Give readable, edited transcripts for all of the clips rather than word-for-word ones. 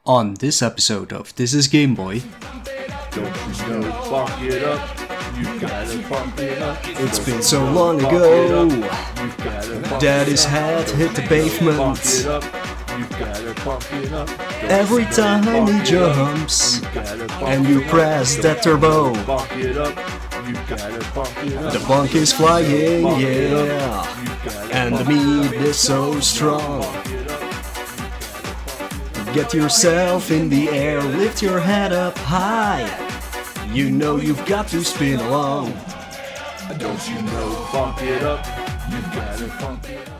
On this episode of This is Game Boy, Don't you know, bonk it up. You gotta bonk it up. it's been so long ago You gotta bonk that it his up. head hit the Bonk pavement. it up. You gotta bonk it up. Don't Every you know, time bonk he it up. jumps You gotta bonk and you it up. press Don't that you turbo, know, bonk it up. You gotta bonk it up. the bonk is flying, Bonk it up. yeah, You gotta and the bonk it meat up. is so strong. Bonk it up. Get yourself in the air, lift your head up high. You know you've got to spin along. Don't you know, bonk it up. You gotta bonk it up.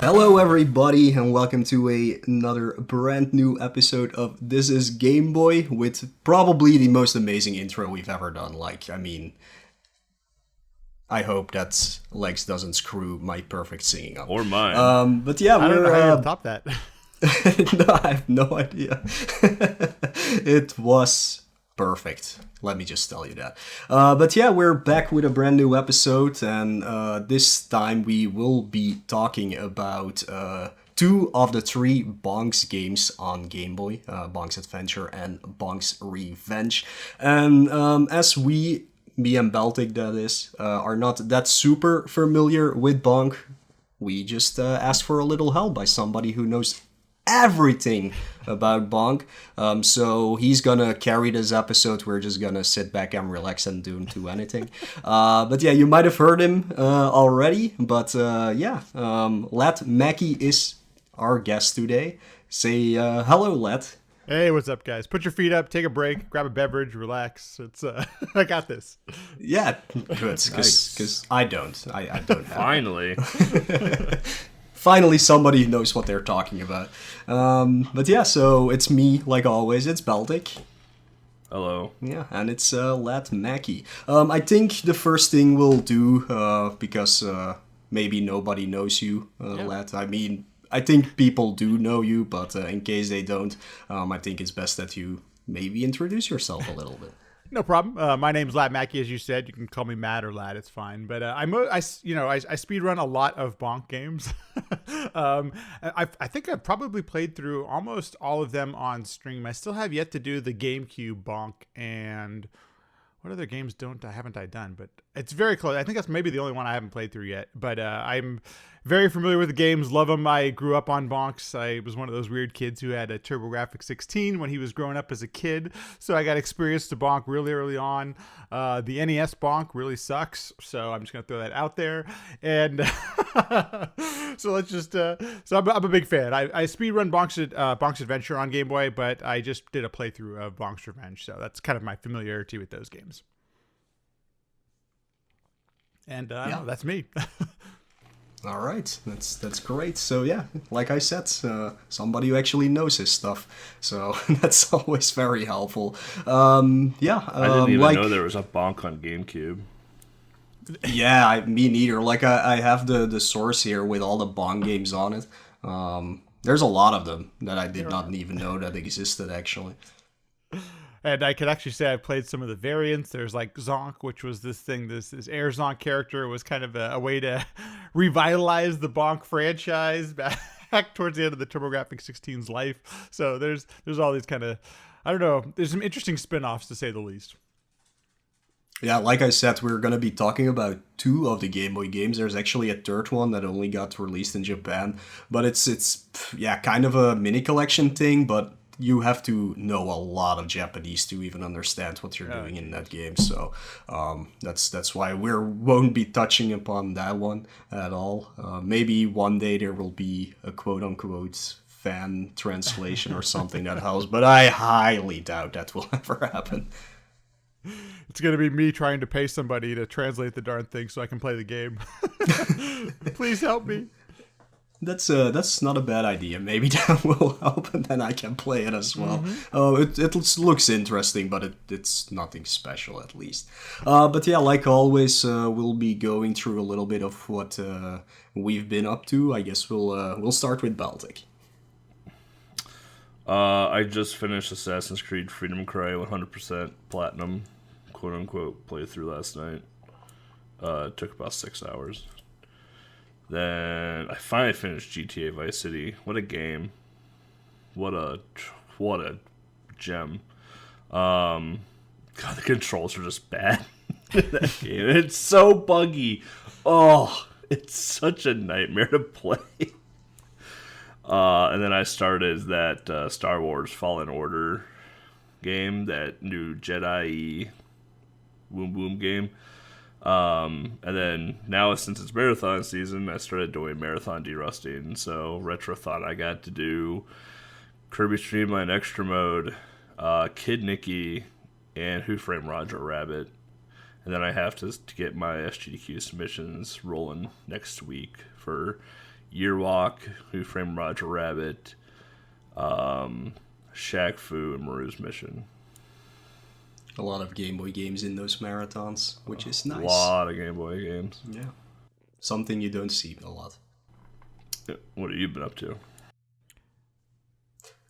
Hello everybody and welcome to another brand new episode of This is Game Boy with probably the most amazing intro we've ever done. I hope that Lex doesn't screw my perfect singing up. Or mine. But yeah, I don't know how you top that. no, I have no idea. It was perfect. Let me just tell you that. But yeah, we're back with a brand new episode, and this time we will be talking about two of the three Bonk's games on Game Boy, Bonk's Adventure and Bonk's Revenge. And as me and Baltic, that is, are not that super familiar with Bonk, we just asked for a little help by somebody who knows everything about Bonk. So he's gonna carry this episode. We're just gonna sit back and relax and don't do anything. But yeah, you might have heard him already. But LattMackey is our guest today. Say hello, Lat. Hey, what's up, guys? Put your feet up, take a break, grab a beverage, relax. It's I got this. Yeah, good. Because I don't. I don't have. Finally. Finally, somebody knows what they're talking about. But yeah, so it's me, like always. It's Baltic. Hello. Yeah, and it's LattMackey. I think the first thing we'll do, because maybe nobody knows you, Lat. I mean, I think people do know you, but in case they don't, I think it's best that you maybe introduce yourself a little bit. No problem. My name's LattMackey, as you said. You can call me Matt or Lat. It's fine. But I speedrun a lot of Bonk games. I think I've probably played through almost all of them on stream. I still have yet to do the GameCube Bonk, and what other games haven't I done? But it's very close. I think that's maybe the only one I haven't played through yet. But I'm very familiar with the games, love them. I grew up on Bonks. I was one of those weird kids who had a TurboGrafx 16 when he was growing up as a kid. So I got experienced to Bonk really early on. The NES Bonk really sucks. So I'm just going to throw that out there. And so let's just, so I'm a big fan. I speedrun Bonk's Adventure on Game Boy, but I just did a playthrough of Bonk's Revenge. So that's kind of my familiarity with those games. And that's me. All right, that's great. So yeah, like I said, somebody who actually knows his stuff. So that's always very helpful. I didn't even know there was a Bonk on GameCube. Yeah, me neither. Like I have the source here with all the Bonk games on it. There's a lot of them that I did not even know that existed actually. And I could actually say I played some of the variants. There's like Zonk, which was this Air Zonk character. It was kind of a way to revitalize the Bonk franchise back towards the end of the TurboGrafx 16's life. So there's all these kind of, I don't know, there's some interesting spin-offs to say the least. Yeah, like I said, we're going to be talking about two of the Game Boy games. There's actually a third one that only got released in Japan. But it's kind of a mini collection thing, but you have to know a lot of Japanese to even understand what you're doing in that game. So that's why we won't be touching upon that one at all. Maybe one day there will be a quote-unquote fan translation or something that helps, but I highly doubt that will ever happen. It's going to be me trying to pay somebody to translate the darn thing so I can play the game. Please help me. That's not a bad idea. Maybe that will help, and then I can play it as well. It looks interesting, but it's nothing special at least. But yeah, like always, we'll be going through a little bit of what we've been up to. I guess we'll start with Baltic. I just finished Assassin's Creed Freedom Cry 100% platinum, quote unquote, playthrough last night. It took about 6 hours. Then I finally finished GTA Vice City. What a game! What a gem! God, the controls are just bad in that game. It's so buggy. Oh, it's such a nightmare to play. And then I started that Star Wars Fallen Order game, that new Jedi Boom Boom game. And then now, since it's marathon season, I started doing marathon derusting. So Retrothon, I got to do Kirby Streamline Extra Mode, Kid Nicky, and Who Framed Roger Rabbit. And then I have to get my SGDQ submissions rolling next week for Yearwalk, Who Framed Roger Rabbit, Shaq Fu, and Maru's Mission. A lot of Game Boy games in those marathons, which is nice. A lot of Game Boy games. Yeah. Something you don't see a lot. What have you been up to?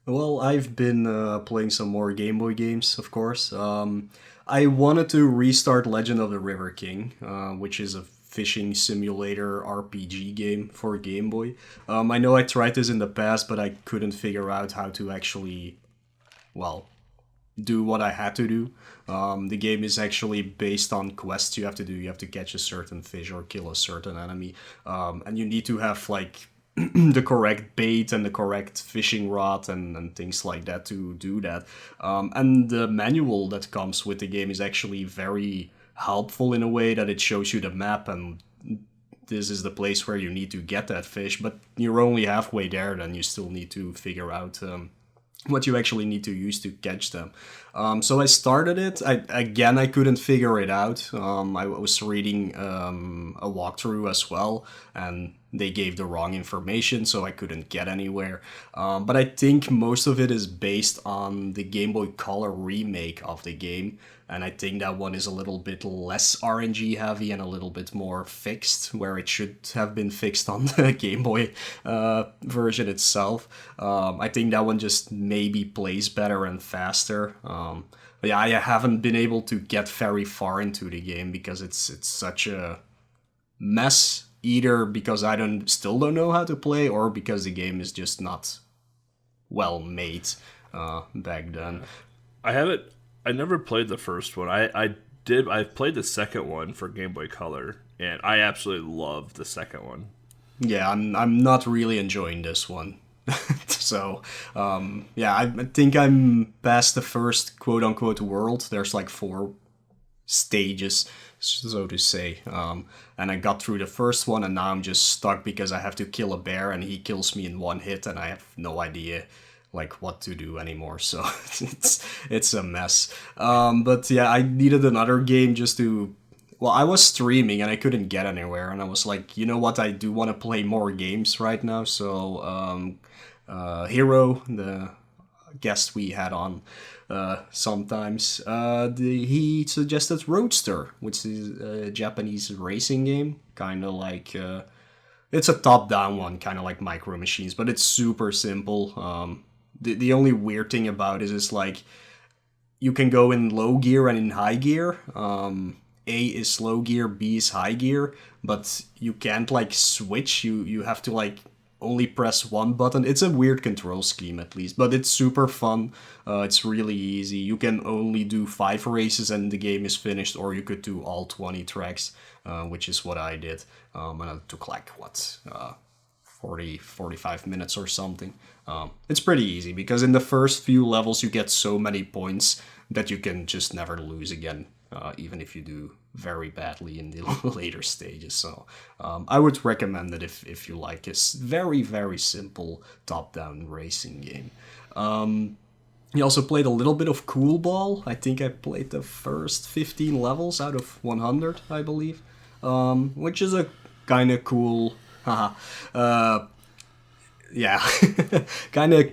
Well, I've been playing some more Game Boy games, of course. I wanted to restart Legend of the River King, which is a fishing simulator RPG game for Game Boy. I know I tried this in the past, but I couldn't figure out how to actually, do what I had to do. The game is actually based on quests you have to do. You have to catch a certain fish or kill a certain enemy. And you need to have, the correct bait and the correct fishing rod and things like that to do that. And the manual that comes with the game is actually very helpful in a way that it shows you the map and this is the place where you need to get that fish, but you're only halfway there, then you still need to figure out what you actually need to use to catch them. So I started it. I couldn't figure it out. I was reading a walkthrough as well, and they gave the wrong information, so I couldn't get anywhere. But I think most of it is based on the Game Boy Color remake of the game, and I think that one is a little bit less RNG heavy and a little bit more fixed, where it should have been fixed on the Game Boy version itself. I think that one just maybe plays better and faster. But yeah, I haven't been able to get very far into the game because it's such a mess, either because I still don't know how to play or because the game is just not well made back then. I never played the first one. I played the second one for Game Boy Color, and I absolutely loved the second one. Yeah, I'm not really enjoying this one. So, yeah, I think I'm past the first quote-unquote world. There's 4 stages, so to say. And I got through the first one, and now I'm just stuck because I have to kill a bear, and he kills me in one hit, and I have no idea what to do anymore. So it's a mess. But yeah, I needed another game just to... Well, I was streaming and I couldn't get anywhere, and I was like, you know what, I do want to play more games right now. So Hero, the guest we had on sometimes, he suggested Roadster, which is a Japanese racing game, kind of like... it's a top-down one, kind of like Micro Machines, but it's super simple. The only weird thing about it is you can go in low gear and in high gear. A is low gear, B is high gear, but you can't switch. You have to only press one button. It's a weird control scheme at least, but it's super fun. It's really easy. You can only do 5 races and the game is finished, or you could do all 20 tracks, which is what I did. And it took 45 minutes or something. It's pretty easy because in the first few levels you get so many points that you can just never lose again, even if you do very badly in the later stages. So I would recommend it if you like this very, very simple top-down racing game. He also played a little bit of Cool Ball. I think I played the first 15 levels out of 100, I believe, which is a kind of cool yeah, kind of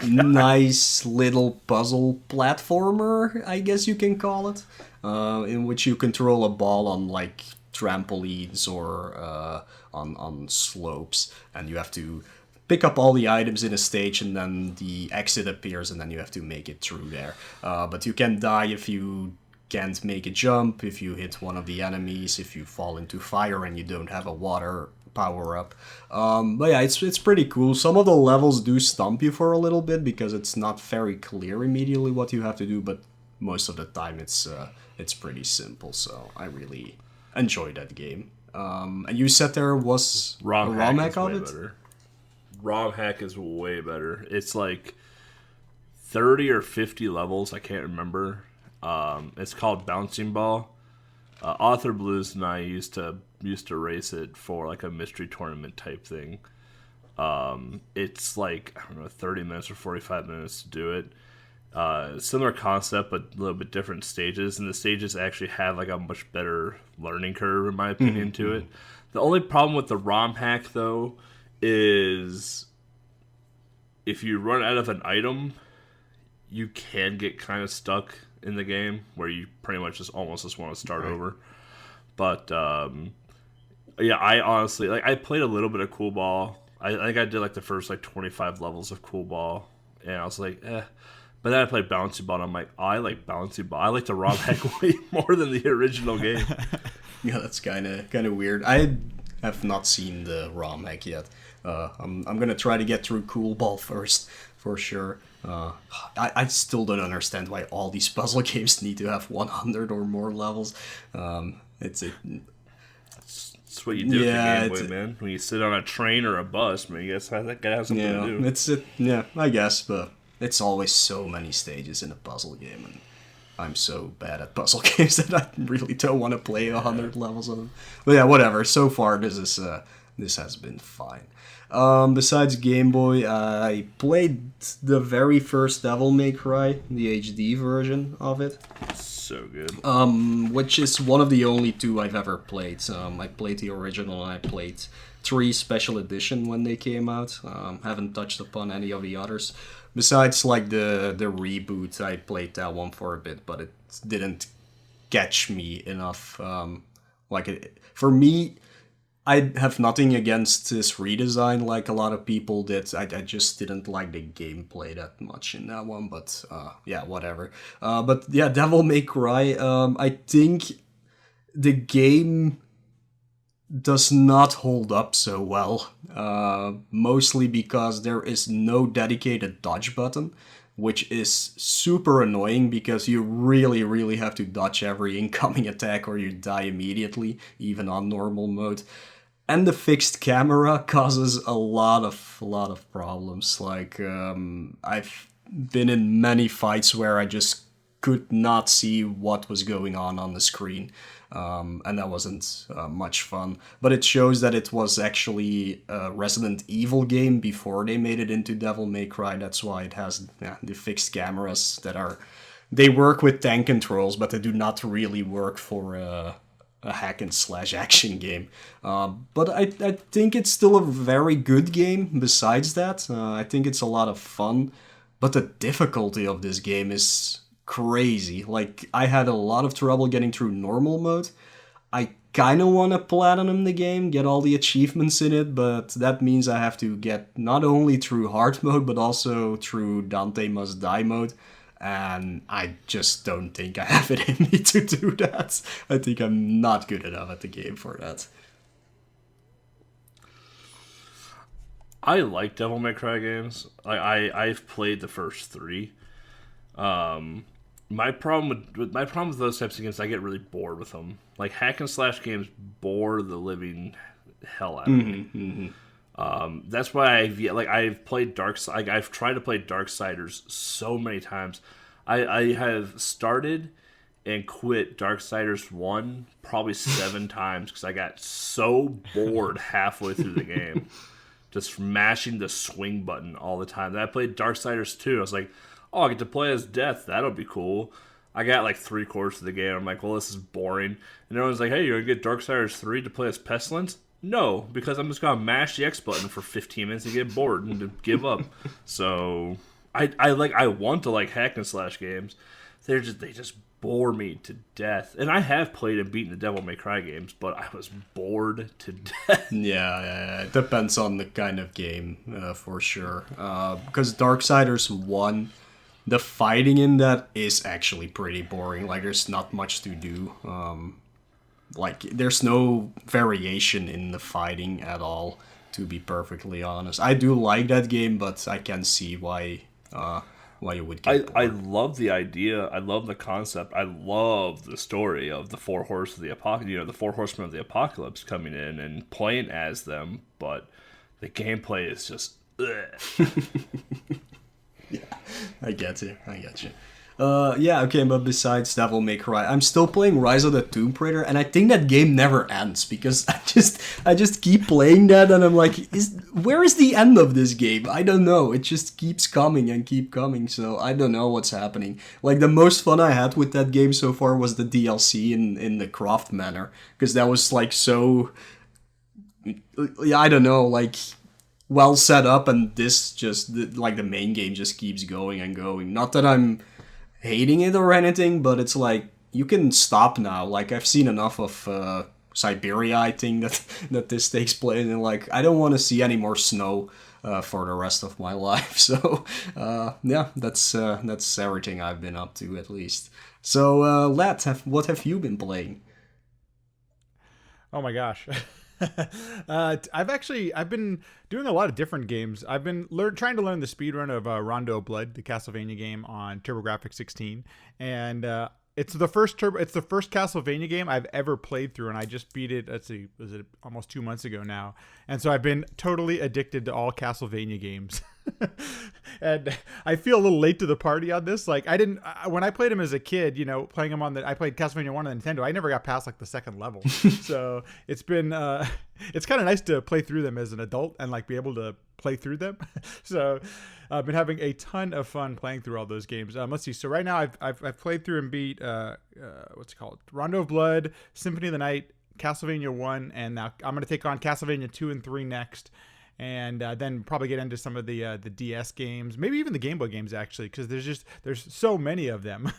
nice little puzzle platformer, I guess you can call it, in which you control a ball on like trampolines or on slopes, and you have to pick up all the items in a stage, and then the exit appears, and then you have to make it through there. But you can die if you can't make a jump, if you hit one of the enemies, if you fall into fire and you don't have a water power up. But yeah, it's pretty cool. Some of the levels do stump you for a little bit because it's not very clear immediately what you have to do, but most of the time it's pretty simple. So I really enjoyed that game. And you said there was a ROM hack of it? Better. ROM hack is way better. It's like 30 or 50 levels, I can't remember. It's called Bouncing Ball. Author Blues and I used to race it for like a mystery tournament type thing. It's like, I don't know, 30 minutes or 45 minutes to do it. Similar concept, but a little bit different stages, and the stages actually have like a much better learning curve, in my opinion, to it. The only problem with the ROM hack, though, is if you run out of an item, you can get kind of stuck in the game where you pretty much just almost just want to start over. But yeah, I honestly I played a little bit of Cool Ball. I think I did like the first like 25 levels of Cool Ball, and I was like, eh. But then I played Bouncy Ball, and I'm like, I like Bouncy Ball. I like the ROM hack way more than the original game. Yeah, that's kind of weird. I have not seen the ROM hack yet. I'm gonna try to get through Cool Ball first, for sure. I still don't understand why all these puzzle games need to have 100 or more levels. It's what you do with the Game Boy, man. When you sit on a train or a bus, man, you guess that guy has something to do. Yeah, I guess, but it's always so many stages in a puzzle game, and I'm so bad at puzzle games that I really don't want to play 100 levels of them. But yeah, whatever. So far, this has been fine. Besides Game Boy, I played the very first Devil May Cry, the HD version of it. So good. Which is one of the only two I've ever played. I played the original and I played 3 special edition when they came out. Haven't touched upon any of the others. Besides like the reboot, I played that one for a bit, but it didn't catch me enough. For me, I have nothing against this redesign like a lot of people did. I just didn't like the gameplay that much in that one, but yeah, whatever. But yeah, Devil May Cry, I think the game does not hold up so well. Mostly because there is no dedicated dodge button, which is super annoying because you really, really have to dodge every incoming attack or you die immediately, even on normal mode. And the fixed camera causes a lot of problems. Like, I've been in many fights where I just could not see what was going on the screen. And that wasn't much fun. But it shows that it was actually a Resident Evil game before they made it into Devil May Cry. That's why it has the fixed cameras that are... They work with tank controls, but they do not really work for... a hack and slash action game. But I think it's still a very good game besides that. I think it's a lot of fun. But the difficulty of this game is crazy. Like, I had a lot of trouble getting through normal mode. I kind of want to platinum the game, get all the achievements in it, but that means I have to get not only through hard mode, but also through Dante Must Die mode. And I just don't think I have it in me to do that. I think I'm not good enough at the game for that. I like Devil May Cry games. I've played the first 3. My problem with those types of games, I get really bored with them. Like hack and slash games bore the living hell out of me. Mm-hmm. That's why I've played I've tried to play Darksiders so many times. I have started and quit Darksiders 1 probably 7 times because I got so bored halfway through the game, just mashing the swing button all the time. Then I played Darksiders 2. I was like, oh, I get to play as Death. That'll be cool. I got like 3/4 of the game. I'm like, well, this is boring. And everyone's like, hey, you're going to get Darksiders 3 to play as Pestilence? No, because I'm just gonna mash the X button for 15 minutes and get bored and to give up. So I want to like hack and slash games. They just bore me to death. And I have played and beaten the Devil May Cry games, but I was bored to death. Yeah, it depends on the kind of game, for sure. Because Darksiders 1, the fighting in that is actually pretty boring. Like, there's not much to do. Like, there's no variation in the fighting at all, to be perfectly honest. I do like that game, but I can see why you would get bored. I love the idea. I love the concept. I love the story of the four horsemen of the apocalypse coming in and playing as them. But the gameplay is just. Yeah, I get you. Yeah, okay, but besides Devil May Cry, I'm still playing Rise of the Tomb Raider, and I think that game never ends because I just keep playing that, and I'm like, where is the end of this game? I don't know. It just keeps coming and keep coming, so I don't know what's happening. Like, the most fun I had with that game so far was the DLC in the Croft Manor, because that was like so, yeah, I don't know, like, well set up, and this just, like, the main game just keeps going and going. Not that I'm hating it or anything, but it's like, you can stop now. Like, I've seen enough of Siberia, I think, that this takes place, and like, I don't want to see any more snow for the rest of my life. So yeah, that's everything I've been up to, at least. So Lat, what have you been playing? Oh my gosh. I've been doing a lot of different games. I've been trying to learn the speedrun of Rondo of Blood, the Castlevania game on TurboGrafx 16, and it's the first Castlevania game I've ever played through, and I just beat it. Let's see, was it almost 2 months ago now? And so I've been totally addicted to all Castlevania games. And I feel a little late to the party on this. Like, when I played him as a kid, playing him I played Castlevania 1 on the Nintendo. I never got past like the second level. So it's been, it's kind of nice to play through them as an adult and like be able to play through them. So I've been having a ton of fun playing through all those games. Let's see. So right now I've played through and beat, what's it called? Rondo of Blood, Symphony of the Night, Castlevania 1, and now I'm going to take on Castlevania 2 and 3 next. And then probably get into some of the DS games, maybe even the Game Boy games, actually, because there's so many of them.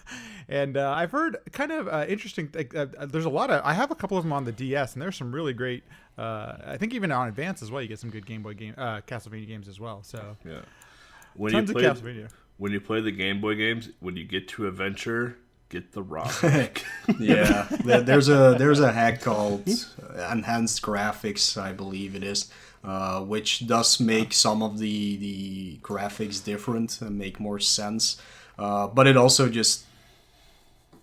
And I've heard kind of interesting. There's a lot of. I have a couple of them on the DS, and there's some really great. I think even on Advance as well, you get some good Game Boy Castlevania games as well. So yeah, tons of Castlevania. When you play the Game Boy games, when you get to Adventure, get the ROM. Yeah, there's a hack called Enhanced Graphics, I believe it is. Which does make some of the graphics different and make more sense. But it also just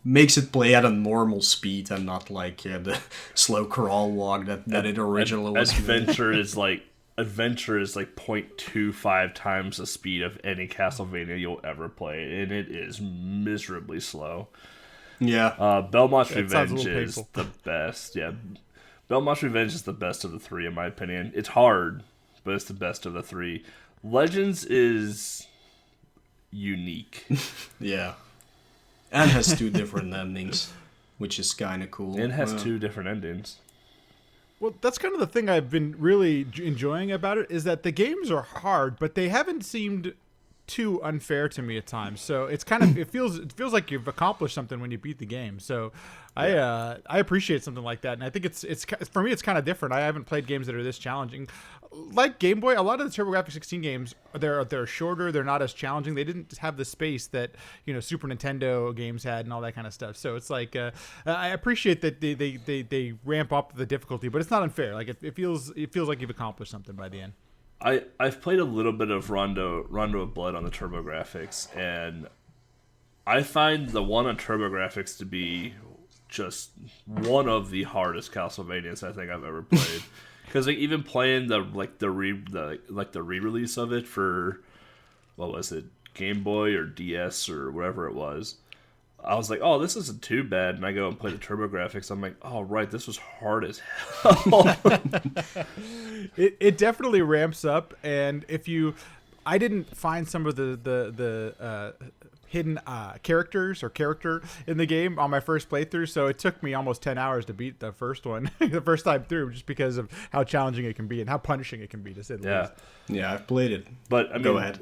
makes it play at a normal speed and not like the slow crawl walk that it originally was. Adventure is like 0.25 times the speed of any Castlevania you'll ever play, and it is miserably slow. Yeah. Belmont's Revenge is the best. Yeah. Belmont's Revenge is the best of the three, in my opinion. It's hard, but it's the best of the three. Legends is unique. Yeah. And has 2 different endings, which is kind of cool. It has 2 different endings. Well, that's kind of the thing I've been really enjoying about it, is that the games are hard, but they haven't seemed too unfair to me at times. So it's kind of it feels like you've accomplished something when you beat the game. So I appreciate something like that, and I think it's for me it's kind of different. I haven't played games that are this challenging. Like Game Boy, a lot of the TurboGrafx 16 games they're shorter. They're not as challenging. They didn't have the space that Super Nintendo games had and all that kind of stuff. So it's like I appreciate that they ramp up the difficulty, but it's not unfair. Like it feels like you've accomplished something by the end. I've played a little bit of Rondo of Blood on the TurboGrafx, and I find the one on TurboGrafx to be just one of the hardest Castlevanias I think I've ever played. Because like, even playing the re-release of it for, what was it, Game Boy or DS or whatever it was, I was like, oh, this isn't too bad. And I go and play the TurboGrafx. I'm like, oh, right, this was hard as hell. It definitely ramps up. And I didn't find some of the hidden character in the game on my first playthrough, so it took me almost 10 hours to beat the first one the first time through, just because of how challenging it can be and how punishing it can be, to say the least. Yeah, I've played it. But I mean, go ahead.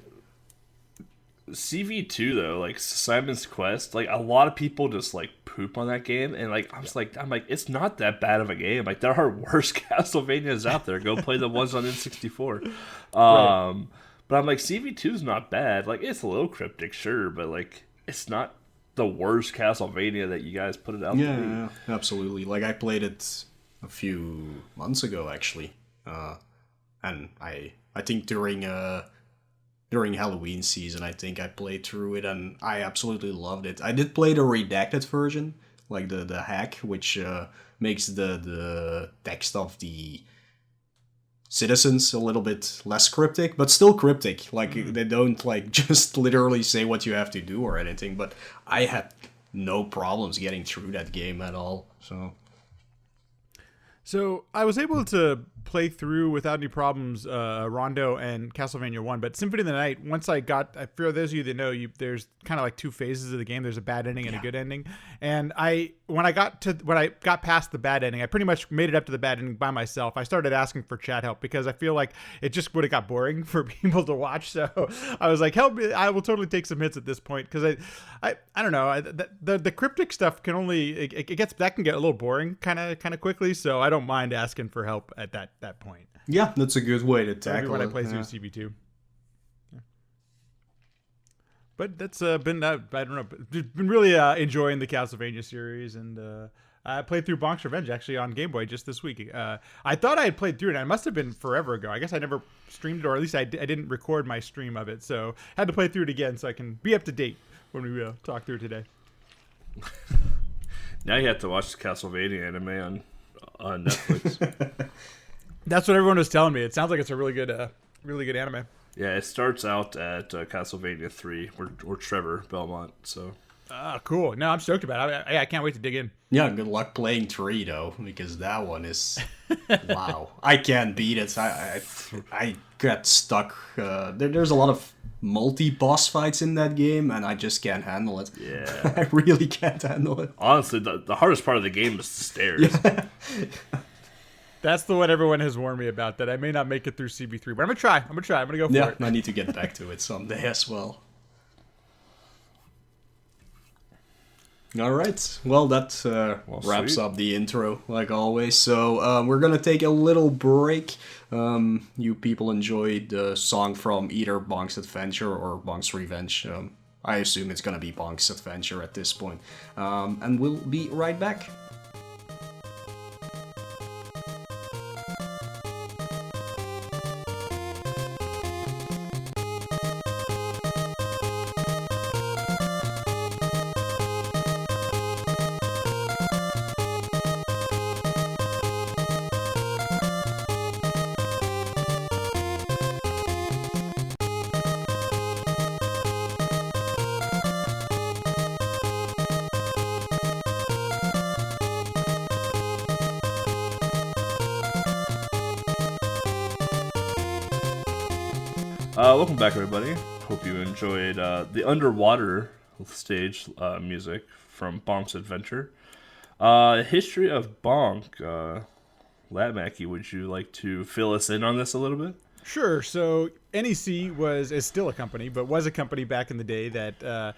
CV2 though, like Simon's Quest, like a lot of people just like poop on that game, and like I'm like it's not that bad of a game. Like there are worse Castlevanias out there. Go play the ones on N64. Right. But I'm like, CV2 is not bad. Like, it's a little cryptic, sure, but like, it's not the worst Castlevania that you guys put it out to be. Yeah, absolutely. Like, I played it a few months ago, actually, and I think during Halloween season, I think I played through it, and I absolutely loved it. I did play the redacted version, like the hack, which makes the text of the citizens a little bit less cryptic, but still cryptic. Like, they don't like just literally say what you have to do or anything, but I had no problems getting through that game at all. So I was able to play through without any problems Rondo and Castlevania 1, but Symphony of the Night, once for those of you that know, there's kind of like two phases of the game. There's a bad ending and a good ending. And when I got past the bad ending, I pretty much made it up to the bad ending by myself. I started asking for chat help because I feel like it just would have got boring for people to watch. So I was like, help me, I will totally take some hits at this point, because I don't know, the cryptic stuff can only that can get a little boring kind of quickly, so I don't mind asking for help at that point. Yeah, that's a good way to tackle when it. I play through CV2. Yeah. But that's been I don't know, been really enjoying the Castlevania series, and I played through Bonk's Revenge actually on Game Boy just this week. I thought I had played through it, and it must have been forever ago. I guess I never streamed it, or at least I didn't record my stream of it, so had to play through it again so I can be up to date when we talk through today. Now you have to watch the Castlevania anime on Netflix. That's what everyone was telling me. It sounds like it's a really good anime. Yeah, it starts out at Castlevania 3, or Trevor Belmont. So. Cool. No, I'm stoked about it. I can't wait to dig in. Yeah, good luck playing 3 though, because that one is wow. I can't beat it. I got stuck. There's a lot of multi-boss fights in that game, and I just can't handle it. Yeah. I really can't handle it. Honestly, the hardest part of the game is the stairs. Yeah. That's the one everyone has warned me about, that I may not make it through CB3, but I'm gonna try. I'm gonna go for it. I need to get back to it someday as well. All right. Well, that wraps up the intro, like always. So we're going to take a little break. You people enjoyed the song from either Bonk's Adventure or Bonk's Revenge. I assume it's going to be Bonk's Adventure at this point. And we'll be right back. Welcome back, everybody. Hope you enjoyed the underwater stage music from Bonk's Adventure. History of Bonk. LattMackey, would you like to fill us in on this a little bit? Sure. So NEC is still a company, but was a company back in the day that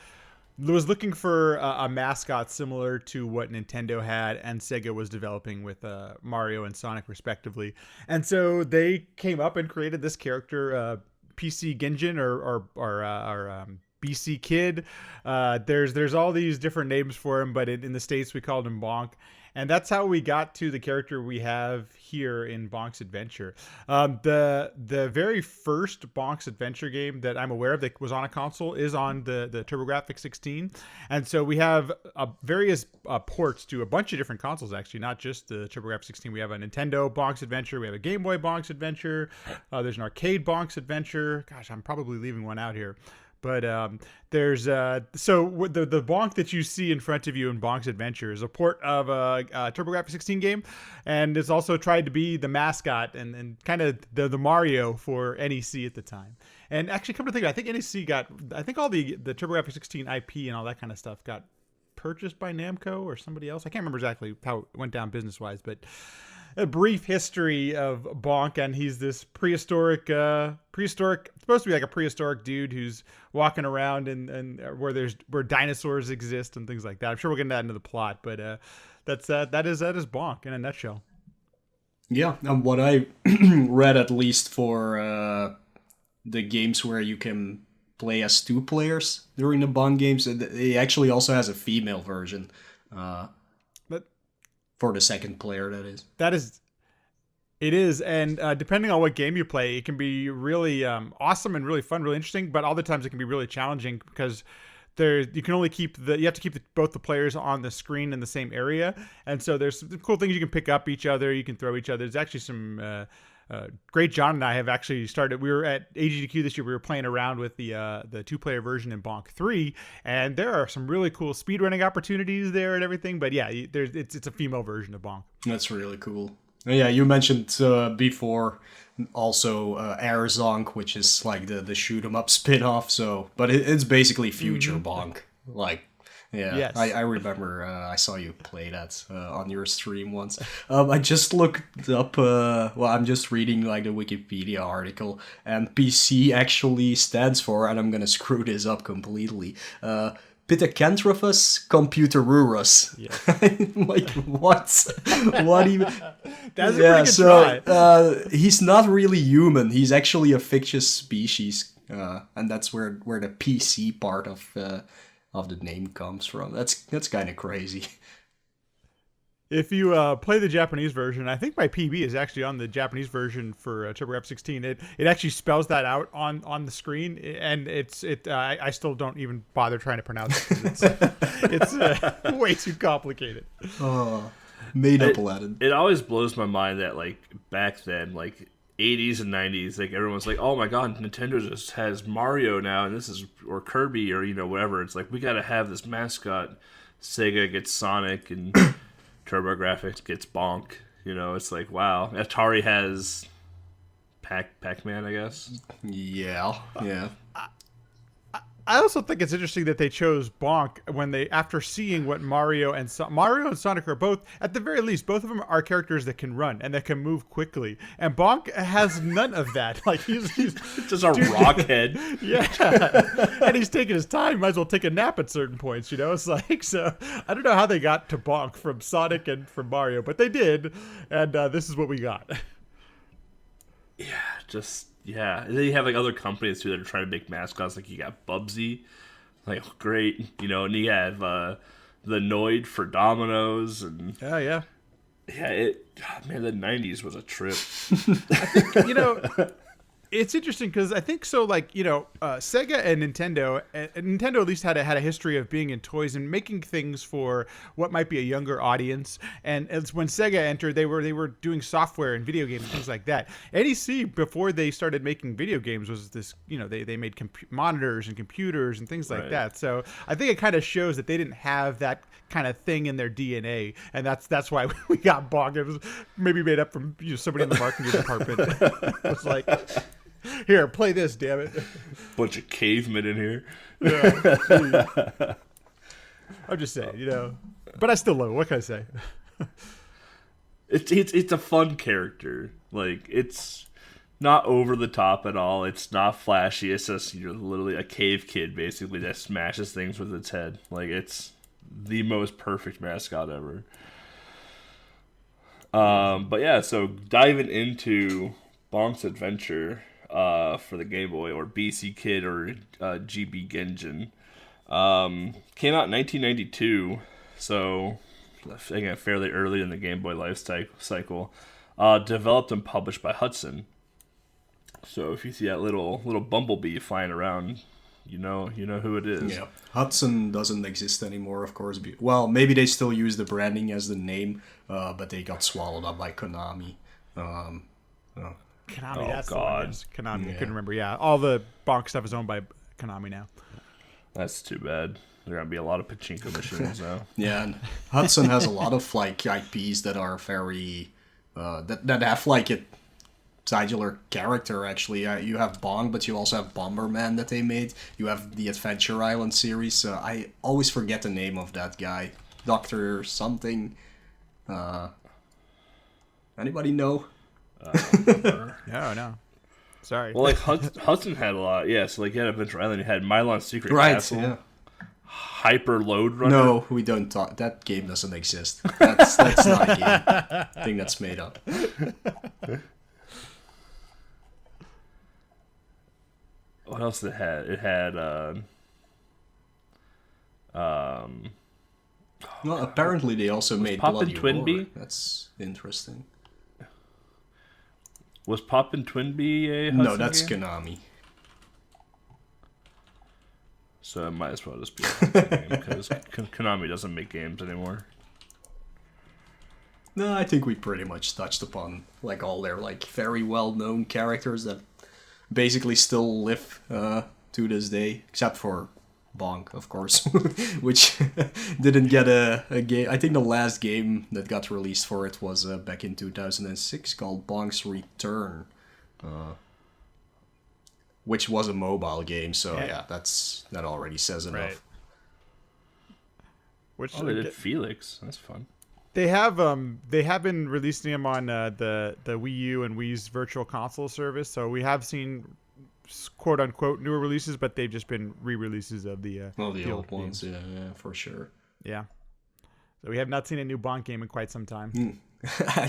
was looking for a mascot similar to what Nintendo had and Sega was developing with Mario and Sonic, respectively. And so they came up and created this character, PC Ginjin or BC Kid. There's all these different names for him, but in the States we called him Bonk. And that's how we got to the character we have here in Bonk's Adventure. The very first Bonk's Adventure game that I'm aware of that was on a console is on the TurboGrafx 16. And so we have various ports to a bunch of different consoles, actually, not just the TurboGrafx 16. We have a Nintendo Bonk's Adventure. We have a Game Boy Bonk's Adventure. There's an arcade Bonk's Adventure. Gosh, I'm probably leaving one out here. But there's the Bonk that you see in front of you in Bonk's Adventure is a port of a TurboGrafx 16 game, and it's also tried to be the mascot and kind of the Mario for NEC at the time. And actually, come to think of it, I think NEC all the TurboGrafx 16 IP and all that kind of stuff got purchased by Namco or somebody else. I can't remember exactly how it went down business-wise, but a brief history of Bonk, and he's this prehistoric, supposed to be like a prehistoric dude who's walking around and where dinosaurs exist and things like that. I'm sure we'll get that into the plot, but that is Bonk in a nutshell. Yeah, and what I read, at least for the games where you can play as two players during the Bonk games, it actually also has a female version. For the second player, that is. It is, and depending on what game you play, it can be really awesome and really fun, really interesting. But all the times it can be really challenging because you have to keep both the players on the screen in the same area, and so there's some cool things you can pick up each other, you can throw each other. There's actually some great. John and I have actually started. We were at AGDQ this year. We were playing around with the 2-player version in Bonk 3, and there are some really cool speedrunning opportunities there and everything. But yeah, it's a female version of Bonk. That's really cool. Yeah, you mentioned before also Airzonk, which is like the shoot 'em up spin-off. So, but it's basically future Bonk. Like, yeah, yes. I remember I saw you play that on your stream once. I just looked up, I'm just reading like the Wikipedia article, and PC actually stands for, and I'm gonna screw this up completely, Pithecanthropus computerurus. Yeah. Like, what? What even? That's a pretty good try. He's not really human. He's actually a fictitious species, and that's where the PC part of the name comes from. That's kind of crazy. If you play the Japanese version, I think my PB is actually on the Japanese version for TurboGrafx 16. It actually spells that out on the screen, and I still don't even bother trying to pronounce it. It's way too complicated. Oh, made up Latin. It always blows my mind that like back then, like 80s and 90s, like everyone's like, oh my god, Nintendo just has Mario now, and or Kirby, or whatever. It's like, we gotta have this mascot. Sega gets Sonic, and TurboGrafx gets Bonk. It's like, wow. Atari has Pac-Man, I guess. Yeah. I also think it's interesting that they chose Bonk after seeing what Mario and Sonic are both, at the very least, both of them are characters that can run and that can move quickly. And Bonk has none of that. Like he's just a rockhead. Yeah. And he's taking his time. Might as well take a nap at certain points, It's like, so I don't know how they got to Bonk from Sonic and from Mario, but they did. And this is what we got. Yeah, and then you have like other companies too that are trying to make mascots. Like you got Bubsy, like great, and you have the Noid for Domino's, and yeah, the '90s was a trip. I think it's interesting because I think so. Like Sega and Nintendo at least had a history of being in toys and making things for what might be a younger audience. And it's when Sega entered, they were doing software and video games and things like that. NEC, before they started making video games, was this they made monitors and computers and things like that. So I think it kind of shows that they didn't have that kind of thing in their DNA, and that's why we got Bonk. It was maybe made up from somebody in the marketing department. It was like, here, play this, damn it. Bunch of cavemen in here. Yeah. I'm just saying, but I still love it. What can I say? It's a fun character. Like, it's not over the top at all. It's not flashy. It's just literally a cave kid basically that smashes things with its head. Like, it's the most perfect mascot ever. But yeah, so diving into Bonk's Adventure for the Game Boy, or BC Kid, or GB Genjin, came out in 1992, so again fairly early in the Game Boy life cycle. Developed and published by Hudson. So if you see that little bumblebee flying around, you know who it is. Yeah, Hudson doesn't exist anymore, of course. Well, maybe they still use the branding as the name, but they got swallowed up by Konami. Konami, that's God. The one. Konami, I couldn't remember. Yeah, all the Bonk stuff is owned by Konami now. That's too bad. There are gonna be a lot of pachinko machines now. Yeah, and Hudson has a lot of like IPs that are very that have like a titular character. Actually, you have Bonk, but you also have Bomberman that they made. You have the Adventure Island series. I always forget the name of that guy, Doctor something. Anybody know? No. Sorry. Well, like Hudson had a lot. Yeah, so like you had Adventure Island, you had Mylon's Secret Right. Castle, Yeah. Hyper Load Runner. No, we don't talk. That game doesn't exist. That's not a game. I think that's made up. What else did it had? It had Well, apparently they also made Poppin' Bloody Twinbee? War. That's interesting. Was Poppin' Twinbee a Hudson No, that's game? Konami. So it might as well just be a Hudson game because Konami doesn't make games anymore. No, I think we pretty much touched upon like all their like very well-known characters that basically still live to this day, except for Bonk, of course, which didn't get a game. I think the last game that got released for it was back in 2006 called Bonk's Return, which was a mobile game. So yeah, that already says enough. Right. Which Oh, they did Felix. That's fun. they have been releasing them on the Wii U and Wii's Virtual Console service. So we have seen quote unquote newer releases, but they've just been re-releases of the old ones, games. yeah, for sure. Yeah. So we have not seen a new Bonk game in quite some time.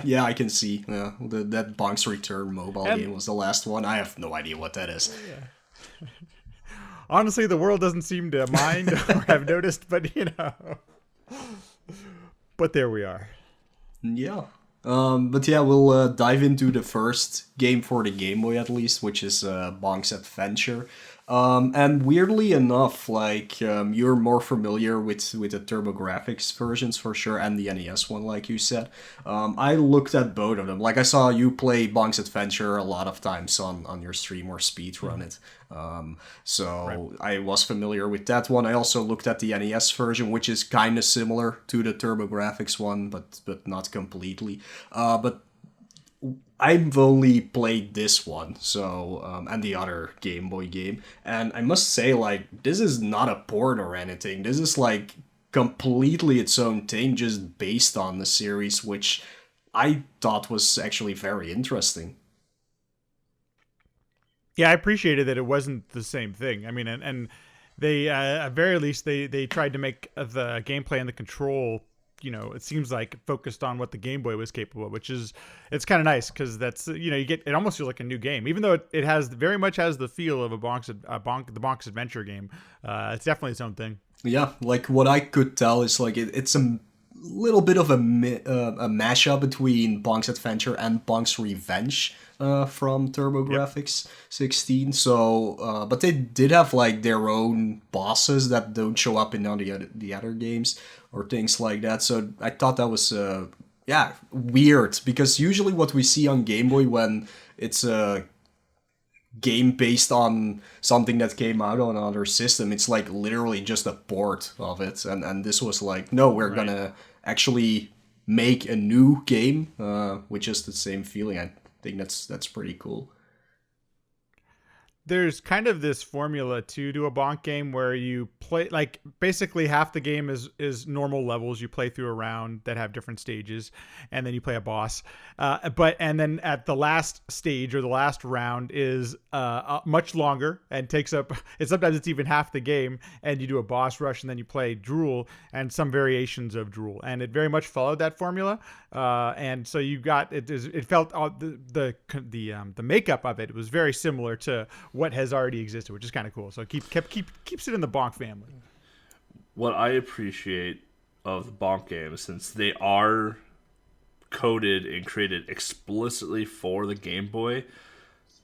Yeah, I can see. That Bonk's Return mobile game was the last one. I have no idea what that is. Honestly, the world doesn't seem to mind or have noticed, but but there we are. Yeah. But yeah, we'll dive into the first game for the Game Boy at least, which is Bonk's Adventure. And weirdly enough, like you're more familiar with the TurboGrafx versions for sure, and the NES one, like you said. I looked at both of them. Like I saw you play Bonk's Adventure a lot of times on your stream or speedrun it. So I was familiar with that one. I also looked at the NES version, which is kind of similar to the TurboGrafx one, but not completely. But I've only played this one, so and the other Game Boy game, and I must say, like, this is not a port or anything. This is like completely its own thing, just based on the series, which I thought was actually very interesting. Yeah, I appreciated that it wasn't the same thing. I mean, and they at very least they tried to make the gameplay and the control, it seems like focused on what the Game Boy was capable of, which is, it's kind of nice because that's, you get, it almost feels like a new game, even though it has very much has the feel of the Bonk's Adventure game. It's definitely its own thing. Yeah, like what I could tell is like it's a little bit of a mashup between Bonk's Adventure and Bonk's Revenge from TurboGrafx 16. So, but they did have like their own bosses that don't show up in the other games or things like that. So I thought that was weird, because usually what we see on Game Boy when it's a game based on something that came out on another system, it's like literally just a port of it, and this was like, no, we're gonna actually make a new game with just the same feeling. I think that's pretty cool. There's kind of this formula to a Bonk game where you play, like, basically half the game is normal levels you play through a round that have different stages, and then you play a boss. And then at the last stage or the last round is much longer and takes up, and sometimes it's even half the game, and you do a boss rush and then you play Drool and some variations of Drool, and it very much followed that formula. And so you got it. It felt the makeup of it was very similar to what has already existed, which is kind of cool. So keeps it in the Bonk family. What I appreciate of the Bonk games, since they are coded and created explicitly for the Game Boy,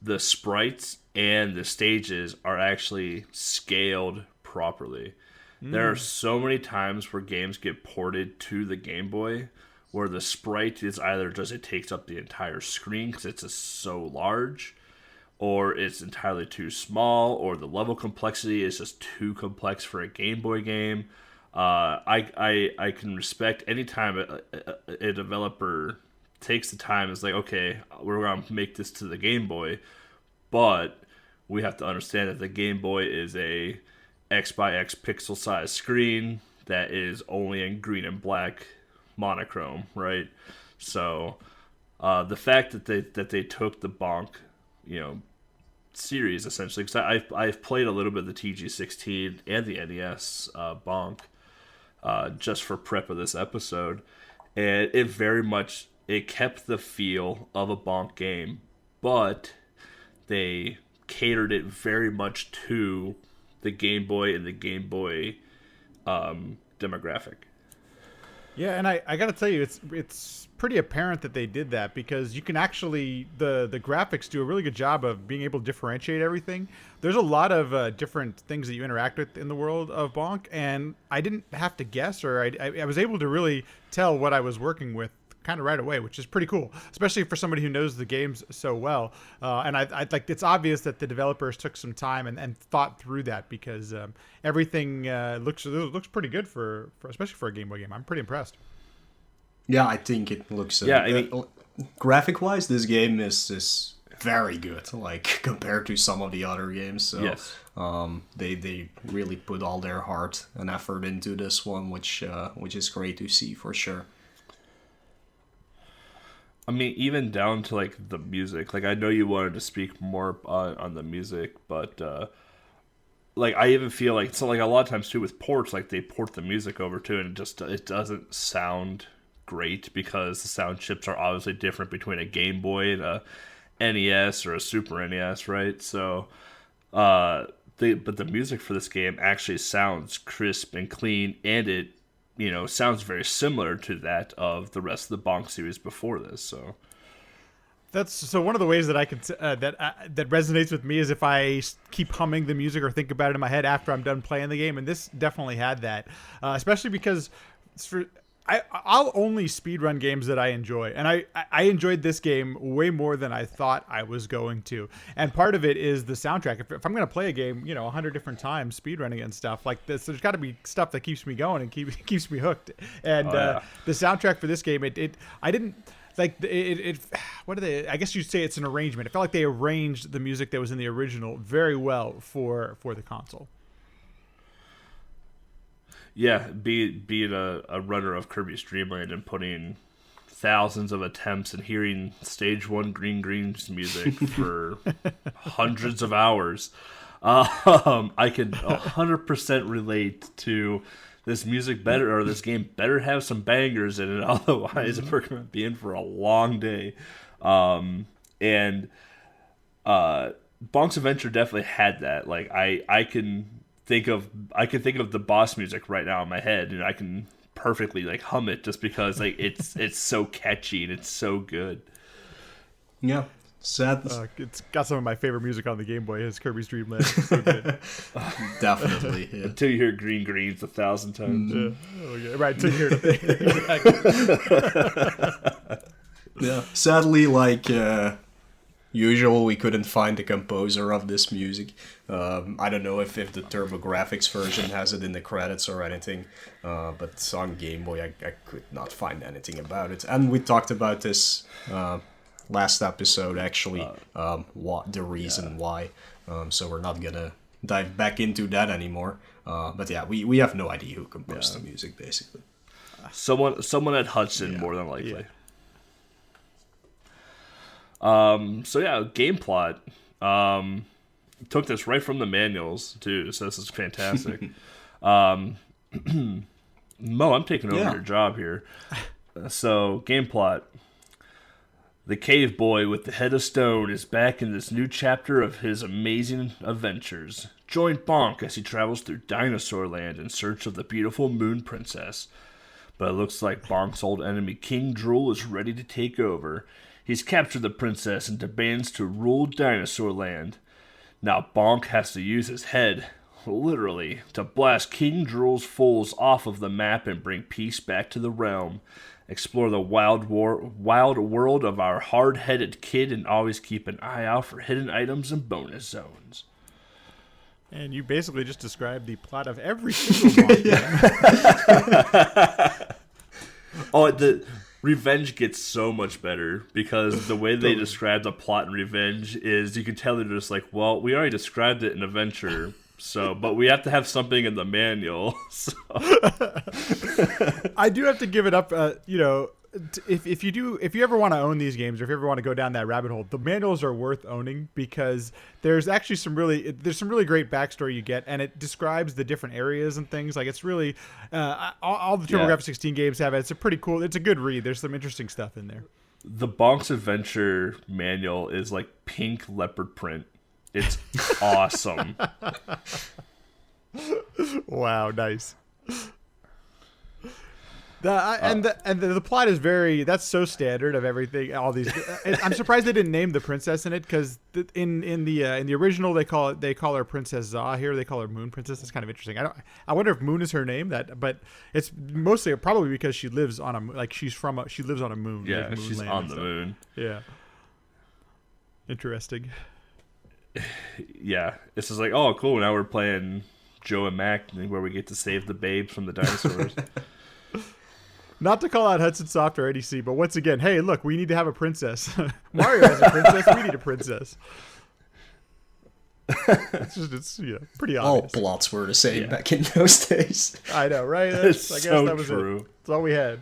the sprites and the stages are actually scaled properly. There are so many times where games get ported to the Game Boy where the sprite is either just, it takes up the entire screen because it's so large, or it's entirely too small, or the level complexity is just too complex for a Game Boy game. I can respect any time a developer takes the time. It's like, okay, we're gonna make this to the Game Boy, but we have to understand that the Game Boy is a X by X pixel size screen that is only in green and black monochrome, right? So the fact that they took the Bonk, series essentially, because I've played a little bit of the TG16 and the NES Bonk just for prep of this episode, and it kept the feel of a Bonk game, but they catered it very much to the Game Boy and the Game Boy demographic. Yeah, and I got to tell you, it's pretty apparent that they did that, because you can actually, the graphics do a really good job of being able to differentiate everything. There's a lot of different things that you interact with in the world of Bonk, and I didn't have to guess, or I was able to really tell what I was working with kind of right away, which is pretty cool, especially for somebody who knows the games so well. And I like, it's obvious that the developers took some time and thought through that, because everything looks pretty good for especially for a Game Boy game. I'm pretty impressed. Yeah, I think it looks. Graphic-wise, this game is very good, like compared to some of the other games. So yes. They really put all their heart and effort into this one, which is great to see for sure. I mean, even down to like the music. Like, I know you wanted to speak more on the music, but like, I even feel like, so like a lot of times too with ports, like they port the music over too, and it doesn't sound great, because the sound chips are obviously different between a Game Boy and a NES or a Super NES, right? So, but the music for this game actually sounds crisp and clean, and it sounds very similar to that of the rest of the Bonk series before this. So that's one of the ways that I can that resonates with me is if I keep humming the music or think about it in my head after I'm done playing the game, and this definitely had that, especially because I'll only speedrun games that I enjoy, and I enjoyed this game way more than I thought I was going to. And part of it is the soundtrack. If I'm going to play a game, 100 different times, speedrunning and stuff like this, there's got to be stuff that keeps me going and keeps me hooked. And the soundtrack for this game, I didn't like it. What do they? I guess you'd say it's an arrangement. It felt like they arranged the music that was in the original very well for the console. Yeah, being a runner of Kirby's Dream Land and putting thousands of attempts and hearing Stage 1 Green Green's music for hundreds of hours, I can 100% relate to this music this game better have some bangers in it, otherwise we're going to be in for a long day. And Bonk's Adventure definitely had that. Like, I can think of the boss music right now in my head, and I can perfectly like hum it, just because like it's so catchy and it's so good. Yeah, sad. It's got some of my favorite music on the Game Boy. It's Kirby's Dream Land. It's so good. Definitely. Yeah. Until you hear Green Greens 1,000 times. Oh, yeah. Right, until you hear it. Yeah. Sadly, like usual, we couldn't find the composer of this music. I don't know if the TurboGrafx version has it in the credits or anything, but on Game Boy I could not find anything about it. And we talked about this last episode, actually, the reason why. So we're not gonna dive back into that anymore. But yeah, we have no idea who composed the music, basically. Someone at Hudson, more than likely. Yeah. So yeah, game plot. Took this right from the manuals too, so this is fantastic. Mo, I'm taking over your job here. So, game plot. The cave boy with the head of stone is back in this new chapter of his amazing adventures. Join Bonk as he travels through Dinosaur Land in search of the beautiful Moon Princess. But it looks like Bonk's old enemy King Drool is ready to take over. He's captured the princess and demands to rule Dinosaur Land. Now Bonk has to use his head, literally, to blast King Drool's foes off of the map and bring peace back to the realm. Explore the wild world of our hard-headed kid and always keep an eye out for hidden items and bonus zones. And you basically just described the plot of every single Bonk game. Oh, the Revenge gets so much better because the way they describe the plot in Revenge is you can tell they're just like, well, we already described it in Adventure, so but we have to have something in the manual. So. I do have to give it up. If you ever want to own these games, or if you ever want to go down that rabbit hole, the manuals are worth owning because there's actually some really great backstory you get, and it describes the different areas and things. Like it's really all the TurboGrafx 16 games have it. It's a pretty cool. It's a good read. There's some interesting stuff in there. The Bonk's Adventure manual is like pink leopard print. It's awesome. Wow, nice. The plot is that's so standard of everything. All these, I'm surprised they didn't name the princess in it because in the original they call her Princess Za. Here they call her Moon Princess. It's kind of interesting. I wonder if Moon is her name. But it's mostly probably because she lives on she lives on a moon. Yeah, like she's on the moon. Yeah, interesting. Yeah, it's just like, oh, cool. Now we're playing Joe and Mac, where we get to save the babes from the dinosaurs. Not to call out Hudson Soft or EDC, but once again, hey, look, we need to have a princess. Mario has a princess. We need a princess. It's pretty obvious. All plots were the same back in those days. I know, right? I guess that was true. It. That's all we had.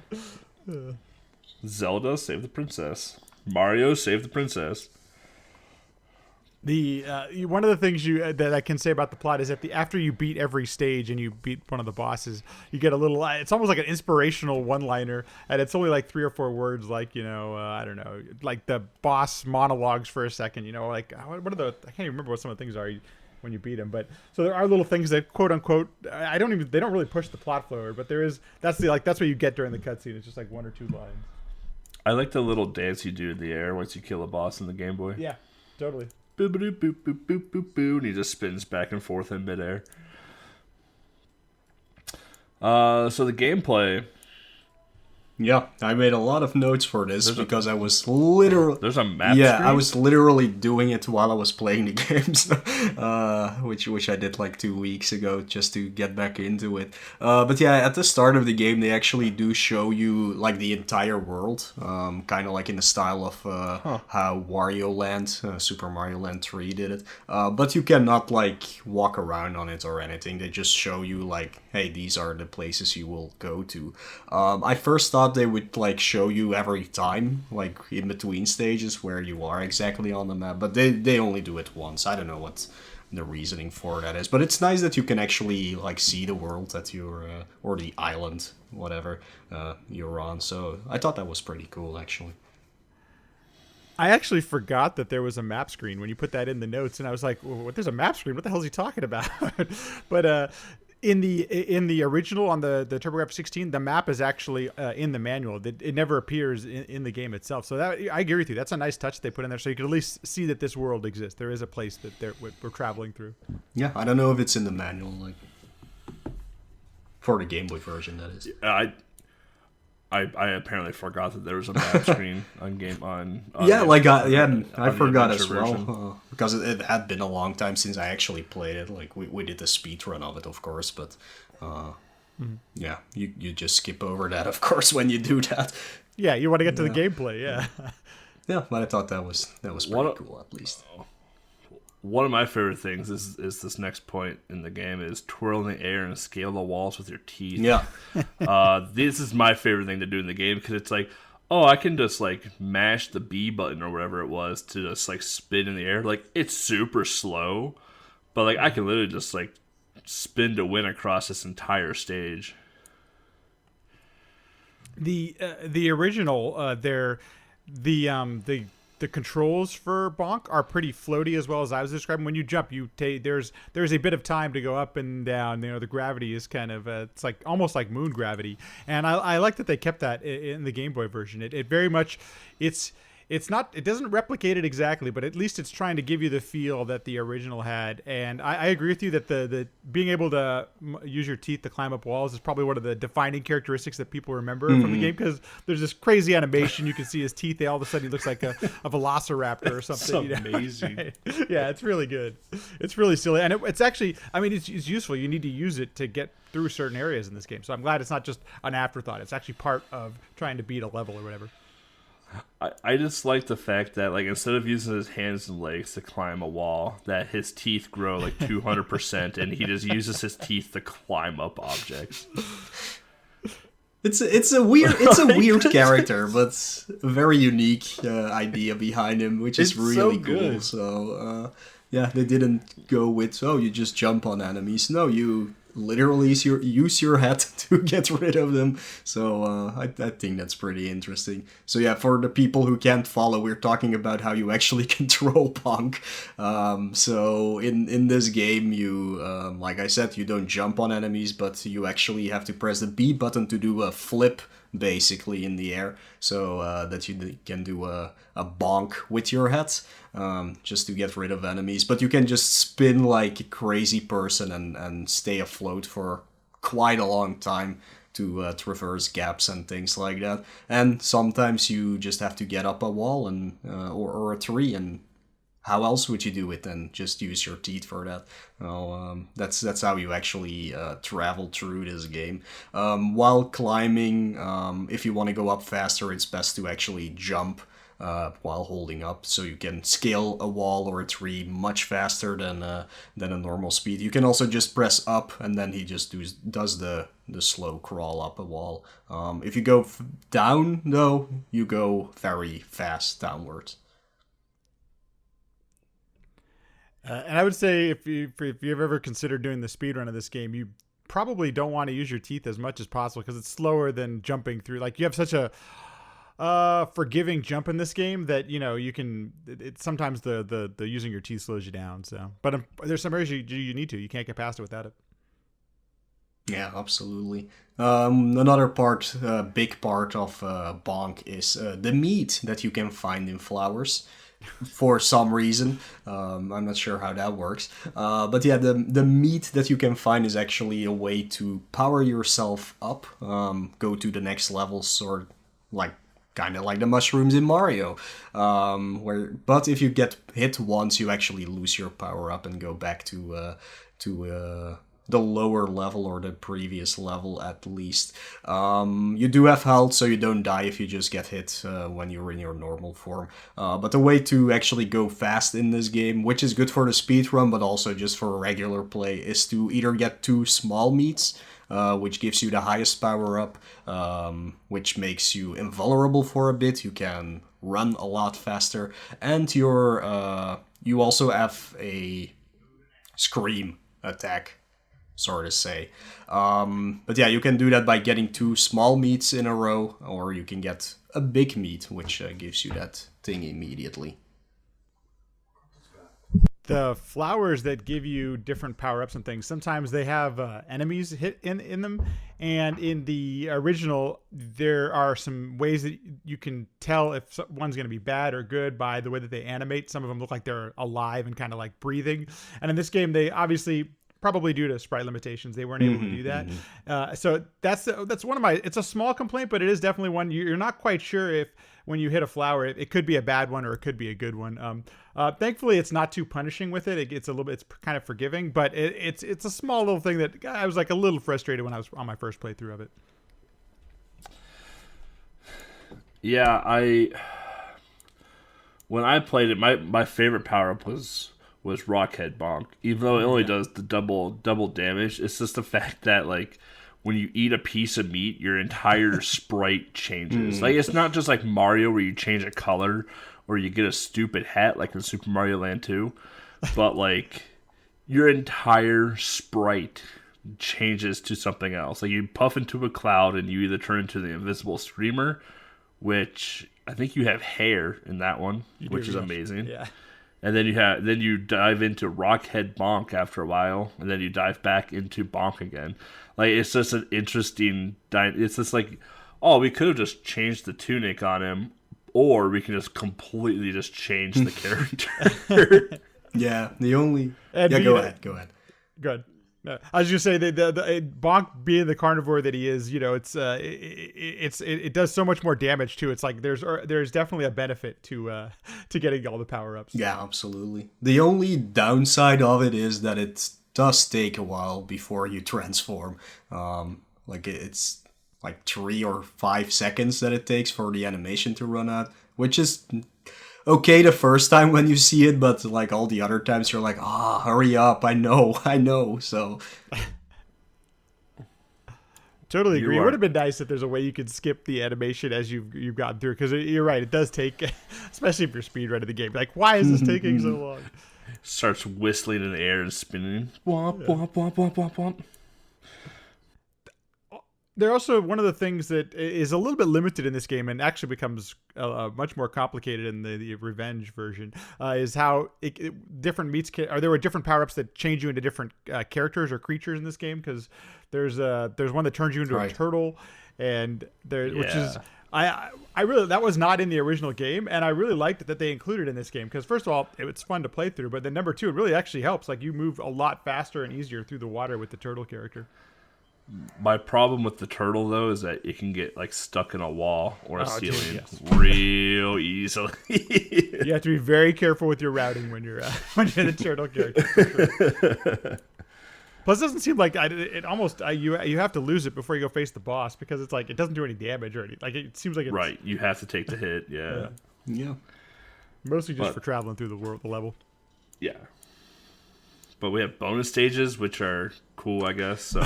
Zelda, save the princess. Mario, save the princess. The one of the things that I can say about the plot is that after you beat every stage and you beat one of the bosses, you get a little. It's almost like an inspirational one-liner, and it's only like 3 or 4 words, like I don't know, like the boss monologues for a second. Like what are the? I can't even remember what some of the things are when you beat him. But so there are little things that quote unquote. They don't really push the plot forward, but there is. That's what you get during the cutscene. It's just like 1 or 2 lines. I like the little dance you do in the air once you kill a boss in the Game Boy. Yeah, totally. Boop, boop, boop, boop, boop, boop, boop, and he just spins back and forth in midair. So the gameplay. Yeah, I made a lot of notes for this because I was literally... There's a map Yeah, screen? I was literally doing it while I was playing the games, which I did like 2 weeks ago just to get back into it. But yeah, at the start of the game, they actually do show you like the entire world, kind of like in the style of how Wario Land, Super Mario Land 3 did it. But you cannot like walk around on it or anything. They just show you like, hey, these are the places you will go to. I first thought they would like show you every time, like in between stages where you are exactly on the map, but they only do it once. I don't know what the reasoning for that is, but it's nice that you can actually like see the world that you're or the island, whatever you're on. So I thought that was pretty cool, actually. I actually forgot that there was a map screen when you put that in the notes, and I was like, well, there's a map screen? What the hell is he talking about? But in the original on the TurboGrafx 16, the map is actually in the manual. It never appears in the game itself. So that I agree with you. That's a nice touch they put in there, so you can at least see that this world exists. There is a place that we're traveling through. Yeah, I don't know if it's in the manual, like for the Game Boy version, that is. I apparently forgot that there was a map screen on yeah, like I forgot as version. well because it had been a long time since I actually played it. Like we did the speed run of it, of course, but yeah, you just skip over that, of course, when you do that. Yeah, you want to get to the gameplay, yeah. Yeah, but I thought that was pretty cool, at least. One of my favorite things is this next point in the game is twirl in the air and scale the walls with your teeth. Yeah. This is my favorite thing to do in the game because it's like, oh, I can just like mash the B button or whatever it was to just like spin in the air. Like it's super slow, but like I can literally just like spin to win across this entire stage. The original the controls for Bonk are pretty floaty as well as I was describing. When you jump, there's a bit of time to go up and down. The gravity is kind of it's like almost like moon gravity, and I like that they kept that in the Game Boy version. It very much it doesn't replicate it exactly, but at least it's trying to give you the feel that the original had. And I agree with you that the being able to use your teeth to climb up walls is probably one of the defining characteristics that people remember from the game, because there's this crazy animation. You can see his teeth. All of a sudden he looks like a velociraptor or something. It's amazing. Yeah, it's really good. It's really silly, and it's actually, I mean, it's useful. You need to use it to get through certain areas in this game. So I'm glad it's not just an afterthought. It's actually part of trying to beat a level or whatever. I just like the fact that, like, instead of using his hands and legs to climb a wall, that his teeth grow like 200%, and he just uses his teeth to climb up objects. It's a weird character, but a very unique idea behind him, which is really so cool. good. So yeah, they didn't go with you just jump on enemies. No, you literally use your head to get rid of them. So I think that's pretty interesting. So yeah, for the people who can't follow, we're talking about how you actually control Bonk. So in this game, you like I said, you don't jump on enemies, but you actually have to press the B button to do a flip, basically, in the air, so that you can do a bonk with your head, just to get rid of enemies. But you can just spin like a crazy person and stay afloat for quite a long time to traverse gaps and things like that. And sometimes you just have to get up a wall and or a tree, and how else would you do it than just use your teeth for that? Well, that's how you actually travel through this game. While climbing, if you want to go up faster, it's best to actually jump while holding up, so you can scale a wall or a tree much faster than a normal speed. You can also just press up, and then he just does the slow crawl up a wall. If you go down, though, you go very fast downwards. And I would say if you've ever considered doing the speedrun of this game, you probably don't want to use your teeth as much as possible, because it's slower than jumping through. Like, you have such a forgiving jump in this game that, you know, you can. Sometimes the using your teeth slows you down. So, but there's some areas you need to. You can't get past it without it. Yeah, absolutely. Another big part of Bonk is the meat that you can find in flowers. For some reason, I'm not sure how that works, but yeah, the meat that you can find is actually a way to power yourself up, go to the next levels, or like kind of like the mushrooms in Mario, but if you get hit once, you actually lose your power up and go back to the lower level, or the previous level at least. You do have health, so you don't die if you just get hit when you're in your normal form. But the way to actually go fast in this game, which is good for the speedrun, but also just for regular play, is to either get 2 small meats, which gives you the highest power up, which makes you invulnerable for a bit. You can run a lot faster, and you also have a scream attack, sort of say. But yeah, you can do that by getting 2 small meats in a row, or you can get a big meat, which gives you that thing immediately. The flowers that give you different power-ups and things, sometimes they have enemies hit in them, and in the original, there are some ways that you can tell if one's going to be bad or good by the way that they animate. Some of them look like they're alive and kind of like breathing, and in this game, they obviously, probably due to sprite limitations, they weren't able to do that. So that's one of my. It's a small complaint, but it is definitely one you're not quite sure if when you hit a flower, it could be a bad one or it could be a good one. Thankfully, it's not too punishing with it. It's kind of forgiving, but it's a small little thing that I was like a little frustrated when I was on my first playthrough of it. Yeah, when I played it, my favorite power up was Rockhead Bonk. Even though it only does the double damage, it's just the fact that, like, when you eat a piece of meat, your entire sprite changes. Like, it's not just like Mario where you change a color or you get a stupid hat like in Super Mario Land 2, but like your entire sprite changes to something else. Like, you puff into a cloud and you either turn into the invisible screamer, which I think you have hair in that one, which is amazing. Yeah. And then you dive into Rockhead Bonk after a while, and then you dive back into Bonk again. Like, it's just an interesting. It's just like, oh, we could have just changed the tunic on him, or we can just completely just change the character. Yeah, the only... And yeah, be go the- ahead, go ahead. Good. No, I was just say the Bonk being the carnivore that he is, you know, it does so much more damage too. It's like there's definitely a benefit to getting all the power ups. Yeah, absolutely. The only downside of it is that it does take a while before you transform. Like it's like 3 or 5 seconds that it takes for the animation to run out, which is okay the first time when you see it, but like all the other times you're like, hurry up, I know. So Totally agree. You It are- would have been nice if there's a way you could skip the animation as you've gotten through, because you're right, it does take, especially if you're speedrunning the game. Like, why is this taking so long? Starts whistling in the air and spinning. Womp, womp, womp, womp, womp, womp. They're also one of the things that is a little bit limited in this game and actually becomes much more complicated in the Revenge version is how different meats there were different power-ups that change you into different characters or creatures in this game, because there's one that turns you into a turtle, and which is I really, that was not in the original game, and I really liked that they included in this game, because first of all, it's fun to play through, but then number two, it really actually helps. Like, you move a lot faster and easier through the water with the turtle character. My problem with the turtle, though, is that it can get like stuck in a wall or a dude, ceiling yes. real easily. You have to be very careful with your routing when you're the turtle character. Sure. Plus, it doesn't seem like you have to lose it before you go face the boss, because it's like it doesn't do any damage or anything. Like, it seems like it's Right, you have to take the hit. Yeah. mostly just But- for traveling through the level. Yeah. But we have bonus stages, which are cool, I guess. So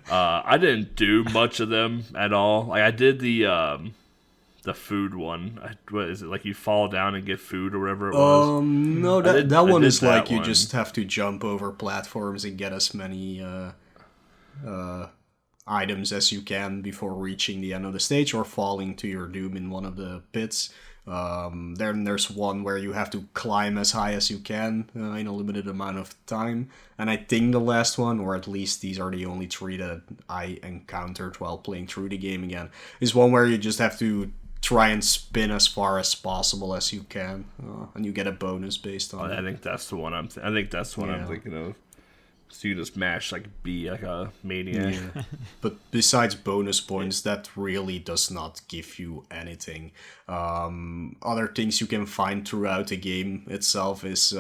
I didn't do much of them at all. Like, I did the food one. What is it? Like, you fall down and get food or whatever it was. No, I did that one is that like you one. just have to jump over platforms and get as many items as you can before reaching the end of the stage or falling to your doom in one of the pits. Then there's one where you have to climb as high as you can in a limited amount of time. And I think the last one, or at least these are the only 3 that I encountered while playing through the game again, is one where you just have to try and spin as far as possible as you can, and you get a bonus based on I it. think that's the one I'm thinking of. So you just mash like B like a maniac. Yeah. But besides bonus points, that really does not give you anything. Other things you can find throughout the game itself is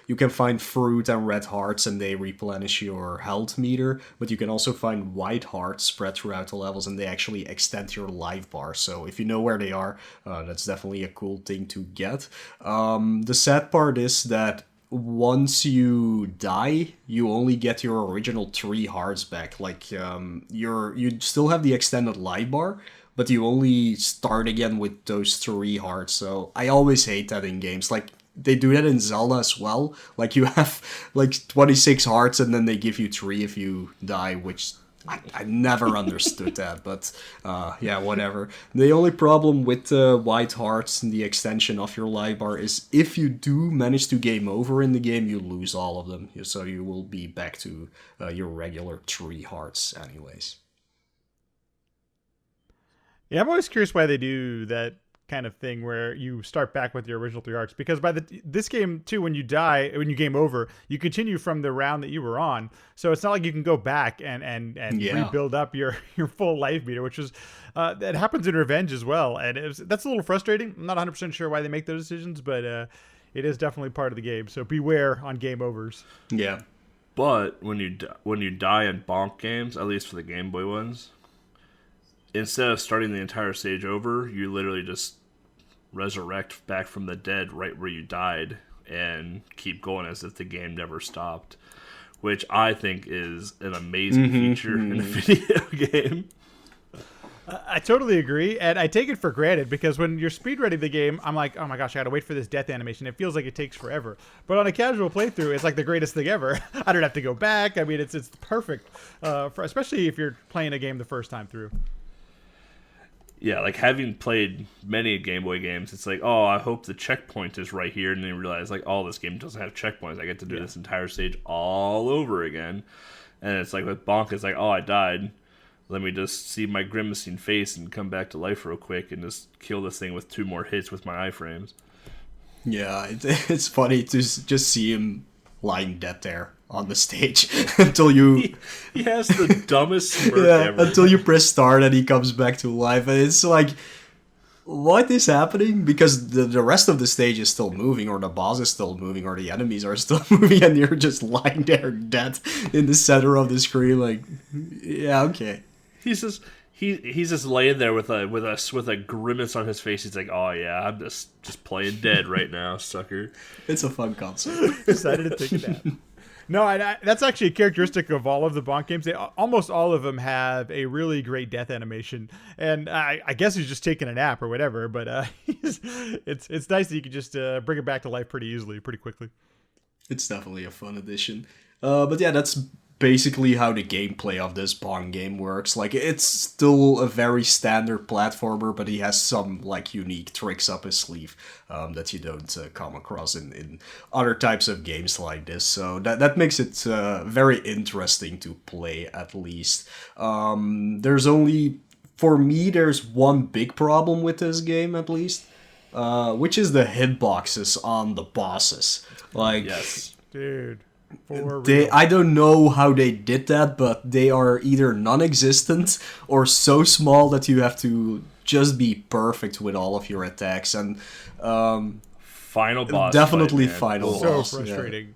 you can find fruit and red hearts, and they replenish your health meter, but you can also find white hearts spread throughout the levels, and they actually extend your life bar. So if you know where they are, that's definitely a cool thing to get. The sad part is that once you die, you only get your original 3 hearts back. Like, you still have the extended life bar, but you only start again with those 3 hearts. So I always hate that in games. Like, they do that in Zelda as well. Like, you have like 26 hearts and then they give you 3 if you die, which I never understood that, but yeah, whatever. The only problem with the white hearts and the extension of your life bar is if you do manage to game over in the game, you lose all of them. So you will be back to your regular 3 hearts anyways. Yeah, I'm always curious why they do that kind of thing where you start back with your original 3 hearts, because by this game too, when you game over, you continue from the round that you were on, so it's not like you can go back and rebuild up your full life meter, which is that happens in Revenge as well, and that's a little frustrating. I'm not 100% sure why they make those decisions, but it is definitely part of the game, so beware on game overs. Yeah. But when you die in Bonk games, at least for the Game Boy ones, instead of starting the entire stage over, you literally just resurrect back from the dead right where you died and keep going as if the game never stopped, which I think is an amazing feature in a video game. I totally agree, and I take it for granted, because when you're speedrunning the game, I'm like, oh my gosh, I gotta wait for this death animation. It feels like it takes forever. But on a casual playthrough, it's like the greatest thing ever. I don't have to go back. I mean, it's perfect, especially if you're playing a game the first time through. Yeah, like having played many Game Boy games, it's like, oh, I hope the checkpoint is right here, and then you realize, like, oh, this game doesn't have checkpoints. I get to do this entire stage all over again. And it's like with Bonk, it's like, oh, I died. let me just see my grimacing face and come back to life real quick and just kill this thing with 2 more hits with my iframes. Yeah, it's funny to just see him lying dead there on the stage until you... He has the dumbest smirk ever. Until you press start and he comes back to life. And it's like, what is happening? Because the rest of the stage is still moving, or the boss is still moving, or the enemies are still moving, and you're just lying there dead in the center of the screen. Like, yeah, okay. He's just laying there with a grimace on his face. He's like, "Oh yeah, I'm just playing dead right now, sucker." It's a fun concept. Decided to take a nap. No, that's actually a characteristic of all of the Bonk games. Almost all of them have a really great death animation, and I guess he's just taking a nap or whatever. But it's nice that you can just bring it back to life pretty easily, pretty quickly. It's definitely a fun addition. But yeah, that's basically how the gameplay of this Bonk game works. Like, it's still a very standard platformer, but he has some like unique tricks up his sleeve that you don't come across in other types of games like this. So that makes it very interesting to play, at least. There's one big problem with this game, at least, which is the hitboxes on the bosses. Like, yes, dude. I don't know how they did that, but they are either non-existent or so small that you have to just be perfect with all of your attacks. And final boss, definitely fight, final so boss. frustrating.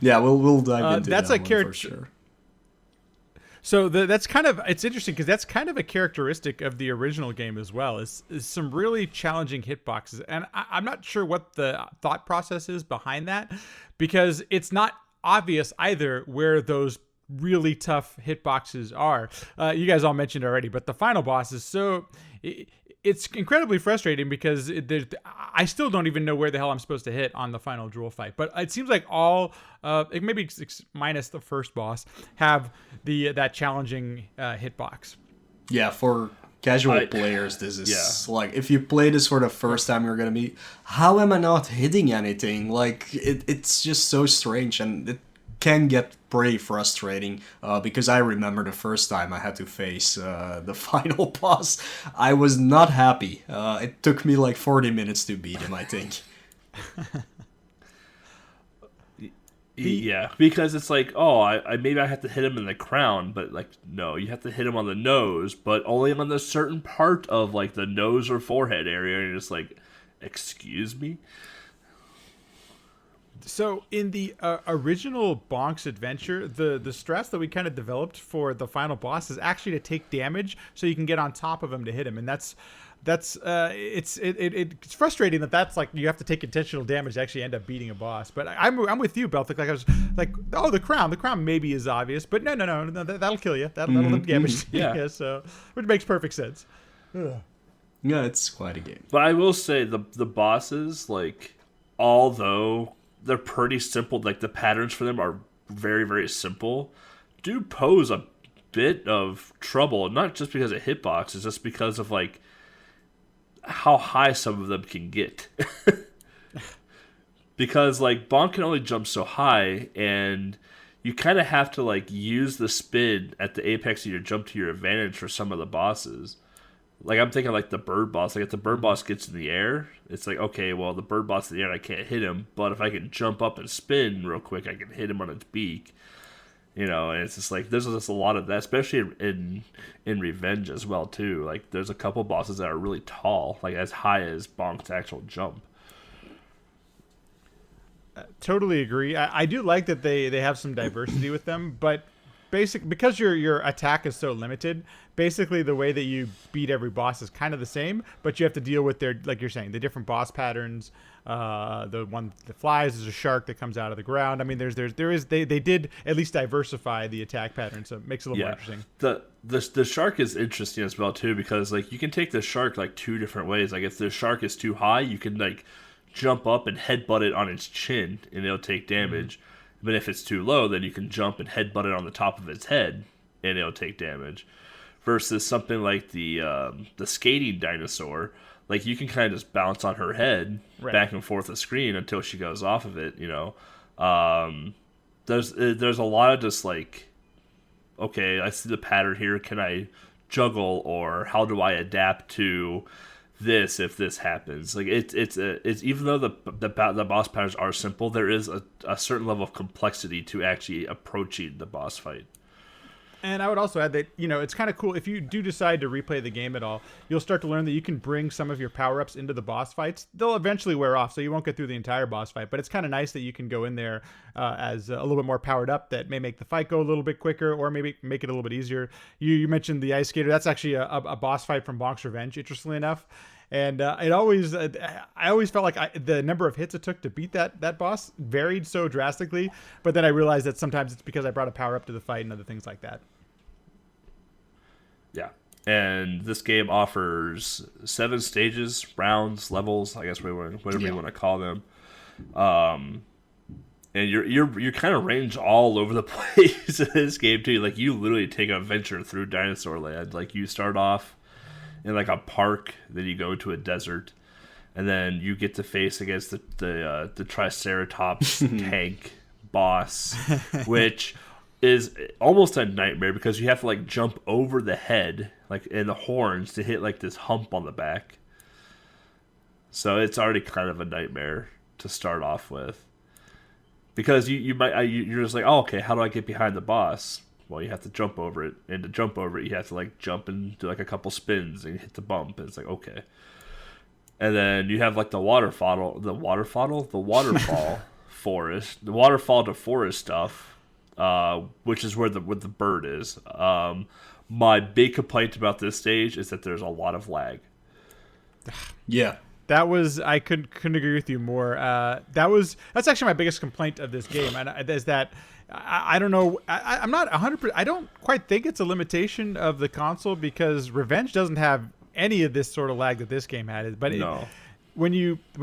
Yeah, we'll dive into that's that a one character. for sure. So that's kind of, it's interesting because that's kind of a characteristic of the original game as well, is some really challenging hitboxes. And I'm not sure what the thought process is behind that, because it's not obvious either where those really tough hitboxes are. You guys all mentioned already, but the final boss is so... It's incredibly frustrating because I still don't even know where the hell I'm supposed to hit on the final Drool fight. But it seems like all, maybe minus the first boss, have that challenging hitbox. Yeah, for casual players, this is like, if you play this for the first time, you're gonna be, how am I not hitting anything? Like, it's just so strange, and it can get pretty frustrating because I remember the first time I had to face the final boss. I was not happy. It took me like 40 minutes to beat him, I think. Yeah, because it's like, oh, I maybe I have to hit him in the crown, but like, no, you have to hit him on the nose, but only on the certain part of like the nose or forehead area, and you're just like, excuse me? So in the original Bonk's adventure, the stress that we kind of developed for the final boss is actually to take damage so you can get on top of him to hit him, and it's frustrating that's like you have to take intentional damage to actually end up beating a boss. But I'm with you, Beltic. Like, I was like, oh, the crown maybe is obvious, but no, that'll kill you. That'll do damage. Yeah, so which makes perfect sense. Ugh. Yeah, it's quite a game. But I will say the bosses, like, although they're pretty simple, like the patterns for them are very, very simple, do pose a bit of trouble, not just because of hitboxes, just because of like how high some of them can get. Because like Bonk can only jump so high, and you kind of have to like use the spin at the apex of your jump to your advantage for some of the bosses. Like, I'm thinking like the bird boss. Like, if the bird boss gets in the air, it's like, okay, well, the bird boss in the air, I can't hit him. But if I can jump up and spin real quick, I can hit him on its beak. You know, and it's just like, there's just a lot of that, especially in Revenge as well, too. Like, there's a couple bosses that are really tall, like as high as Bonk's actual jump. Totally agree. I do like that they have some diversity with them, but because your attack is so limited, basically the way that you beat every boss is kind of the same, but you have to deal with their, like you're saying, the different boss patterns. The one that flies is a shark that comes out of the ground. I mean, they did at least diversify the attack pattern, so it makes it a little more interesting. The shark is interesting as well too, because like you can take the shark like two different ways. Like, if the shark is too high, you can like jump up and headbutt it on its chin, and it'll take damage. But if it's too low, then you can jump and headbutt it on the top of its head, and it'll take damage. Versus something like the skating dinosaur, like you can kind of just bounce on her head back and forth the screen until she goes off of it. You know, there's a lot of just like okay, I see the pattern here. Can I juggle, or how do I adapt to this if this happens? Like it's even though the boss patterns are simple, there is a certain level of complexity to actually approaching the boss fight. And I would also add that, it's kind of cool. If you do decide to replay the game at all, you'll start to learn that you can bring some of your power-ups into the boss fights. They'll eventually wear off, so you won't get through the entire boss fight. But it's kind of nice that you can go in there as a little bit more powered up. That may make the fight go a little bit quicker, or maybe make it a little bit easier. You mentioned the Ice Skater. That's actually a boss fight from Bonk's Revenge, interestingly enough. And I always felt like the number of hits it took to beat that boss varied so drastically. But then I realized that sometimes it's because I brought a power-up to the fight and other things like that. Yeah, and this game offers 7 stages, rounds, levels, I guess whatever you want to call them. And you're kind of ranged all over the place in this game too. Like, you literally take an adventure through Dinosaur Land. Like, you start off in like a park, then you go to a desert, and then you get to face against the Triceratops tank boss, which is almost a nightmare because you have to like jump over the head, like, and the horns to hit like this hump on the back. So it's already kind of a nightmare to start off with, because you're just like, oh, okay, how do I get behind the boss? Well, you have to jump over it, and to jump over it, you have to like jump and do like a couple spins and hit the bump. And it's like, okay. And then you have like the waterfall forest, the waterfall to forest stuff. Which is where the bird is. My big complaint about this stage is that there's a lot of lag. Yeah, I couldn't agree with you more. That's actually my biggest complaint of this game, and is that I don't know. I'm not 100%. I don't quite think it's a limitation of the console, because Revenge doesn't have any of this sort of lag that this game had. But no. When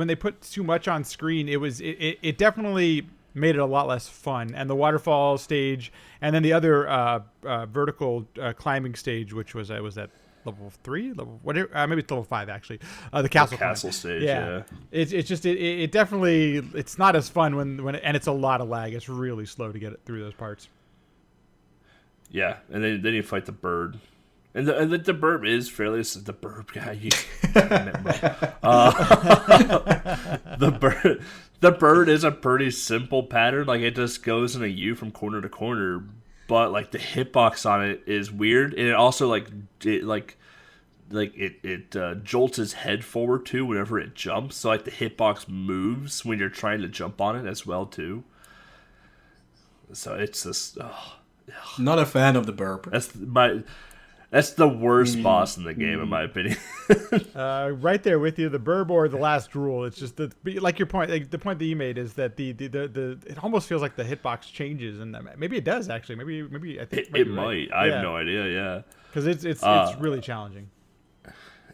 they put too much on screen, it definitely made it a lot less fun. And the waterfall stage, and then the other vertical climbing stage, which was that level 3, level whatever, maybe it's level 5 actually. The castle stage. Yeah. It's just it definitely, it's not as fun when and it's a lot of lag. It's really slow to get it through those parts. Yeah, and then you fight the bird. And the bird is fairly... The bird guy... The bird is a pretty simple pattern. Like, it just goes in a U from corner to corner. But, like, the hitbox on it is weird. And it also, it jolts its head forward, too, whenever it jumps. So, like, the hitbox moves when you're trying to jump on it as well, too. So, it's just... Not a fan of the burp. That's the worst boss in the game, in my opinion. Right there with you, the burb or the last drool. It's just like your point. Like the point that you made is that the it almost feels like the hitbox changes, and maybe it does actually. Maybe I think it might. Right. I have no idea. Yeah, because it's really challenging.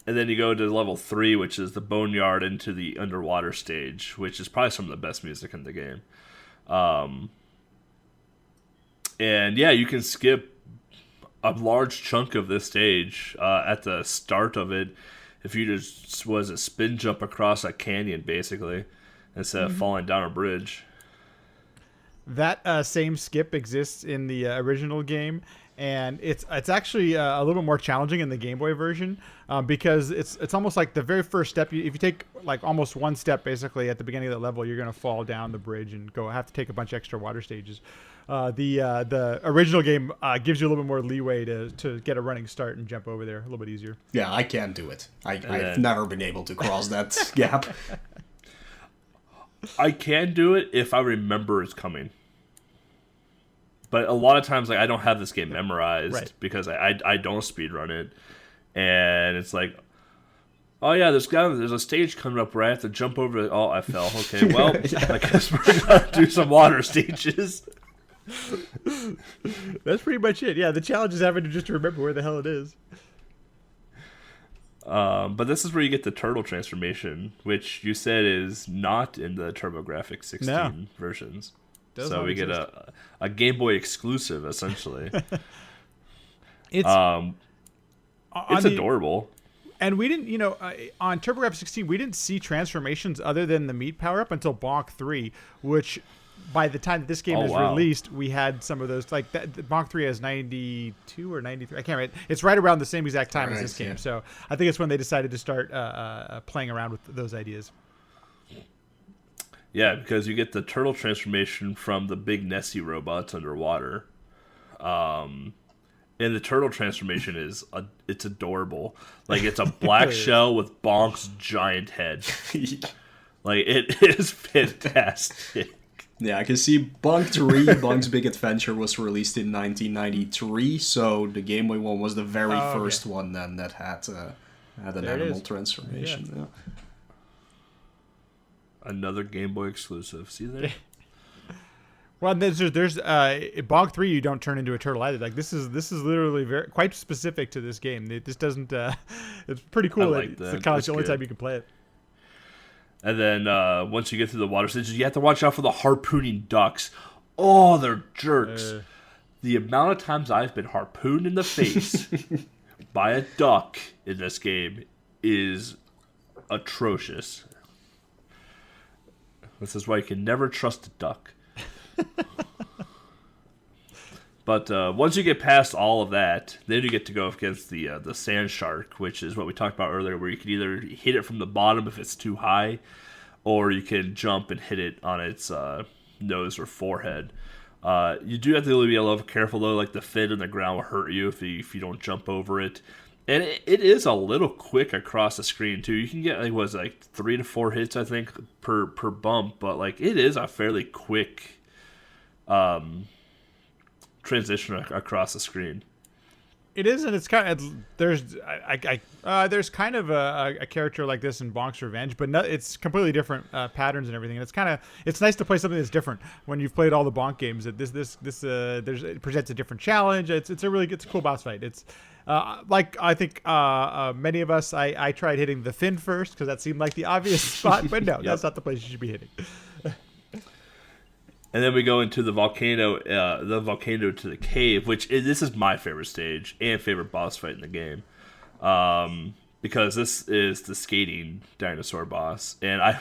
And then you go to level 3, which is the Boneyard into the underwater stage, which is probably some of the best music in the game. And yeah, you can skip a large chunk of this stage at the start of it if you just spin jump across a canyon, basically, instead of falling down a bridge. That same skip exists in the original game, and it's actually a little bit more challenging in the Game Boy version, because it's almost like the very first step. If you take like almost one step, basically at the beginning of that level, you're going to fall down the bridge and have to take a bunch of extra water stages. The original game gives you a little bit more leeway to get a running start and jump over there a little bit easier. Yeah, I can't do it. I've never been able to cross that gap. I can do it if I remember it's coming. But a lot of times, like, I don't have this game memorized, right, because I don't speedrun it. And it's like, oh yeah, there's a stage coming up where I have to jump over it. Oh, I fell. Okay, well, I guess we're going to do some water stages. That's pretty much it. Yeah, the challenge is having to just remember where the hell it is. But this is where you get the turtle transformation, which you said is not in the TurboGrafx 16 versions. So we get a Game Boy exclusive, essentially. It's adorable. And we didn't, on TurboGrafx 16, we didn't see transformations other than the meat power-up until Bonk 3, which by the time that this game is wow. released, we had some of those. Like Bonk 3 has 92 or 93. I can't remember. It's right around the same exact time as this game. So I think it's when they decided to start playing around with those ideas. Yeah, because you get the turtle transformation from the big Nessie robots underwater. And the turtle transformation it's adorable. Like, it's a black shell with Bonk's giant head. Like, it is fantastic. Yeah, I can see Bonk 3, Bonk's Big Adventure, was released in 1993, so the Game Boy one was the very first one then that had an animal transformation. Yeah. Another Game Boy exclusive. See there? Well, there's Bonk 3. You don't turn into a turtle either. Like this is literally quite specific to this game. This doesn't. It's pretty cool. I like it's that. kind of the only time you can play it. And then once you get through the water stages, you have to watch out for the harpooning ducks. Oh, they're jerks. The amount of times I've been harpooned in the face by a duck in this game is atrocious. This is why you can never trust a duck. But once you get past all of that, then you get to go against the sand shark, which is what we talked about earlier, where you can either hit it from the bottom if it's too high, or you can jump and hit it on its nose or forehead. You do have to be a little careful, though. Like, the fin in the ground will hurt you if you don't jump over it. And it is a little quick across the screen, too. You can get, like 3 to 4 hits, I think, per bump. But, like, it is a fairly quick transition across the screen. It is, and it's kind of there's kind of a character like this in Bonk's Revenge, but it's completely different patterns and everything. And it's nice to play something that's different when you've played all the Bonk games. That it presents a different challenge. It's a cool boss fight. It's like I think many of us, I tried hitting the fin first because that seemed like the obvious spot, but no, that's not the place you should be hitting. And then we go into the volcano to the cave, this is my favorite stage and favorite boss fight in the game, because this is the skating dinosaur boss, and I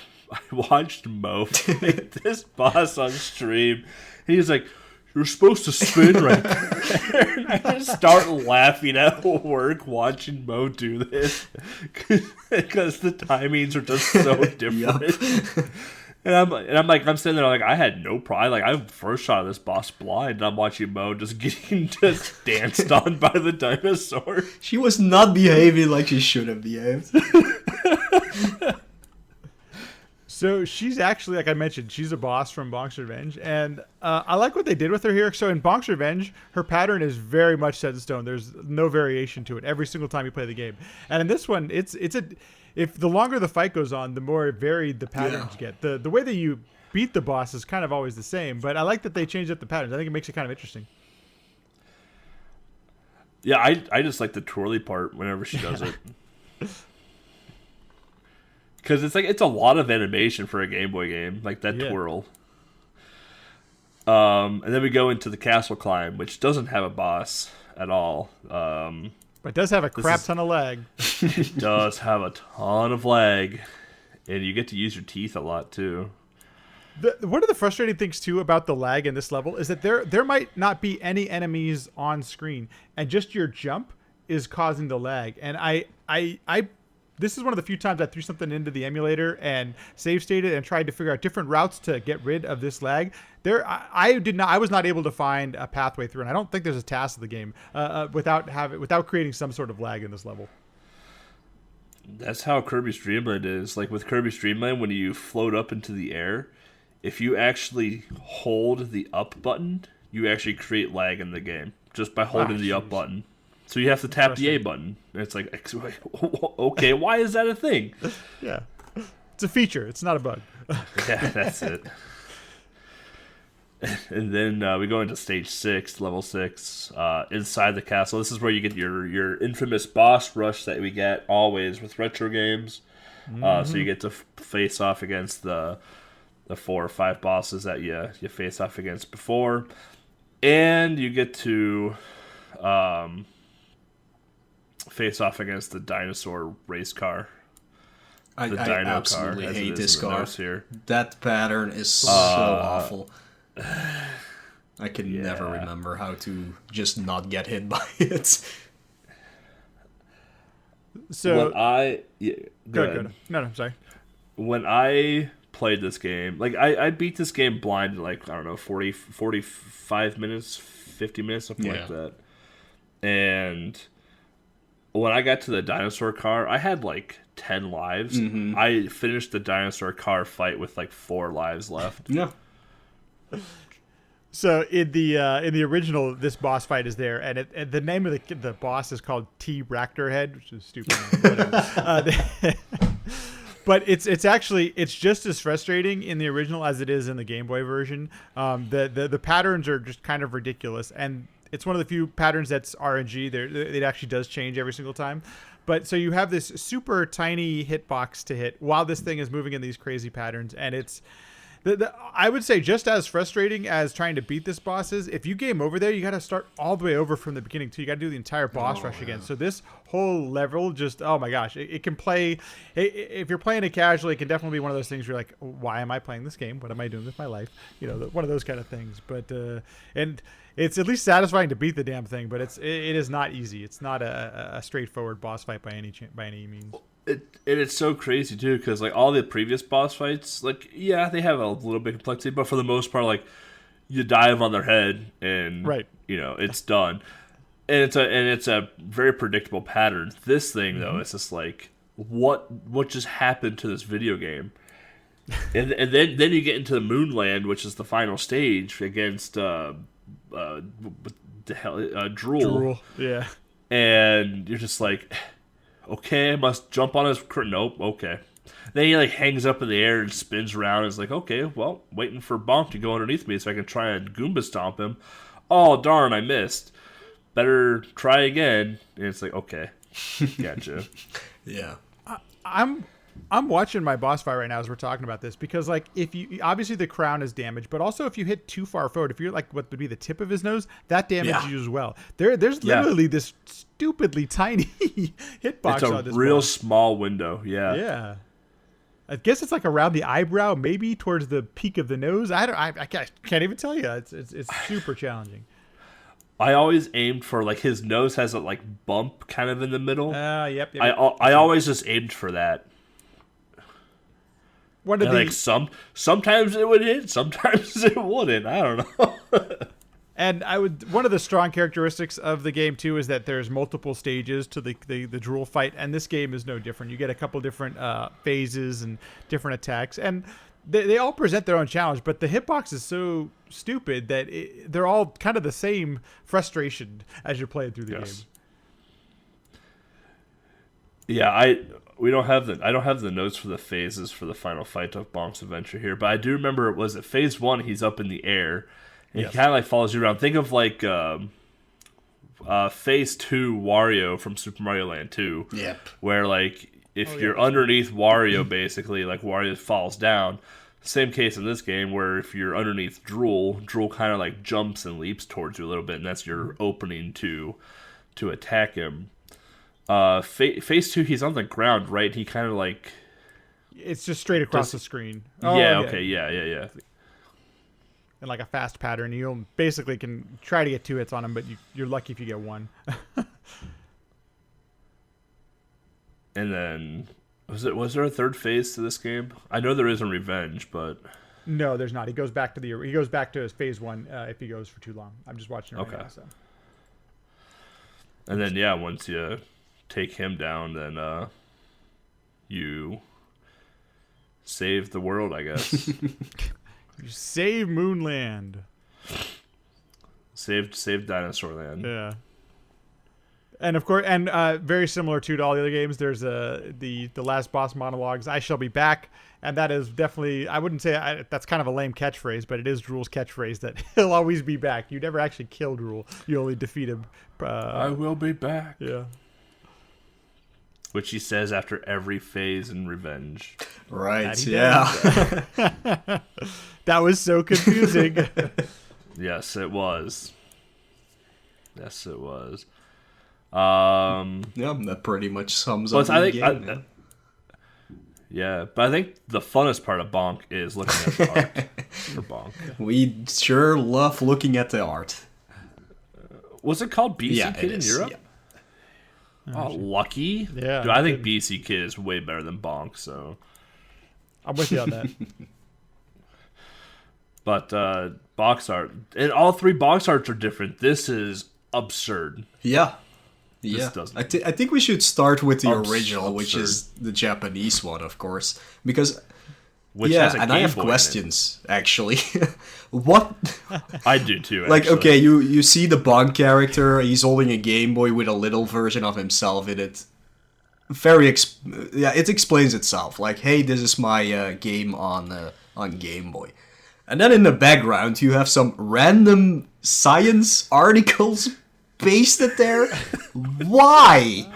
watched Mo fight this boss on stream. And he's like, "You're supposed to spin right there." And I just start laughing at work watching Mo do this because the timings are just so different. And I'm sitting there like, I had no pride. Like, I first shot this boss blind, and I'm watching Mo just getting just danced on by the dinosaur. She was not behaving like she should have behaved. So she's actually, like I mentioned, she's a boss from Bonk's Revenge, and I like what they did with her here. So in Bonk's Revenge, her pattern is very much set in stone. There's no variation to it every single time you play the game. And in this one, if the longer the fight goes on, the more varied the patterns get. The way that you beat the boss is kind of always the same, but I like that they changed up the patterns. I think it makes it kind of interesting. Yeah, I just like the twirly part whenever she does it. Because it's a lot of animation for a Game Boy game, like that twirl. And then we go into the castle climb, which doesn't have a boss at all. But it does have a crap ton of lag. It does have a ton of lag. And you get to use your teeth a lot, too. One of the frustrating things, too, about the lag in this level is that there might not be any enemies on screen. And just your jump is causing the lag. And this is one of the few times I threw something into the emulator and save stated and tried to figure out different routes to get rid of this lag. I was not able to find a pathway through, and I don't think there's a task of the game without creating some sort of lag in this level. That's how Kirby's Dream Land is. Like with Kirby's Dream Land, when you float up into the air, if you actually hold the up button, you actually create lag in the game just by holding the up button. So you have to tap the A button. And it's like, okay, why is that a thing? Yeah. It's a feature. It's not a bug. Yeah, that's it. And then we go into stage 6, level 6, inside the castle. This is where you get your infamous boss rush that we get always with retro games. So you get to face off against the 4 or 5 bosses that you face off against before. And you get to face off against the dinosaur race car. I absolutely hate this car. That pattern is so awful. I can never remember how to just not get hit by it. So go ahead. No, sorry. When I played this game, like I beat this game blind in like, I don't know, 45 minutes, 50 minutes, something like that. And when I got to the dinosaur car, I had like 10 lives. Mm-hmm. I finished the dinosaur car fight with like 4 lives left. Yeah. So in the original, this boss fight is there, and the name of the boss is called T Raptorhead, which is stupid. But it's actually just as frustrating in the original as it is in the Game Boy version. The patterns are just kind of ridiculous, and it's one of the few patterns that's RNG. It actually does change every single time. But so you have this super tiny hitbox to hit while this thing is moving in these crazy patterns, and it's. I would say just as frustrating as trying to beat this boss is, if you game over there, you got to start all the way over from the beginning too. You got to do the entire boss rush again. So this whole level just, oh my gosh, it can play. If you're playing it casually, it can definitely be one of those things where you're like, why am I playing this game? What am I doing with my life? You know, one of those kind of things. But and it's at least satisfying to beat the damn thing, but it is not easy. It's not a straightforward boss fight by any means. It's so crazy too, because like all the previous boss fights, like they have a little bit of complexity, but for the most part, like you dive on their head and it's done, and it's a very predictable pattern. This thing though, it's just like what just happened to this video game, and then you get into the Moonland, which is the final stage against Drool. Drool, yeah, and you're just like. Okay, I must jump on his... Nope, okay. Then he like hangs up in the air and spins around and is like, okay, well, waiting for Bonk to go underneath me so I can try and Goomba stomp him. Oh, darn, I missed. Better try again. And it's like, okay, gotcha. Yeah. I'm watching my boss fight right now as we're talking about this, because like if you obviously the crown is damaged, but also if you hit too far forward, if you're like what would be the tip of his nose, that damages you as well. There's literally this stupidly tiny hitbox on this. It's a real boss. Small window. Yeah. Yeah. I guess it's like around the eyebrow, maybe towards the peak of the nose. I can't even tell you. It's super challenging. I always aimed for like his nose has a like bump kind of in the middle. Yep. I always just aimed for that. Like sometimes it would hit, sometimes it wouldn't. I don't know. And one of the strong characteristics of the game too is that there's multiple stages to the Drool fight, and this game is no different. You get a couple different phases and different attacks, and they all present their own challenge. But the hitbox is so stupid that they're all kind of the same frustration as you're playing through the game. Yeah, I don't have the notes for the phases for the final fight of Bonk's adventure here, but I do remember it was at phase 1 he's up in the air and he kind of like follows you around. Think of like phase 2 Wario from Super Mario Land 2. Yep. Where like if you're underneath Wario, basically like Wario falls down. Same case in this game where if you're underneath Drool kind of like jumps and leaps towards you a little bit, and that's your opening to attack him. Phase 2, he's on the ground, right? He kind of like... It's just straight across the screen. Yeah. In like a fast pattern. You basically can try to get 2 hits on him, but you're lucky if you get 1. And then... Was there a third phase to this game? I know there is in Revenge, but... No, there's not. He goes back to his phase 1 if he goes for too long. I'm just watching it right now. So. And then, once you... take him down, then you save the world, I guess. You save Moonland. Saved Dinosaur Land. Yeah. And of course, very similar to all the other games, there's the last boss monologues. I shall be back, and that is definitely, I wouldn't say that's kind of a lame catchphrase, but it is Drool's catchphrase that he'll always be back. You never actually kill Drool; you only defeat him. I will be back. Yeah. Which he says after every phase in Revenge. Right, yeah. That was so confusing. Yes, it was. That pretty much sums up the game. But I think the funnest part of Bonk is looking at the art. for Bonk. We sure love looking at the art. Was it called BC Yeah, Kid it in is, Europe? yeah. Oh, lucky. Yeah, Dude, no I think kidding. BC Kid is way better than Bonk, so. I'm with you on that. But box art, and all three box arts are different. This is absurd. Yeah. Yeah. doesn't- I think we should start with the Abs- original, which is the Japanese one, of course. Because, Which yeah, has a and Game I have Boy in it. questions, actually. What? I do too. Like, actually. okay, you see the Bonk character, he's holding a Game Boy with a little version of himself in it. It explains itself. Like, hey, this is my game on Game Boy. And then in the background, you have some random science articles pasted there. Why?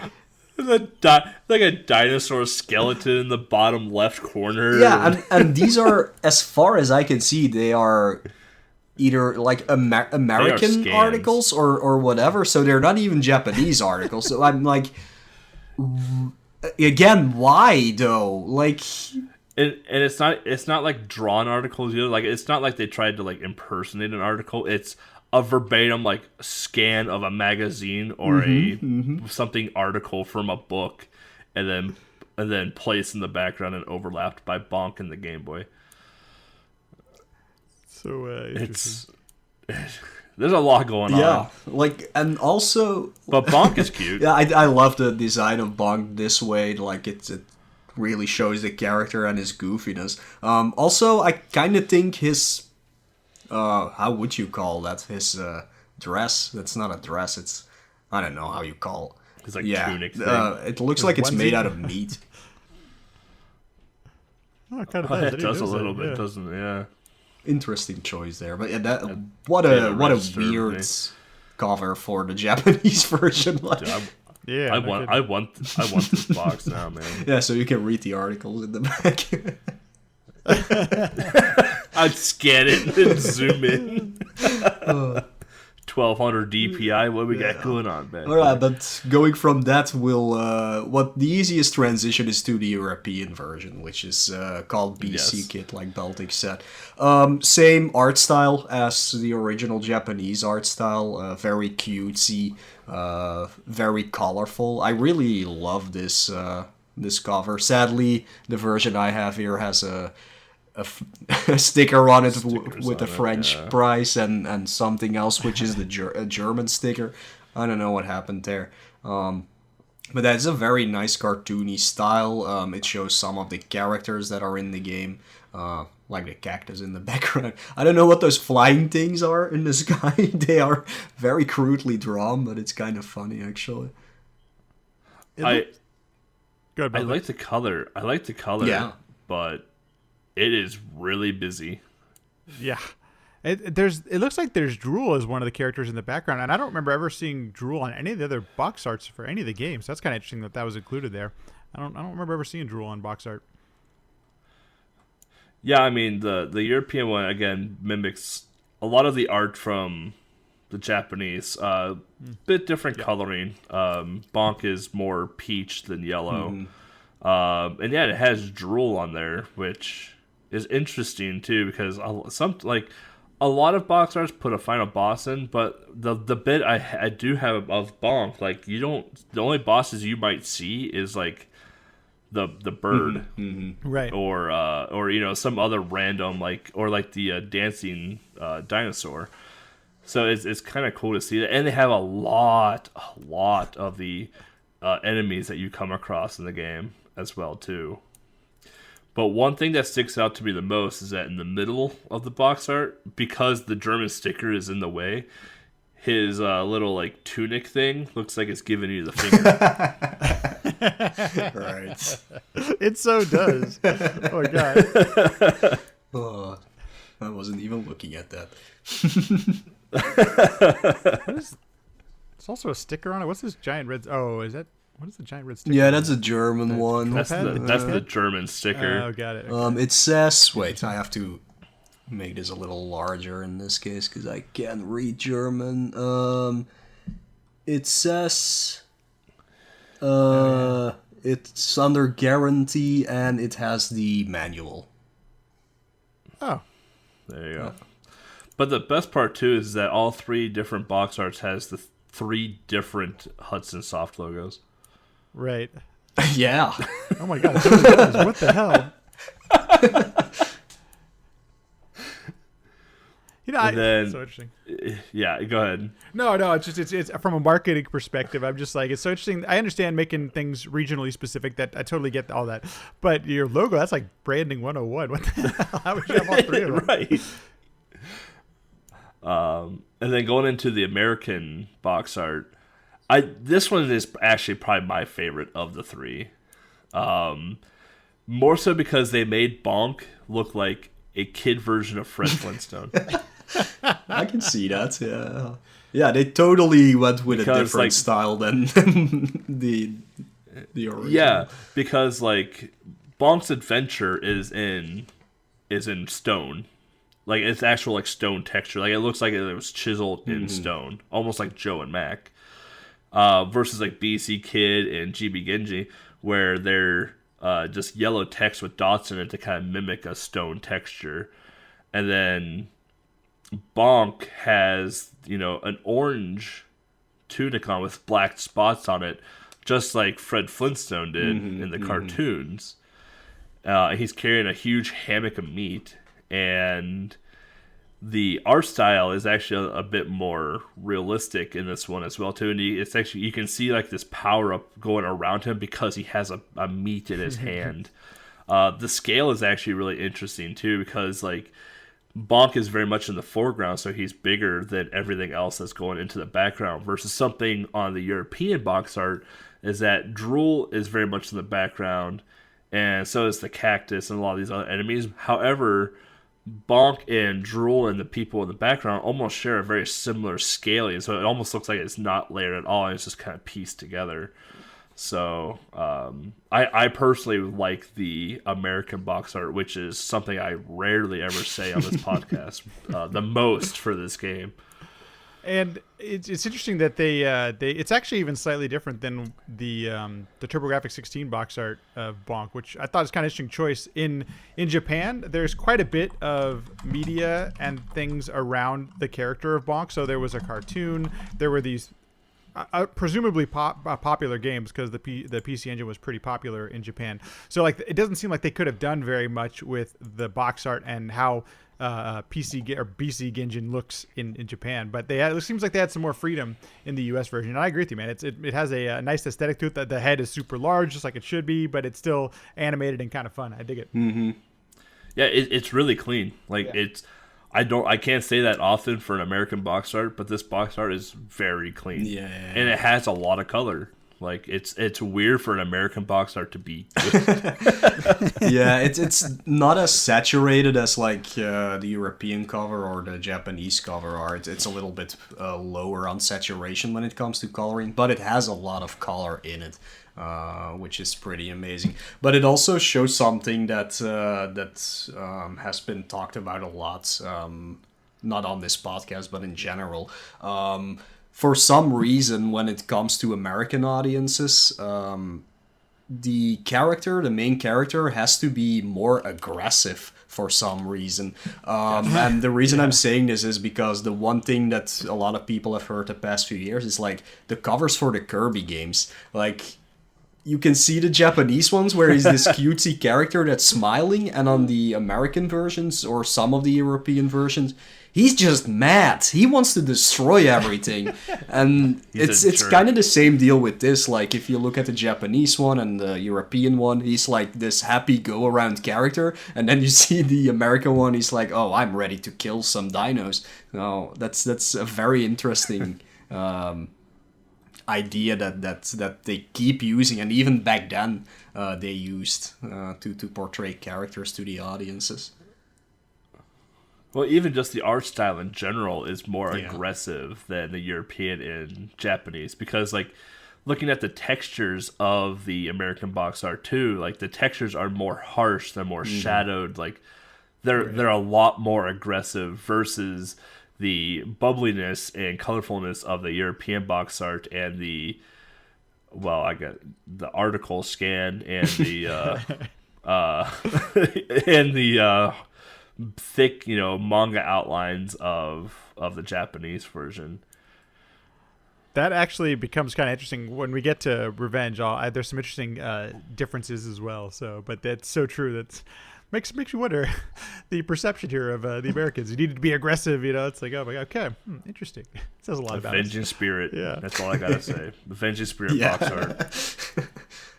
Like a dinosaur skeleton in the bottom left corner. Yeah, and these are, as far as I can see, they are either like American scans. articles or whatever, so they're not even Japanese articles. So I'm like, again, why though? Like, and it's not like drawn articles either. Like it's not like they tried to like impersonate an article. It's a verbatim like scan of a magazine or something article from a book, and then placed in the background and overlapped by Bonk and the Game Boy. So interesting. It's there's a lot going yeah, on. like, and also, But Bonk is cute. yeah, I love the design of Bonk this way. Like, it really shows the character and his goofiness. Also, I kind of think his, how would you call that? His dress. That's not a dress. It's, I don't know how you call it. It's like Yeah, tunic thing. it looks like it's onesie? made out of meat. Oh, it kind of It does. does a little bit, doesn't it? Yeah. Interesting choice there, but yeah, what a registered weird me. cover for the Japanese version. Like, Dude, Yeah, I no want kidding. this box now, man. yeah, so you can read the articles in the back. I'd scan it and zoom in. 1200 DPI. What we got going on, man? All right, but going from that, what the easiest transition is to the European version, which is called BC Yes. Kit, like Baltic said. Same art style as the original Japanese art style, very cutesy, very colorful. I really love this this cover. Sadly, the version I have here has a sticker on it with the on it, French yeah. price and something else, which is the German sticker. I don't know what happened there. But that's a very nice cartoony style. It shows some of the characters that are in the game, like the cactus in the background. I don't know what those flying things are in the sky. They are very crudely drawn, but it's kind of funny, actually. I Good. like the color. Yeah. But it is really busy. Yeah. It looks like there's Drool as one of the characters in the background, and I don't remember ever seeing Drool on any of the other box arts for any of the games. That's kind of interesting that was included there. I don't remember ever seeing Drool on box art. Yeah, I mean the European one again mimics a lot of the art from the Japanese. Bit different coloring. Bonk is more peach than yellow. And yeah, it has Drool on there, which is interesting too because a lot of box arts put a final boss in, but the bit I do have of Bonk, like the only bosses you might see is like the bird Right. or some other random like the dancing dinosaur. So it's kind of cool to see that, and they have a lot of the enemies that you come across in the game as well too. But one thing that sticks out to me the most is that in the middle of the box art, because the German sticker is in the way, his little like tunic thing looks like it's giving you the finger. Right. It so does. Oh my god. Oh, I wasn't even looking at that. There's also a sticker on it. What's this giant red? Oh, what is the giant red sticker? Yeah, that's a German one. That's the German sticker. Oh, got it. Okay. It says, wait, I have to make this a little larger in this case because I can't read German. It says it's under guarantee and it has the manual. Oh, There you go. But the best part too is that all 3 different box arts has the 3 different Hudson Soft logos. Right. Yeah. Oh my god, it totally does. What the hell? It's so interesting. Yeah, go ahead. No, it's from a marketing perspective. I'm just like, it's so interesting. I understand making things regionally specific. That I totally get all that, but your logo, that's like branding 101. What the hell? How would you have all 3 of them? Right. And then going into the American box art, this one is actually probably my favorite of the 3. More so because they made Bonk look like a kid version of Fred Flintstone. I can see that. Yeah, yeah. They totally went with a different style than the original. Yeah, because like Bonk's adventure is in stone. Like it's actual like stone texture. Like it looks like it was chiseled in stone, almost like Joe and Mac. Versus like BC Kid and GB Genji, where they're just yellow text with dots in it to kind of mimic a stone texture. And then Bonk has, an orange tunic on with black spots on it, just like Fred Flintstone did in the cartoons. He's carrying a huge hammock of meat, and the art style is actually a bit more realistic in this one as well too. And it's actually, you can see like this power up going around him because he has a meat in his hand. The scale is actually really interesting too, because like Bonk is very much in the foreground, so he's bigger than everything else that's going into the background, versus something on the European box art is that Drool is very much in the background, and so is the cactus and a lot of these other enemies. However, Bonk and Drool and the people in the background almost share a very similar scaling, so it almost looks like it's not layered at all, and it's just kind of pieced together. So I personally like the American box art, which is something I rarely ever say on this podcast, the most for this game. And it's interesting that they it's actually even slightly different than the TurboGrafx 16 box art of Bonk, which I thought was kind of interesting choice. In Japan, there's quite a bit of media and things around the character of Bonk. So there was a cartoon, there were these presumably popular games, because the PC Engine was pretty popular in Japan. So like it doesn't seem like they could have done very much with the box art and how PC or BC Engine looks in Japan, but it seems like they had some more freedom in the US version. And I agree with you, man. It has a nice aesthetic to it. That the head is super large, just like it should be, but it's still animated and kind of fun. I dig it. Mm-hmm. Yeah, it's really clean. Like I can't say that often for an American box art, but this box art is very clean. Yeah. And it has a lot of color. Like it's weird for an American box art to be good. Yeah, it's not as saturated as like the European cover or the Japanese cover art. It's a little bit lower on saturation when it comes to coloring, but it has a lot of color in it, which is pretty amazing. But it also shows something that has been talked about a lot, not on this podcast, but in general. For some reason, when it comes to American audiences, the main character, has to be more aggressive for some reason. And the reason I'm saying this is because the one thing that a lot of people have heard the past few years is like the covers for the Kirby games. Like, you can see the Japanese ones where he's this cutesy character that's smiling, and on the American versions or some of the European versions, he's just mad. He wants to destroy everything. And it's kind of the same deal with this. Like, if you look at the Japanese one and the European one, he's like this happy go-around character. And then you see the American one, he's like, oh, I'm ready to kill some dinos. No, that's a very interesting idea that they keep using. And even back then, they used to portray characters to the audiences. Well, even just the art style in general is more aggressive than the European and Japanese, because like looking at the textures of the American box art too, like the textures are more harsh, they're more shadowed, like they're a lot more aggressive versus the bubbliness and colorfulness of the European box art and I got the article scan and the and the thick, manga outlines of the Japanese version. That actually becomes kind of interesting when we get to Revenge. There's some interesting differences as well. So, but that's so true. That makes you wonder the perception here of the Americans. You need to be aggressive. It's like, oh my god, okay, interestip. It says a lot about it. Vengeance spirit. Yeah, that's all I gotta say. The vengeance spirit box art.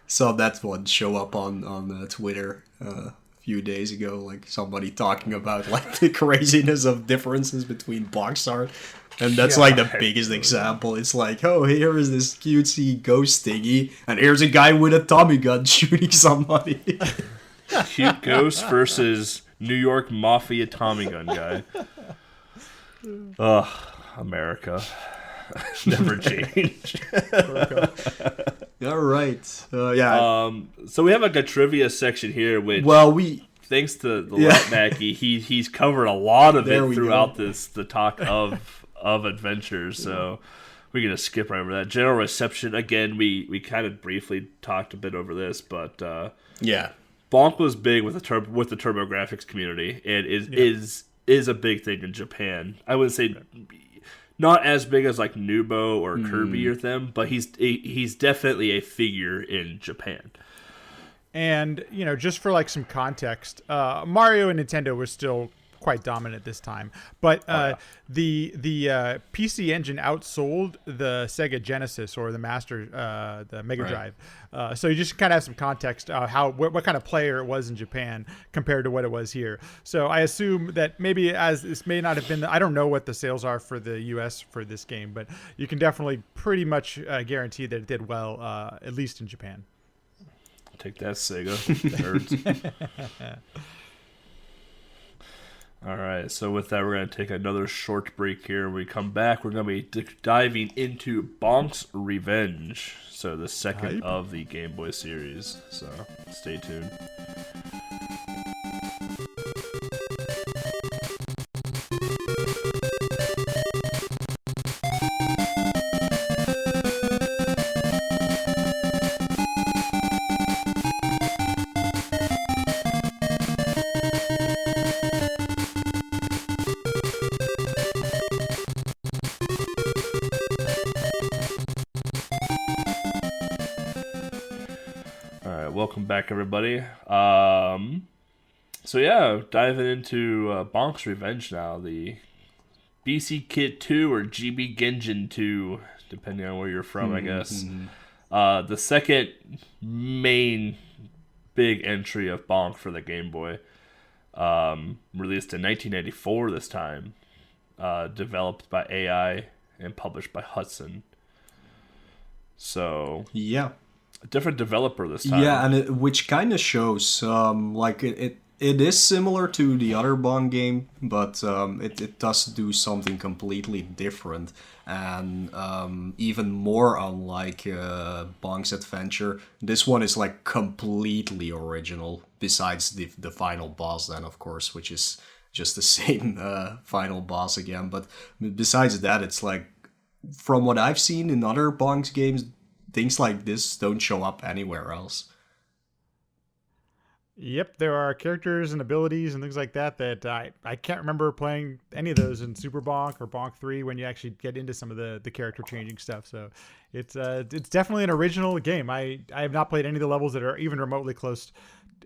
Saw that one show up on Twitter a few days ago. Like somebody talking about like the craziness of differences between box art. And that's like the biggest example. It's like, oh, here is this cutesy ghost thingy, and here's a guy with a Tommy gun shooting somebody. Cute ghost versus New York Mafia Tommy gun guy. Ugh, America. Never change. All right. Yeah. So we have like a trivia section here, which thanks to the LattMackey, he's covered a lot of it throughout the talk of adventures, so we're gonna skip right over that. General reception, again, we kind of briefly talked a bit over this, but Bonk was big with the TurboGrafx community, and is a big thing in Japan. I would say not as big as like Nubo or Kirby or them, but he's definitely a figure in Japan. And just for like some context, Mario and Nintendo was still quite dominant this time, but the PC Engine outsold the Sega Genesis or the the Mega Drive. So you just kind of have some context what kind of player it was in Japan compared to what it was here. So I assume that maybe as this may not have been, I don't know what the sales are for the US for this game, but you can definitely pretty much guarantee that it did well, at least in Japan. Take that, Sega. Nerds. All right, so with that, we're going to take another short break here. When we come back, we're going to be diving into Bonk's Revenge, so the second of the Game Boy series. So stay tuned. Welcome back, everybody. So yeah, diving into Bonk's Revenge now, the BC Kit 2 or GB Genjin 2, depending on where you're from, I guess. The second main big entry of Bonk for the Game Boy, released in 1994 this time, developed by AI and published by Hudson. So yeah. A different developer this time. Yeah, and which kind of shows, like it is similar to the other Bonk game, but it does do something completely different, and even more unlike Bonk's Adventure. This one is like completely original, besides the final boss then, of course, which is just the same final boss again. But besides that, it's like, from what I've seen in other Bonk's games, things like this don't show up anywhere else. Yep, there are characters and abilities and things like that I can't remember playing any of those in Super Bonk or Bonk 3 when you actually get into some of the character changing stuff. So it's definitely an original game. I have not played any of the levels that are even remotely close,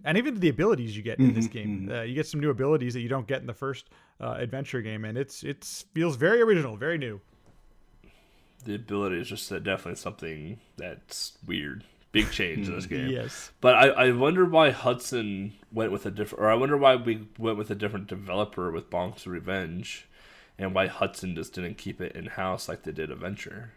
and even the abilities you get in this game. You get some new abilities that you don't get in the first adventure game, and it feels very original, very new. The ability is just definitely something that's weird. Big change in this game. Yes. But I wonder why Hudson went with I wonder why we went with a different developer with Bonk's Revenge, and why Hudson just didn't keep it in-house like they did Adventure.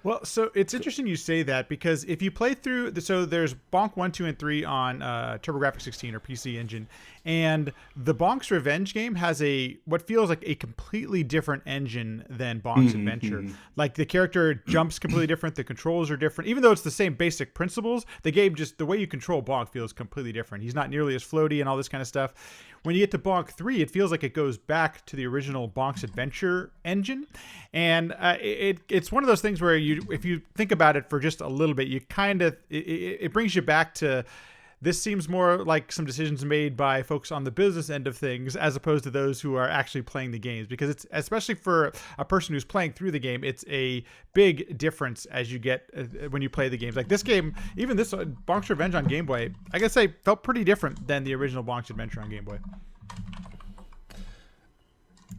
Well, so it's interesting you say that, because if you play through, so there's Bonk 1, 2, and 3 on TurboGrafx 16 or PC Engine, and the Bonk's Revenge game has what feels like a completely different engine than Bonk's Adventure. Like the character jumps completely different, the controls are different, even though it's the same basic principles. The game, just the way you control Bonk feels completely different. He's not nearly as floaty and all this kind of stuff. When you get to Bonk 3, it feels like it goes back to the original Bonk's Adventure engine. And it's one of those things where if you think about it for just a little bit, you kind of, it brings you back to this seems more like some decisions made by folks on the business end of things as opposed to those who are actually playing the games, because it's, especially for a person who's playing through the game, it's a big difference as you get when you play the games. Like this game, even this Bonk's Revenge on Game Boy, I guess I felt pretty different than the original Bonk's Adventure on Game Boy.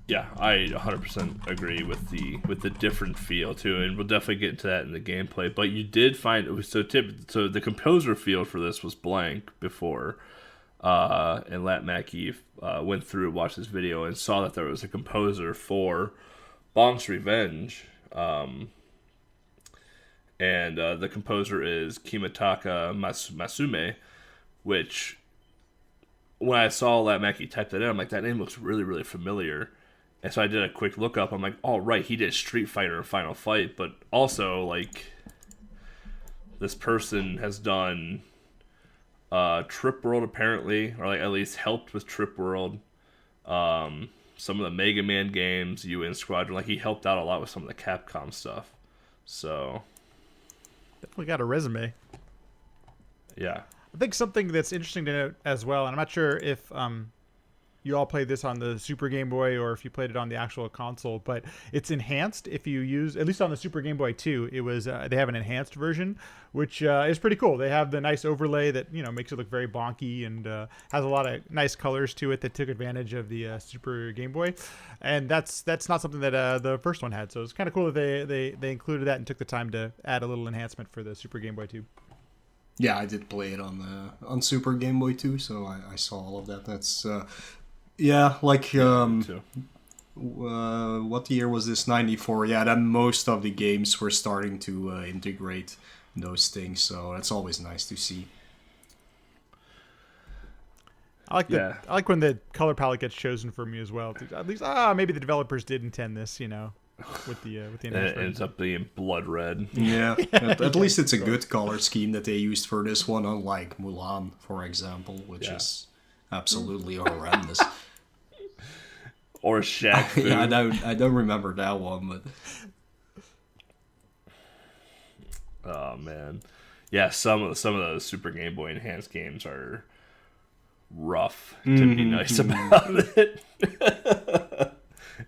Yeah, I 100% agree with the different feel too, and we'll definitely get into that in the gameplay. But you did find so the composer field for this was blank before, and LattMackey went through, watched this video, and saw that there was a composer for Bonk's Revenge, and the composer is Kimitaka Masume, which when I saw LattMackey type that in, I'm like, that name looks really, really familiar. And so I did a quick look up. I'm like, oh, right, he did Street Fighter and Final Fight. But also, like, this person has done Trip World, apparently. Or, like, at least helped with Trip World. Some of the Mega Man games, UN Squadron. Like, he helped out a lot with some of the Capcom stuff. So. Definitely got a resume. Yeah. I think something that's interesting to note as well, and I'm not sure if you all played this on the Super Game Boy or if you played it on the actual console, but it's enhanced if you use, at least on the Super Game Boy 2, it was they have an enhanced version, which is pretty cool. They have the nice overlay that, you know, makes it look very bonky and has a lot of nice colors to it that took advantage of the Super Game Boy, and that's not something that the first one had. So it's kind of cool that they included that and took the time to add a little enhancement for the Super Game Boy 2. Yeah, I did play it on Super Game Boy too, so I saw all of that. That's yeah, like what year was this? 94. Yeah, then most of the games were starting to integrate those things, so that's always nice to see. I like when the color palette gets chosen for me as well. At least maybe the developers did intend this, you know, with the and it ends up being blood red. Yeah, at least it's a good color scheme that they used for this one, unlike Mulan, for example, which is absolutely horrendous. Or Shaq Fu. Yeah, I don't remember that one, but oh man, yeah, some of those Super Game Boy enhanced games are rough to be nice about it.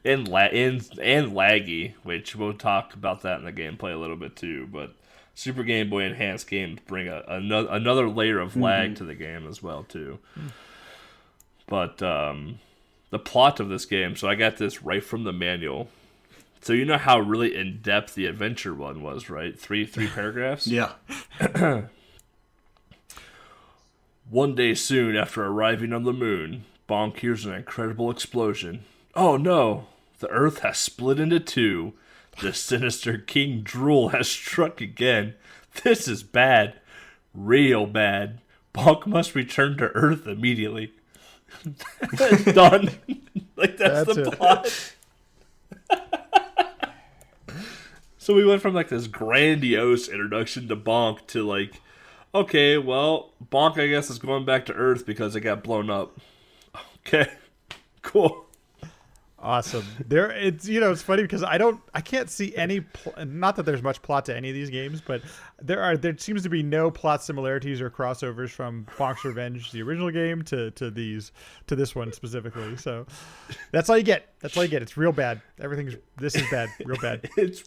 and laggy, which we'll talk about that in the gameplay a little bit too. But Super Game Boy enhanced games bring another layer of lag to the game as well too. But the plot of this game, so I got this right from the manual. So you know how really in-depth the adventure one was, right? Three paragraphs? yeah. One day soon after arriving on the moon, Bonk hears an incredible explosion. Oh no! The Earth has split into two. The sinister King Drool has struck again. This is bad. Real bad. Bonk must return to Earth immediately. Done. Like that's the plot. So we went from like this grandiose introduction to Bonk to like, okay, well, Bonk I guess is going back to Earth because it got blown up. Okay, cool. Awesome. It's it's funny because I can't see any. Not that there's much plot to any of these games, but there seems to be no plot similarities or crossovers from Bonk's Revenge, the original game, to this one specifically. So that's all you get. It's real bad. This is bad. Real bad. It's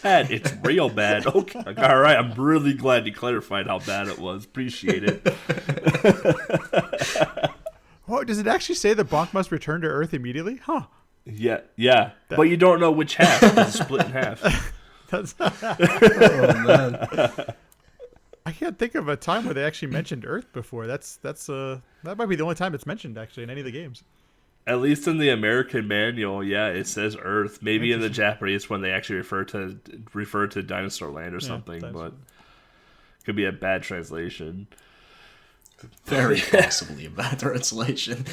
bad. It's real bad. Okay. All right. I'm really glad you clarified how bad it was. Appreciate it. Oh, does it actually say that Bonk must return to Earth immediately? Huh. Yeah. But you don't know which half. It's split in half. Oh man. I can't think of a time where they actually mentioned Earth before. That might be the only time it's mentioned actually in any of the games. At least in the American manual, yeah, it says Earth. Maybe in the Japanese when they actually refer to Dinosaur Land or something, but it could be a bad translation. Very possibly a bad translation.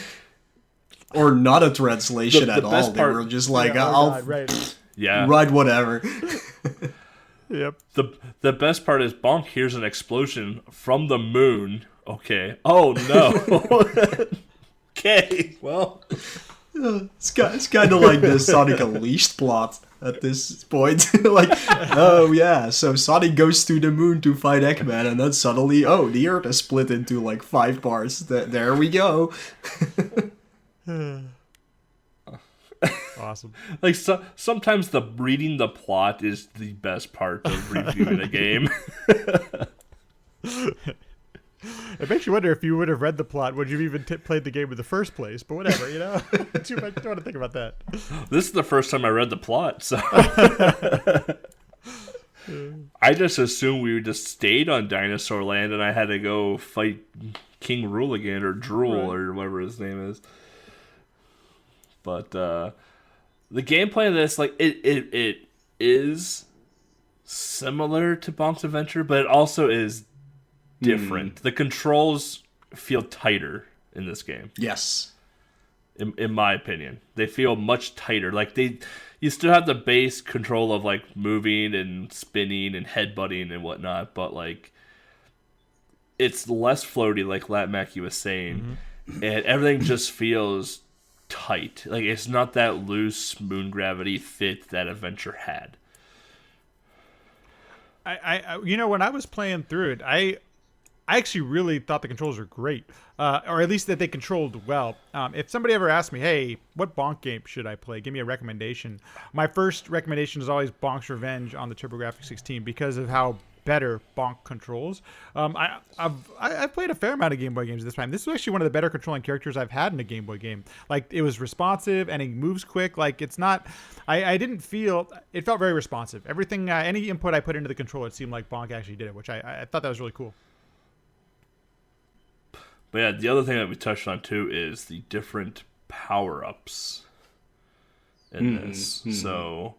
Or not a translation at all. They were just like, right, whatever. Yep. The best part is Bonk hears an explosion from the moon. Okay. Oh no. Okay. Well, it's kind of like the Sonic Unleashed plot at this point. Like, oh yeah, so Sonic goes to the moon to fight Eggman, and then suddenly, oh, the Earth is split into like 5 parts. There we go. Awesome. Like sometimes the reading the plot is the best part of reviewing a game. It makes you wonder if you would have read the plot, would you have even played the game in the first place? But whatever, you know. Too much. Don't want to think about that. This is the first time I read the plot, so I just assumed we just stayed on Dinosaur Land, and I had to go fight King Rule again, or Drool, or whatever his name is. But the gameplay of this, like, it is similar to Bonk's Adventure, but it also is different. The controls feel tighter in this game. Yes. In my opinion. They feel much tighter. Like, you still have the base control of, like, moving and spinning and headbutting and whatnot, but, like, it's less floaty, like LattMackey was saying, and everything just feels tight. Like, it's not that loose moon gravity fit that Adventure had. I you know, when I was playing through it, I actually really thought the controls were great, or at least that they controlled well. If somebody ever asked me, hey, what Bonk game should I play? Give me a recommendation. My first recommendation is always Bonk's Revenge on the TurboGrafx 16 because of how better Bonk controls. I've played a fair amount of Game Boy games this time. This was actually one of the better controlling characters I've had in a Game Boy game. Like, it was responsive and it moves quick. Like, it's not... I didn't feel... It felt very responsive. Everything, any input I put into the controller, it seemed like Bonk actually did it, which I thought that was really cool. But yeah, the other thing that we touched on too is the different power-ups in this. So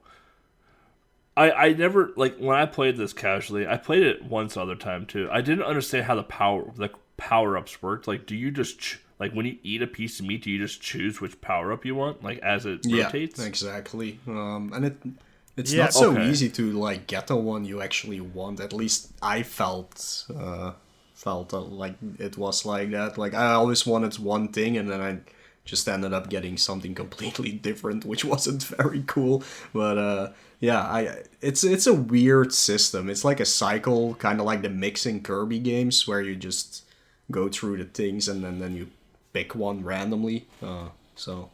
I never, like, when I played this casually, I played it once other time too. I didn't understand how the power-ups worked. Like, do you just like, when you eat a piece of meat, do you just choose which power-up you want, like, as it rotates? Yeah, exactly. And it's not so easy to, like, get the one you actually want. At least I felt like it was like that. Like, I always wanted one thing, and then I just ended up getting something completely different, which wasn't very cool. But yeah, it's a weird system. It's like a cycle, kind of like the mixing Kirby games, where you just go through the things and then you pick one randomly. So.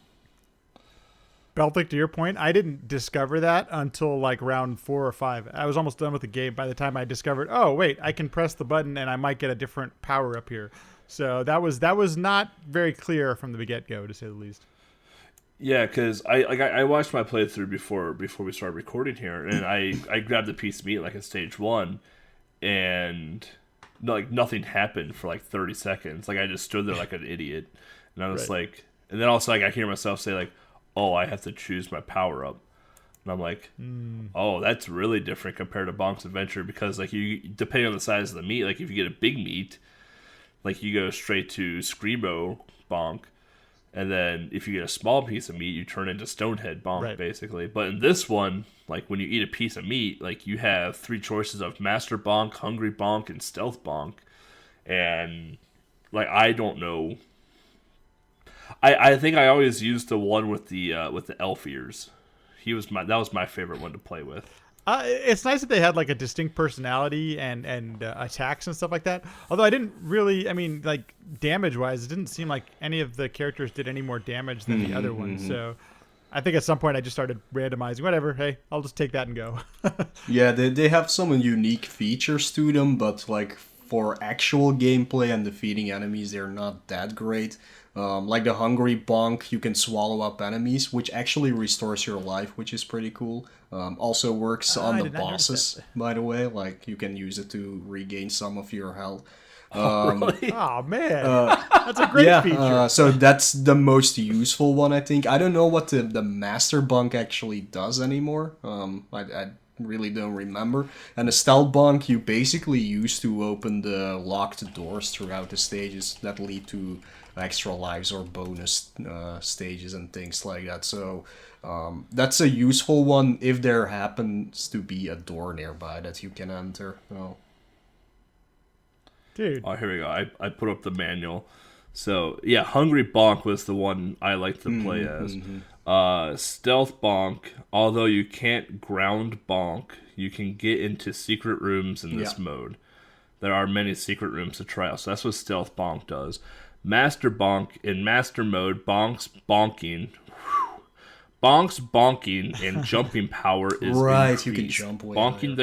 Beltic, to your point, I didn't discover that until like round 4 or 5. I was almost done with the game by the time I discovered, oh wait, I can press the button and I might get a different power up here. So that was not very clear from the get-go, to say the least. Yeah, because I watched my playthrough before we started recording here, and I grabbed a piece of meat like in stage 1, and like nothing happened for like 30 seconds. Like, I just stood there like an idiot, and I was like, and then also like I hear myself say like, oh, I have to choose my power up. And I'm like, oh, that's really different compared to Bonk's Adventure, because like, you, depending on the size of the meat, like if you get a big meat, like you go straight to Screamo Bonk, and then if you get a small piece of meat, you turn into Stonehead Bonk, basically. But in this one, like when you eat a piece of meat, like you have 3 choices of Master Bonk, Hungry Bonk, and Stealth Bonk. And like, I don't know. I think I always used the one with the elf ears. That was my favorite one to play with. It's nice that they had like a distinct personality and attacks and stuff like that. Although I didn't really, I mean, like damage wise, it didn't seem like any of the characters did any more damage than the other ones. So I think at some point I just started randomizing. Whatever, hey, I'll just take that and go. Yeah, they have some unique features to them, but like for actual gameplay and defeating enemies, they're not that great. Like the Hungry Bonk, you can swallow up enemies, which actually restores your life, which is pretty cool. Also works on the bosses, by the way. Like, you can use it to regain some of your health. Really? Oh, man. That's a great feature. So that's the most useful one, I think. I don't know what the Master Bonk actually does anymore. I really don't remember. And the Stealth Bonk you basically use to open the locked doors throughout the stages that lead to extra lives or bonus stages and things like that. So that's a useful one if there happens to be a door nearby that you can enter. Dude. Oh, here we go. I put up the manual. So yeah, Hungry Bonk was the one I liked to play as. Stealth Bonk, although you can't ground Bonk, you can get into secret rooms in this mode. There are many secret rooms to try out, so that's what Stealth Bonk does. Master Bonk, in Master Mode, Bonk's bonking and jumping power is increased. You can jump way bonking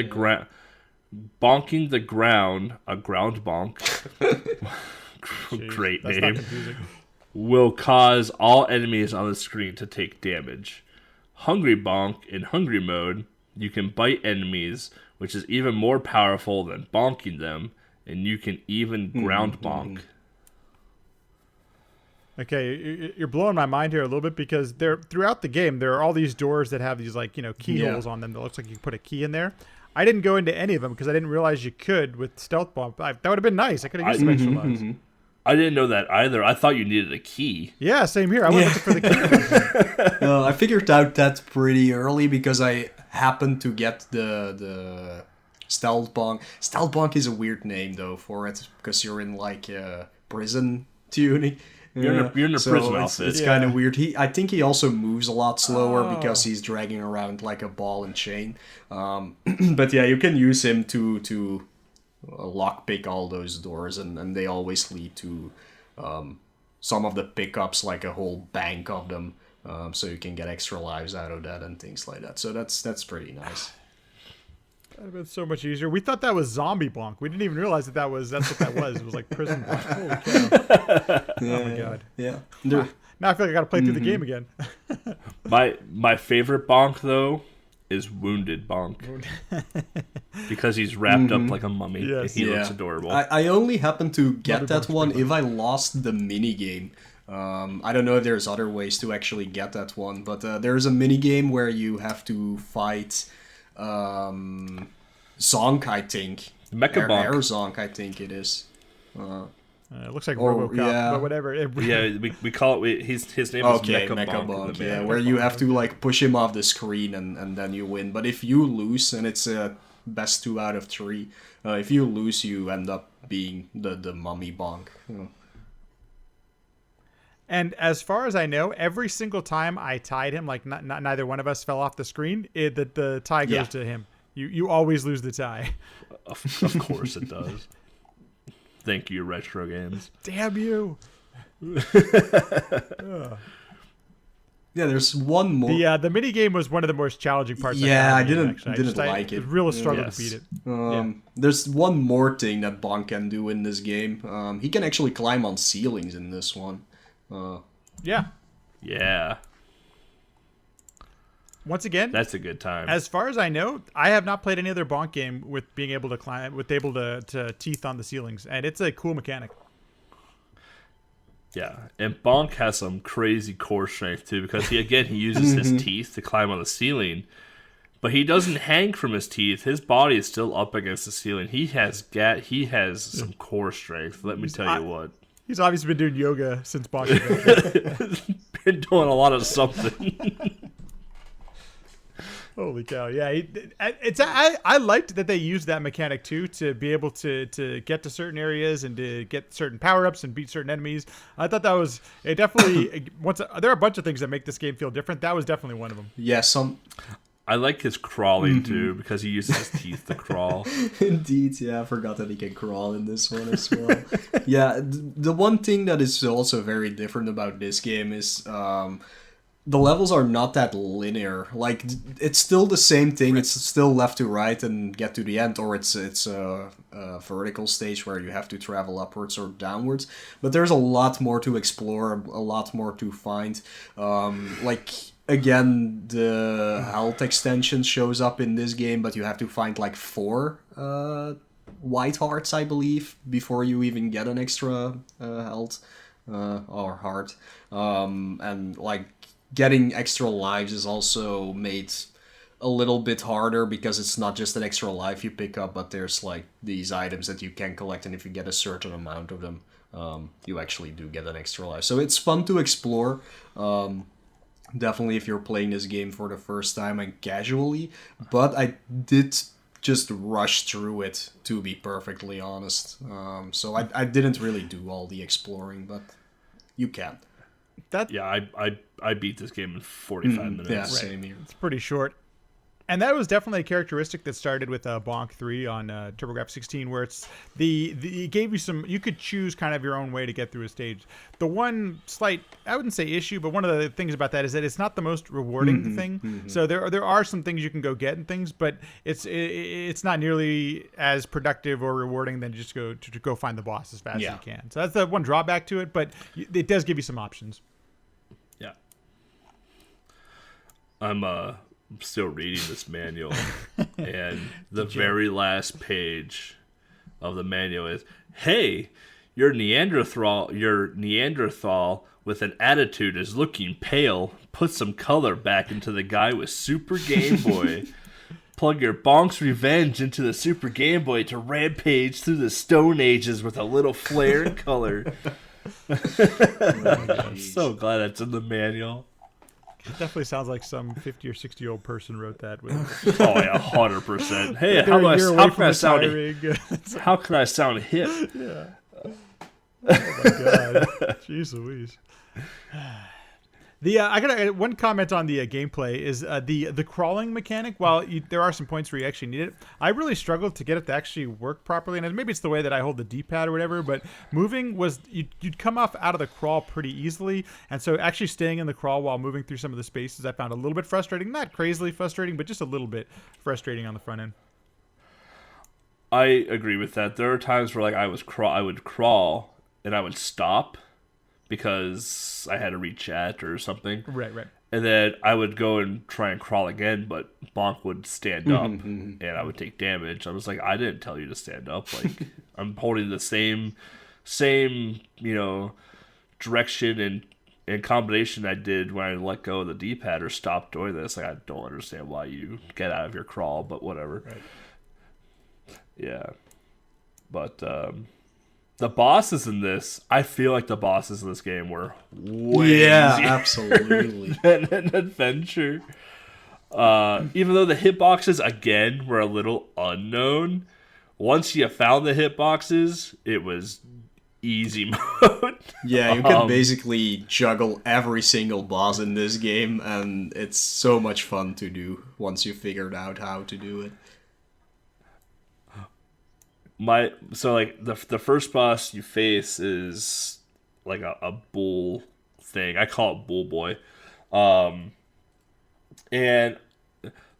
the ground, a ground bonk. Jeez, Great that's name. not confusing. Will cause all enemies on the screen to take damage. Hungry Bonk, in Hungry Mode, you can bite enemies, which is even more powerful than bonking them, and you can even ground bonk. Okay, you're blowing my mind here a little bit because throughout the game there are all these doors that have these keyholes on them that looks like you can put a key in there. I didn't go into any of them because I didn't realize you could with Stealth Bomb. That would have been nice. I could have used some extra lives. I didn't know that either. I thought you needed a key. Yeah, same here. I went looking for the key. I figured out that pretty early because I happened to get the Stealth Bonk. Stealth Bonk is a weird name though for it because you're in like prison tuning. You're in a prison outfit. It's kind of weird. I think he also moves a lot slower because he's dragging around like a ball and chain. But yeah, you can use him to lockpick all those doors, and they always lead to some of the pickups, like a whole bank of them, so you can get extra lives out of that and things like that. So that's pretty nice. That'd have been so much easier. We thought that was Zombie Bonk. We didn't even realize that's what that was. It was like Prison Bonk. Holy cow. Oh my god. Yeah. Now I feel like I gotta play through the game again. My favorite Bonk though is Wounded Bonk. Because he's wrapped up like a mummy. Yes. He looks adorable. I only happened to get Mother that Bonk's one pretty if I lost the mini game. I don't know if there's other ways to actually get that one, but there's a mini game where you have to fight Zonk, I think. Mecha Bonk. Air Zonk, I think it is. It looks like Or- RoboCop, yeah. but whatever. Yeah, we call it. His name is Okay, Mecha Mecha Bonk. Bonk, the yeah, man. where you have to like push him off the screen and then you win. But if you lose, and it's a best 2 out of 3, if you lose, you end up being the mummy Bonk. And as far as I know, every single time I tied him, like neither one of us fell off the screen, the tie goes to him. You always lose the tie. Of course it does. Thank you, Retro Games. Damn you. Yeah, there's one more. The mini game was one of the most challenging parts. Yeah, I of the game, didn't actually. like it. It was real struggle Yes. to beat it. There's one more thing that Bonk can do in this game. He can actually climb on ceilings in this one. Yeah. Yeah, Once again, that's a good time. as far as I know, I have not played any other Bonk game with being able to climb, with able to teeth on the ceilings, and it's a cool mechanic. Yeah, and Bonk has some crazy core strength too because he uses his teeth to climb on the ceiling, but he doesn't hang from his teeth. His body is still up against the ceiling. He has some core strength. Let me tell you what. He's obviously been doing yoga since Bonk Adventure. Been doing a lot of something. Holy cow! Yeah, I liked that they used that mechanic too to be able to get to certain areas and to get certain power ups and beat certain enemies. I thought that was it. Definitely, there are a bunch of things that make this game feel different. That was definitely one of them. Yeah, I like his crawling too because he uses his teeth to crawl. Indeed, yeah, I forgot that he can crawl in this one as well. Yeah, the one thing that is also very different about this game is the levels are not that linear. Like, it's still the same thing. It's still left to right and get to the end, or it's a vertical stage where you have to travel upwards or downwards. But there's a lot more to explore, a lot more to find. Again, the health extension shows up in this game, but you have to find like 4 white hearts, I believe, before you even get an extra health or heart. And like getting extra lives is also made a little bit harder because it's not just an extra life you pick up, but there's like these items that you can collect, and if you get a certain amount of them, you actually do get an extra life. So it's fun to explore. Definitely if you're playing this game for the first time and casually, but I did just rush through it, to be perfectly honest. So I didn't really do all the exploring, but you can. Yeah, I beat this game in 45 minutes. Yeah, same here. It's pretty short. And that was definitely a characteristic that started with Bonk 3 on TurboGrafx 16, where it's it gave you some, you could choose kind of your own way to get through a stage. The one slight, I wouldn't say issue, but one of the things about that is that it's not the most rewarding thing. So there are some things you can go get and things, but it's not nearly as productive or rewarding than just to go find the boss as fast as you can. So that's the one drawback to it, but it does give you some options. Yeah. I'm still reading this manual, and the very last page of the manual is, "Hey, your Neanderthal with an attitude is looking pale. Put some color back into the guy with Super Game Boy. Plug your Bonk's Revenge into the Super Game Boy to rampage through the Stone Ages with a little flair and color." I'm so glad that's in the manual. It definitely sounds like some 50 or 60-year-old person wrote that. With Oh yeah, 100%. Hey, how can I sound hip? Yeah. Oh my god. Jeez Louise. I got one comment on the gameplay is the crawling mechanic. While there are some points where you actually need it, I really struggled to get it to actually work properly. And maybe it's the way that I hold the D-pad or whatever. But moving was you'd come off out of the crawl pretty easily, and so actually staying in the crawl while moving through some of the spaces I found a little bit frustrating. Not crazily frustrating, but just a little bit frustrating on the front end. I agree with that. There are times where I would crawl and I would stop because I had to read chat or something. Right. And then I would go and try and crawl again, but Bonk would stand up and I would take damage. I was like, I didn't tell you to stand up. Like, I'm holding the same, direction and combination I did when I let go of the D-pad or stopped doing this. Like, I don't understand why you get out of your crawl, but whatever. Right. Yeah. But, the bosses in this, I feel like the bosses in this game were way easier absolutely than an adventure. Even though the hitboxes, again, were a little unknown, once you found the hitboxes, it was easy mode. Yeah, you can basically juggle every single boss in this game, and it's so much fun to do once you figured out how to do it. The first boss you face is like a bull thing. I call it Bull Boy. And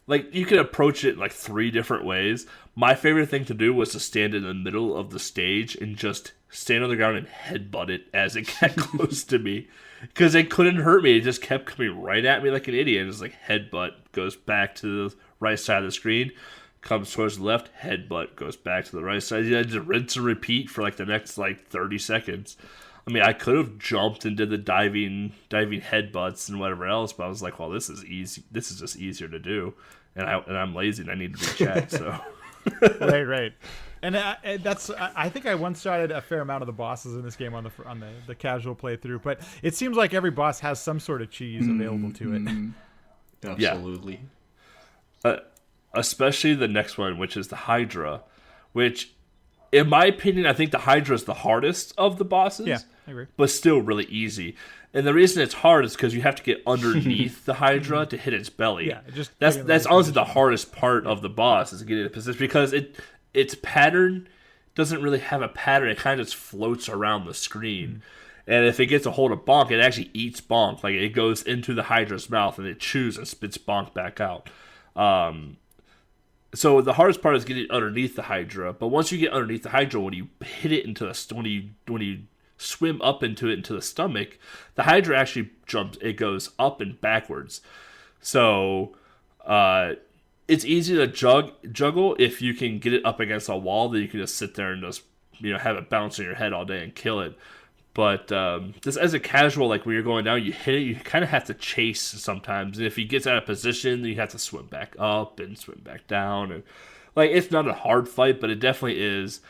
like you can approach it like 3 different ways. My favorite thing to do was to stand in the middle of the stage and just stand on the ground and headbutt it as it got close to me. Because it couldn't hurt me. It just kept coming right at me like an idiot. It's like headbutt, goes back to the right side of the screen. Comes towards the left, headbutt, goes back to the right side. You just rinse and repeat for like the next 30 seconds. I mean, I could have jumped and did the diving headbutts and whatever else, but I was like, well, this is easy. This is just easier to do, and I'm lazy and I need to read chat. So right. And I think I one-shotted a fair amount of the bosses in this game on the casual playthrough, but it seems like every boss has some sort of cheese available to it. Absolutely. Especially the next one, which is the Hydra, which, in my opinion, I think the Hydra is the hardest of the bosses. Yeah, I agree. But still really easy. And the reason it's hard is because you have to get underneath the Hydra to hit its belly. Yeah, that's honestly the hardest part of the boss is to get in a position because its pattern doesn't really have a pattern. It kind of just floats around the screen. And if it gets a hold of Bonk, it actually eats Bonk. Like it goes into the Hydra's mouth and it chews and spits Bonk back out. So the hardest part is getting underneath the Hydra. But once you get underneath the Hydra, when you hit it into when you swim up into the stomach, the Hydra actually jumps. It goes up and backwards. So it's easy to juggle if you can get it up against a wall. Then you can just sit there and just have it bounce on your head all day and kill it. But just as a casual, like when you're going down, you hit it, you kind of have to chase sometimes. And if he gets out of position, you have to swim back up and swim back down. And like it's not a hard fight, but it definitely is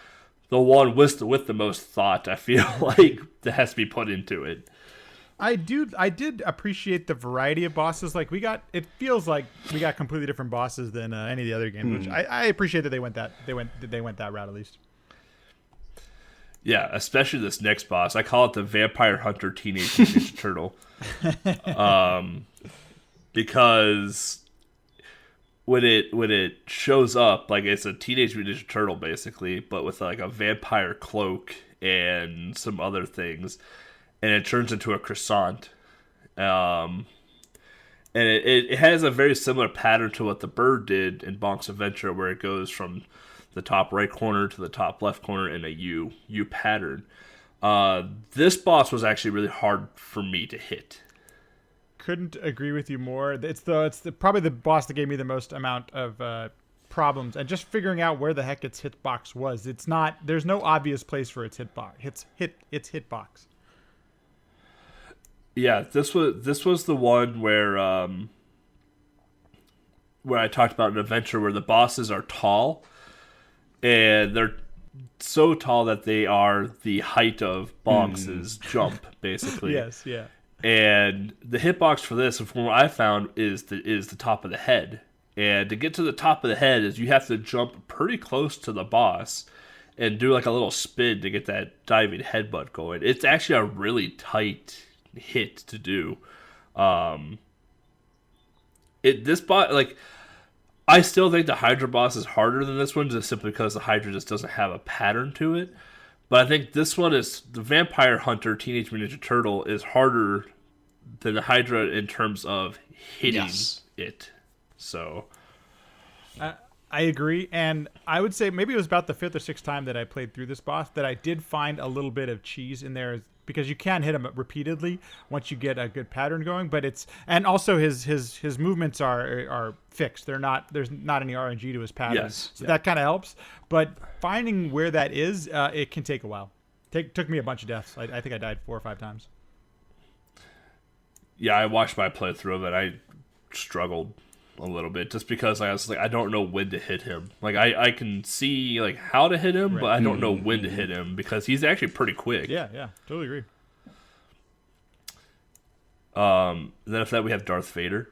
the one with the most thought, I feel like, that has to be put into it. I did appreciate the variety of bosses. Like it feels like we got completely different bosses than any of the other games, which I appreciate that they went that route at least. Yeah, especially this next boss. I call it the Vampire Hunter Teenage Mutant Ninja Turtle. Because when it shows up, like it's a Teenage Mutant Ninja Turtle basically, but with like a vampire cloak and some other things, and it turns into a croissant. And it has a very similar pattern to what the bird did in Bonk's Adventure, where it goes from the top right corner to the top left corner in a U pattern. This boss was actually really hard for me to hit. Couldn't agree with you more. It's probably the boss that gave me the most amount of problems, and just figuring out where the heck its hitbox was. There's no obvious place for its hitbox. Its hitbox. Yeah, this was the one where I talked about an adventure where the bosses are tall, and they're so tall that they are the height of Bonk's jump, basically. Yes, yeah. And the hitbox for this, from what I found, is the top of the head. And to get to the top of the head is you have to jump pretty close to the boss and do like a little spin to get that diving headbutt going. It's actually a really tight hit to do. This boss, like, I still think the Hydra boss is harder than this one, just simply because the Hydra just doesn't have a pattern to it. But I think this one is the Vampire Hunter Teenage Mutant Ninja Turtle is harder than the Hydra in terms of hitting it. So, I agree, and I would say maybe it was about the 5th or 6th time that I played through this boss that I did find a little bit of cheese in there, because you can hit him repeatedly once you get a good pattern going. But and also his movements are fixed. There's not any RNG to his patterns, so that kind of helps. But finding where that is, it can take a while. Took me a bunch of deaths. I think I died 4 or 5 times. Yeah, I watched my playthrough of it. I struggled a little bit just because I was like, I don't know when to hit him. Like I can see like how to hit him, but I don't know when to hit him because he's actually pretty quick. Yeah, totally agree. Then after that we have Darth Vader.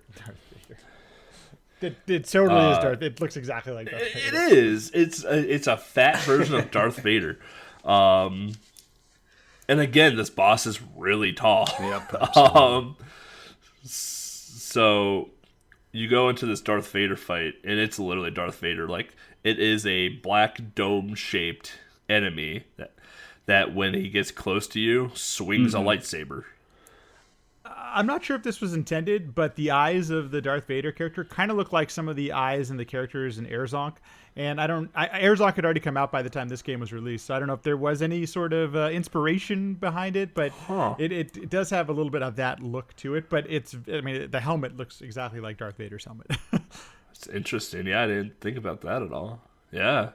It totally is Darth. It looks exactly like Darth Vader. It is. It's a fat version of Darth Vader. And again, this boss is really tall. Yep. So you go into this Darth Vader fight, and it's literally Darth Vader. Like, it is a black dome-shaped enemy that when he gets close to you, swings a lightsaber. I'm not sure if this was intended, but the eyes of the Darth Vader character kind of look like some of the eyes in the characters in Airzonk. And Airzonk had already come out by the time this game was released, so I don't know if there was any sort of inspiration behind it, but it does have a little bit of that look to it. But the helmet looks exactly like Darth Vader's helmet. It's interesting. Yeah, I didn't think about that at all. Yeah.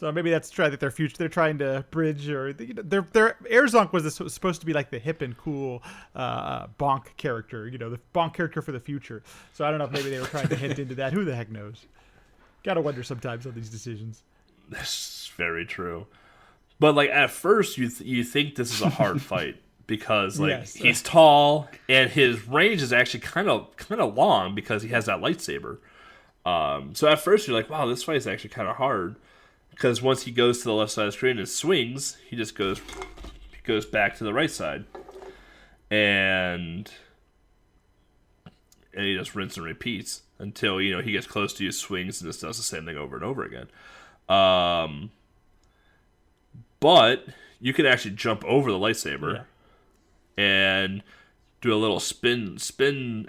So maybe that's that they're trying to bridge, or their Airzonk was supposed to be like the hip and cool Bonk character, the Bonk character for the future. So I don't know if maybe they were trying to hint into that. Who the heck knows? Gotta wonder sometimes on these decisions. That's very true. But like at first, you think this is a hard fight because he's tall and his range is actually kind of long because he has that lightsaber. So at first you're like, wow, this fight is actually kind of hard. Because once he goes to the left side of the screen and swings, he just goes back to the right side. And he just rinses and repeats until, he gets close to you, swings, and just does the same thing over and over again. But you can actually jump over the lightsaber and do a little spin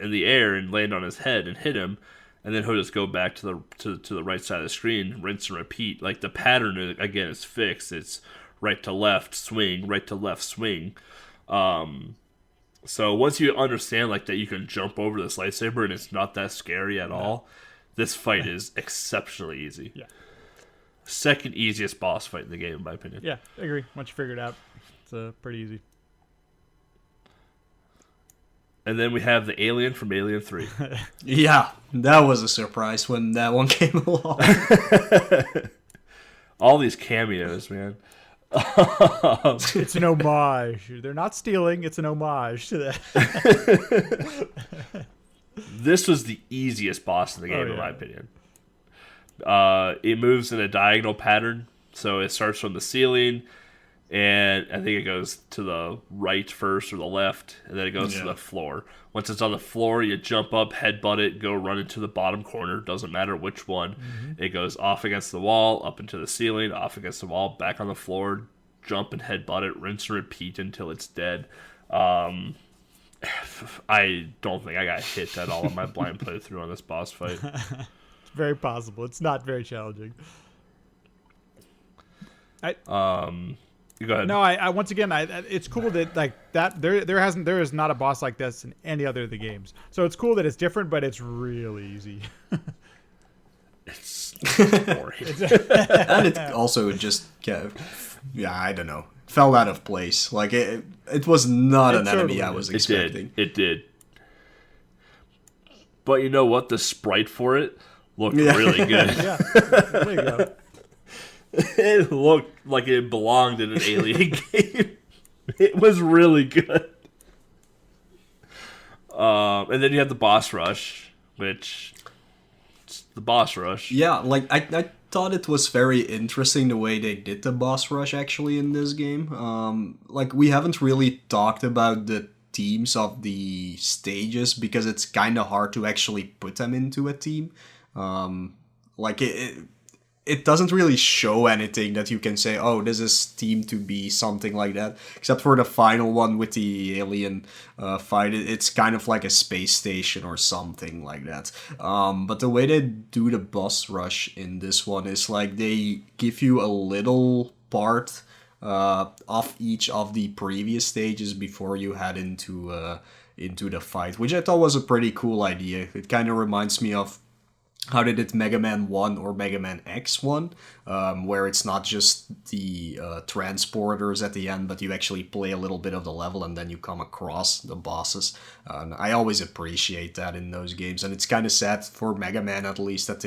in the air and land on his head and hit him. And then he'll just go back to the right side of the screen, rinse and repeat. Like the pattern, again, is fixed. It's right to left, swing, right to left, swing. So once you understand like that you can jump over this lightsaber and it's not that scary at all, this fight is exceptionally easy. Yeah. Second easiest boss fight in the game, in my opinion. Yeah, I agree. Once you figure it out, it's pretty easy. And then we have the alien from Alien 3. Yeah, that was a surprise when that one came along. All these cameos, man. It's an homage. They're not stealing. It's an homage to that. This was the easiest boss in the game, in my opinion. It moves in a diagonal pattern. So it starts from the ceiling, and I think it goes to the right first or the left, and then it goes to the floor. Once it's on the floor, you jump up, headbutt it, go run into the bottom corner. Doesn't matter which one. It goes off against the wall, up into the ceiling, off against the wall, back on the floor, jump and headbutt it, rinse and repeat until it's dead. I don't think I got hit at all in my blind playthrough on this boss fight. It's very possible. It's not very challenging. Go ahead. No, I once again, it's cool that like that there is not a boss like this in any other of the games. So it's cool that it's different, but it's really easy. It's boring. And it also just I don't know, fell out of place. Like it was not an enemy I was expecting. It did. But you know what? The sprite for it looked really good. Yeah, there you go. It looked like it belonged in an Alien game. It was really good. And then you have the boss rush, which it's the boss rush. Yeah, like I thought it was very interesting the way they did the boss rush actually in this game. Like we haven't really talked about the themes of the stages because it's kind of hard to actually put them into a theme. Like it doesn't really show anything that you can say, oh, this is themed to be something like that. Except for the final one with the alien fight. It's kind of like a space station or something like that. But the way they do the boss rush in this one is like they give you a little part of each of the previous stages before you head into the fight, which I thought was a pretty cool idea. It kind of reminds me of how they did Mega Man 1 or Mega Man X1, where it's not just the transporters at the end, but you actually play a little bit of the level and then you come across the bosses. I always appreciate that in those games, and it's kind of sad for Mega Man at least that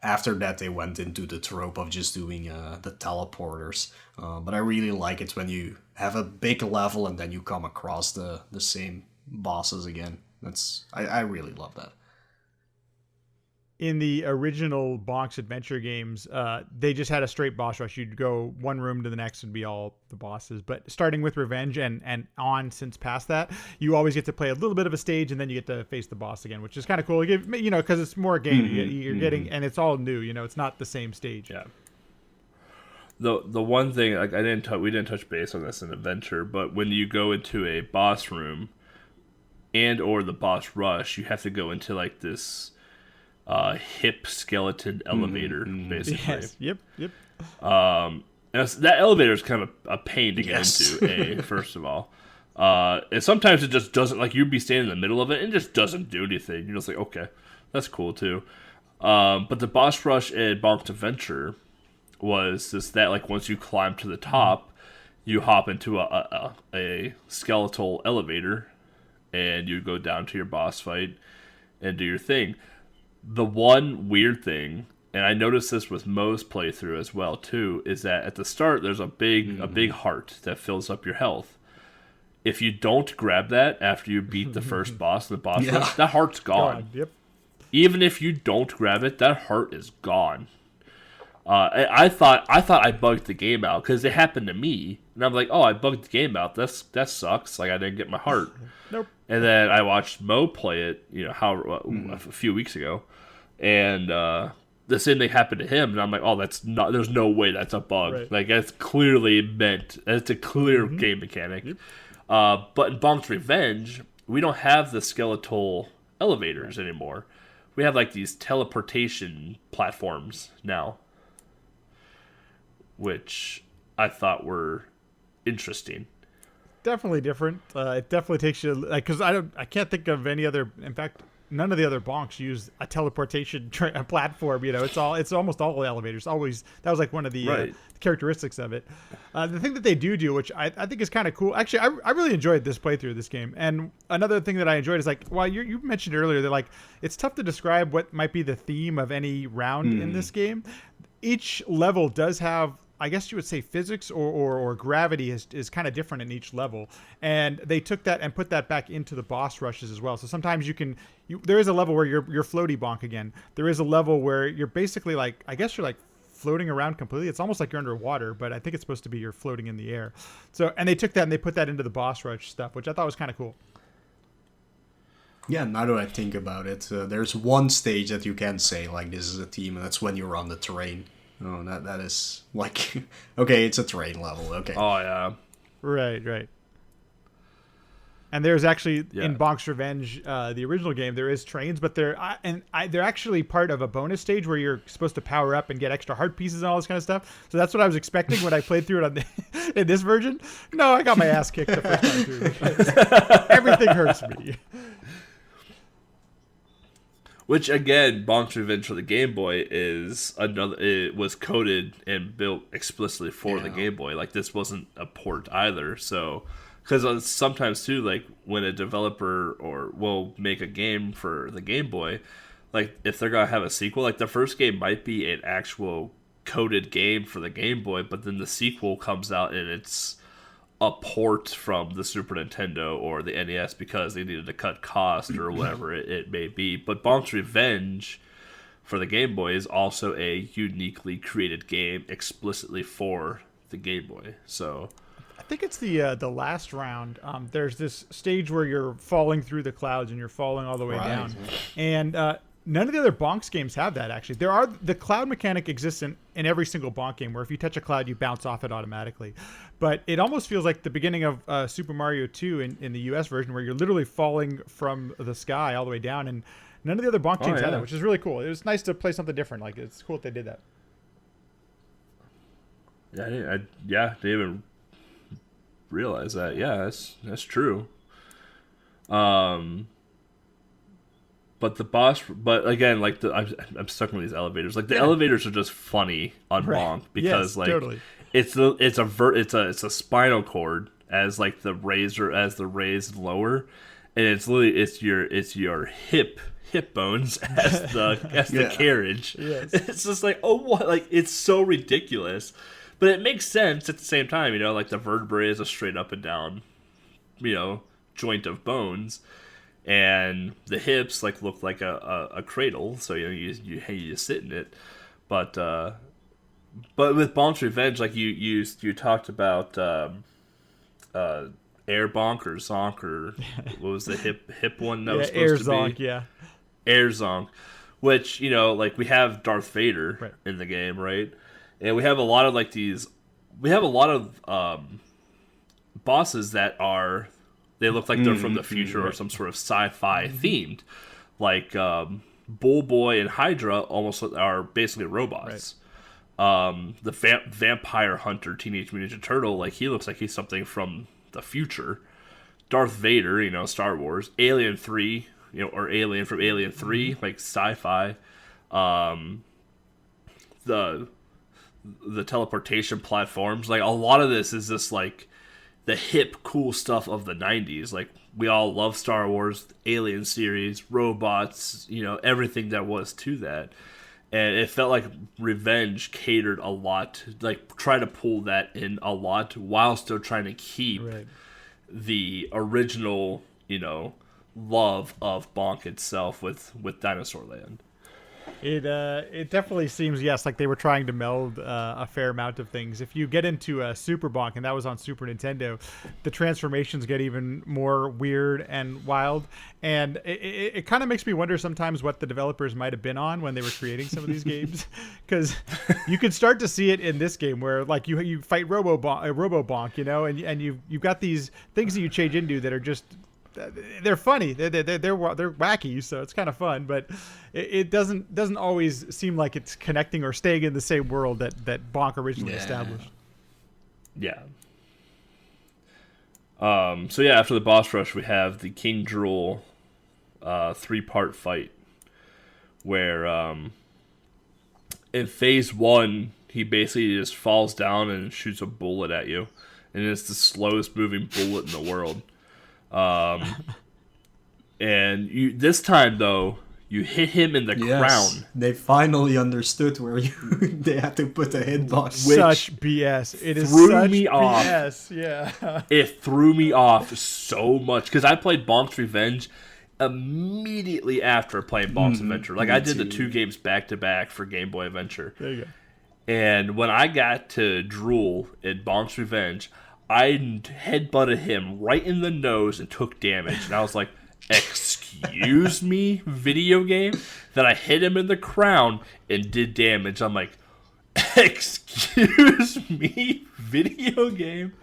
after that they went into the trope of just doing the teleporters. But I really like it when you have a big level and then you come across the same bosses again. I really love that. In the original Bonk's adventure games, they just had a straight boss rush. You'd go one room to the next and be all the bosses. But starting with Revenge and on since past that, you always get to play a little bit of a stage and then you get to face the boss again, which is kind of cool. You know, because it's more a game. You're getting, and it's all new. You know, it's not the same stage. Yeah. The one thing, like we didn't touch base on this in Adventure, but when you go into a boss room and or the boss rush, you have to go into like this hip skeleton elevator, basically. Yes. Yep. And that elevator is kind of a pain to get into, first of all. And sometimes it just doesn't, like, you'd be standing in the middle of it and it just doesn't do anything. You're just like, okay, that's cool too. But the boss rush in Bonk's Adventure was just that, like, once you climb to the top, you hop into a skeletal elevator and you go down to your boss fight and do your thing. The one weird thing, and I noticed this with Mo's playthrough as well too, is that at the start there's a big heart that fills up your health. If you don't grab that after you beat the first boss, the boss rush, that heart's gone. Yep. Even if you don't grab it, that heart is gone. I thought I bugged the game out because it happened to me, and I'm like, oh, I bugged the game out. That sucks. Like, I didn't get my heart. Nope. And then I watched Mo play it, you know, a few weeks ago, and the same thing happened to him. And I'm like, oh, there's no way that's a bug. Right. Like, that's clearly meant. It's a clear game mechanic. Yep. But in Bonk's Revenge, we don't have the skeletal elevators anymore. We have like these teleportation platforms now, which I thought were interesting. Definitely different. It definitely takes you, like, because I can't think of any other. In fact, none of the other Bonks use a teleportation platform. You know, it's almost all elevators. Always, that was like one of the characteristics of it. The thing that they do, which I think is kind of cool. Actually, I really enjoyed this playthrough of this game. And another thing that I enjoyed is, like, well, you mentioned earlier that, like, it's tough to describe what might be the theme of any round in this game. Each level does have, I guess you would say, physics or gravity is kind of different in each level. And they took that and put that back into the boss rushes as well. So sometimes there is a level where you're floaty Bonk again. There is a level where you're basically like, I guess you're like floating around completely. It's almost like you're underwater, but I think it's supposed to be you're floating in the air. So, and they took that and they put that into the boss rush stuff, which I thought was kind of cool. Yeah, now that I think about it, there's one stage that you can say, like, this is a team, and that's when you're on the terrain. Oh, that is, like, okay, it's a terrain level, okay. Oh, yeah. Right. And there's actually, in Bonk's Revenge, the original game, there is trains, but they're actually part of a bonus stage where you're supposed to power up and get extra heart pieces and all this kind of stuff. So that's what I was expecting when I played through it in this version. No, I got my ass kicked the first time through. Everything hurts me. Which again, Bonk's Revenge for the Game Boy is another. It was coded and built explicitly for the Game Boy. Like, this wasn't a port either. So, because sometimes too, like when a developer will make a game for the Game Boy, like if they're gonna have a sequel, like the first game might be an actual coded game for the Game Boy, but then the sequel comes out and it's a port from the Super Nintendo or the NES because they needed to cut cost or whatever it may be. But Bonk's Revenge for the Game Boy is also a uniquely created game explicitly for the Game Boy. So I think it's the last round. There's this stage where you're falling through the clouds and you're falling all the way down, and none of the other Bonks games have that, actually. The cloud mechanic exists in every single Bonk game, where if you touch a cloud, you bounce off it automatically. But it almost feels like the beginning of Super Mario 2 in the US version, where you're literally falling from the sky all the way down, and none of the other Bonk games have that, which is really cool. It was nice to play something different. Like, it's cool that they did that. Yeah, I didn't even realize that. Yeah, that's true. But again, like I'm stuck in these elevators. Like the elevators are just funny on Bonk because totally. it's a spinal cord as like the raised lower, and it's your hip bones as the carriage. Yes. It's just like, oh, what? Like, it's so ridiculous, but it makes sense at the same time. You know, like the vertebrae is a straight up and down, joint of bones. And the hips like look like a cradle, so you sit in it. But with Bonk's Revenge, like you talked about Air Bonk or Zonk, or what was the hip one that was supposed Air to Zonk, be? Air Zonk, which like we have Darth Vader in the game, right? And we have a lot of bosses that are. They look like they're from the future or some sort of sci-fi themed. Like Bull Boy and Hydra almost are basically robots. The Vampire Hunter Teenage Mutant Ninja Turtle, like he looks like he's something from the future. Darth Vader, Star Wars. Alien 3, or Alien from Alien 3, like sci-fi. The teleportation platforms, like a lot of this is just like the hip, cool stuff of the 90s. Like, we all love Star Wars, Alien series, robots, everything that was to that. And it felt like Revenge catered a lot, like, try to pull that in a lot while still trying to keep the original, love of Bonk itself with Dinosaur Land. It definitely seems, like they were trying to meld a fair amount of things. If you get into Super Bonk, and that was on Super Nintendo, the transformations get even more weird and wild. And it kind of makes me wonder sometimes what the developers might have been on when they were creating some of these games. Because you could start to see it in this game where like you fight Robo Bonk, and you've got these things that you change into that are just... They're funny. They're wacky, so it's kind of fun. But it doesn't always seem like it's connecting or staying in the same world that Bonk originally established. Yeah. So after the boss rush, we have the King Drool 3-part fight, where in phase 1 he basically just falls down and shoots a bullet at you, and it's the slowest moving bullet in the world. And this time though, you hit him in the crown. They finally understood where they had to put a hitbox. Such BS. It is threw such me BS. off. Yeah. It threw me off so much because I played Bonk's Revenge immediately after playing Bonk's Adventure. Like I did the 2 games back to back for Game Boy Adventure. There you go. And when I got to Drool in Bonk's Revenge, I headbutted him right in the nose and took damage. And I was like, excuse me, video game? Then I hit him in the crown and did damage. I'm like, excuse me, video game?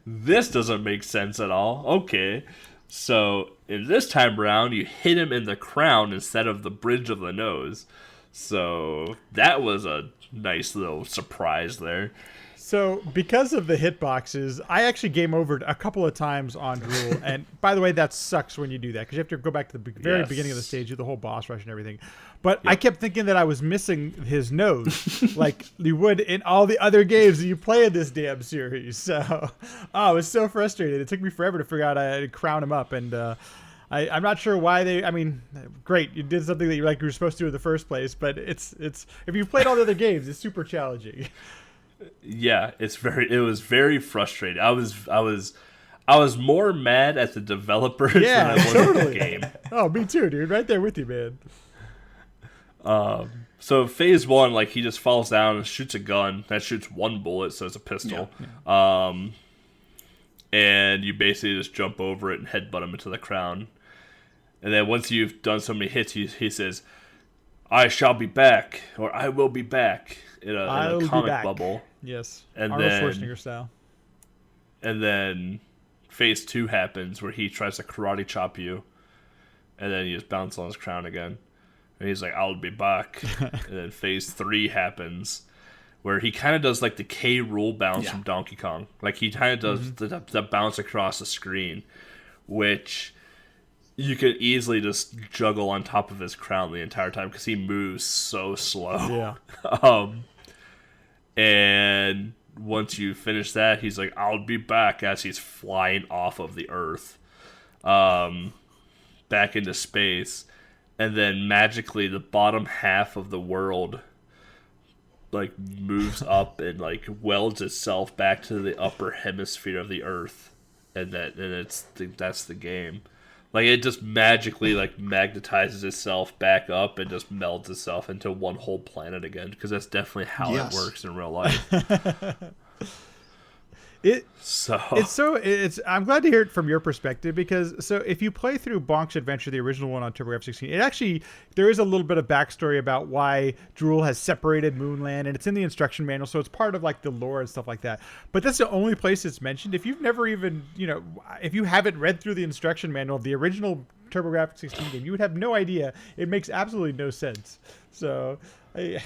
This doesn't make sense at all. Okay. So, in this time around, you hit him in the crown instead of the bridge of the nose. So, that was a nice little surprise there. So, because of the hitboxes, I actually game overed a couple of times on Drool. And by the way, that sucks when you do that, because you have to go back to the very beginning of the stage, do the whole boss rush and everything. But I kept thinking that I was missing his nose, like you would in all the other games that you play in this damn series. So, I was so frustrated. It took me forever to figure out how to crown him up. And I'm not sure why they. I mean, great, you did something that you were supposed to in the first place. But it's if you played all the other games, it's super challenging. Yeah, it was very frustrating. I was more mad at the developers than I was at the game. Oh, me too, dude. Right there with you, man. So phase 1, like, he just falls down and shoots a gun that shoots one bullet, so it's a pistol. Yeah. And you basically just jump over it and headbutt him into the crown. And then once you've done so many hits, he says, "I shall be back," or "I will be back," in a comic bubble. Yes, and Arnold Schwarzenegger style. And then phase 2 happens, where he tries to karate chop you, and then you just bounce on his crown again. And he's like, "I'll be back." And then phase 3 happens, where he kind of does like the K. Rool bounce from Donkey Kong. Like, he kind of does the bounce across the screen, which you could easily just juggle on top of his crown the entire time because he moves so slow. Yeah. And once you finish that, he's like, "I'll be back," as he's flying off of the Earth, back into space. And then magically the bottom half of the world like moves up and like welds itself back to the upper hemisphere of the Earth, and that's the game. Like, it just magically like magnetizes itself back up and just melds itself into one whole planet again, because that's definitely how it works in real life. I'm glad to hear it from your perspective, because if you play through Bonk's Adventure, the original one on TurboGrafx-16, there is a little bit of backstory about why Drool has separated Moonland, and it's in the instruction manual, so it's part of like the lore and stuff like that. But that's the only place it's mentioned. If you've never even, if you haven't read through the instruction manual of the original TurboGrafx-16 game, you would have no idea. It makes absolutely no sense. So I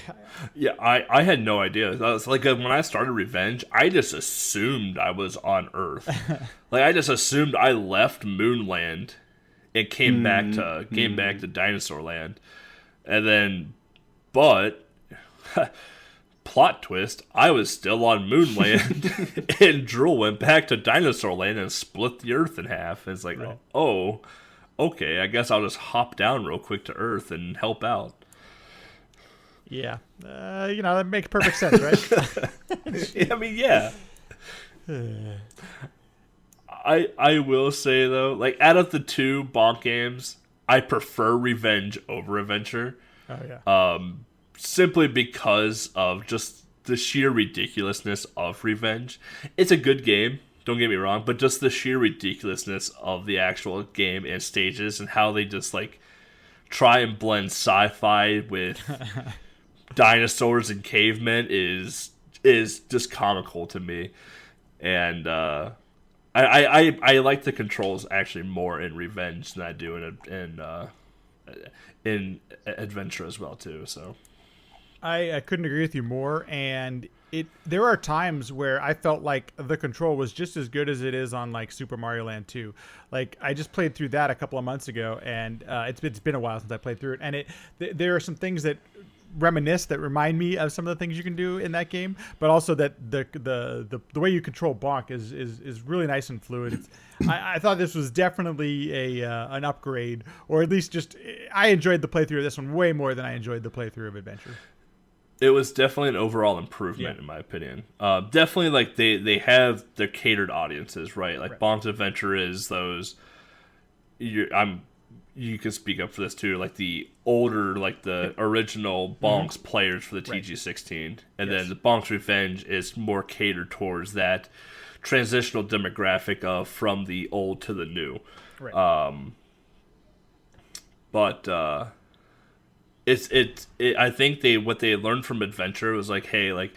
had no idea. It's like when I started Revenge, I just assumed I was on Earth. Like, I just assumed I left Moonland and came back to Dinosaur Land, and then, but plot twist, I was still on Moonland, and Drool went back to Dinosaur Land and split the Earth in half. And it's like, oh, okay, I guess I'll just hop down real quick to Earth and help out. Yeah, that makes perfect sense, right? I mean, yeah. I will say, though, like, out of the two Bonk games, I prefer Revenge over Adventure. Oh, yeah. Simply because of just the sheer ridiculousness of Revenge. It's a good game, don't get me wrong, but just the sheer ridiculousness of the actual game and stages, and how they just, like, try and blend sci-fi with dinosaurs and cavemen is just comical to me. And I like the controls actually more in Revenge than I do in Adventure as well too. So I couldn't agree with you more. And there are times where I felt like the control was just as good as it is on like Super Mario Land 2. Like, I just played through that a couple of months ago, and it's been a while since I played through it. And there are some things that reminisce, that remind me of some of the things you can do in that game, but also that the way you control Bonk is really nice and fluid. I thought this was definitely an upgrade, or at least just I enjoyed the playthrough of this one way more than I enjoyed the playthrough of Adventure. It was definitely an overall improvement, in my opinion. Definitely, like, they have their catered audiences, right? Like, Bonk's Adventure is those. you can speak up for this too, like the older, like the original Bonk's players for the TG16, and then the Bonk's Revenge is more catered towards that transitional demographic of from the old to the new. Right. But I think what they learned from Adventure was like, hey, like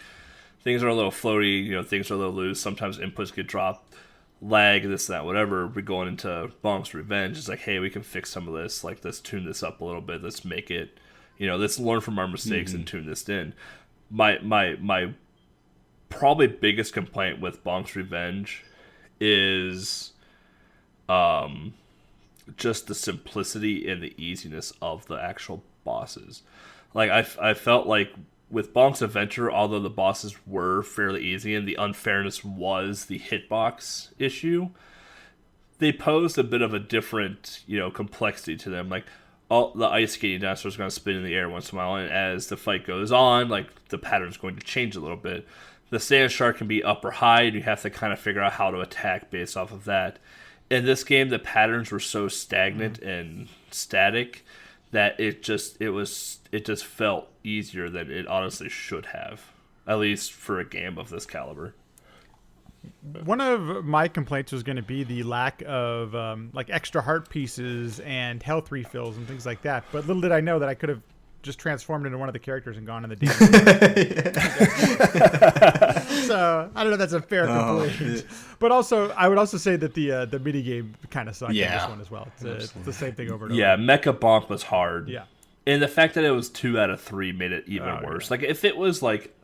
things are a little floaty, you know, things are a little loose. Sometimes inputs get dropped, lag, this, that, whatever. We're going into Bonk's Revenge. It's like, hey, we can fix some of this. Like, let's tune this up a little bit. Let's make it, you know, let's learn from our mistakes and tune this in. My probably biggest complaint with Bonk's Revenge is just the simplicity and the easiness of the actual bosses. Like I felt like with Bonk's Adventure, although the bosses were fairly easy and the unfairness was the hitbox issue, they posed a bit of a different, you know, complexity to them. Like all the ice skating dinosaur is going to spin in the air once in a while, and as the fight goes on, like the pattern's going to change a little bit. The sand shark can be up or high, and you have to kind of figure out how to attack based off of that. In this game, the patterns were so stagnant and static that it just felt easier than it honestly should have, at least for a game of this caliber. One of my complaints was going to be the lack of like extra heart pieces and health refills and things like that. But little did I know that I could have just transformed into one of the characters and gone in the deep. So I don't know if that's a fair complaint. But also, I would also say that the mini game kind of sucked in this one as well. It's the same thing over and over. Yeah, Mecha Bonk was hard. Yeah. And the fact that it was 2 out of 3 made it even worse. Yeah. Like if it was like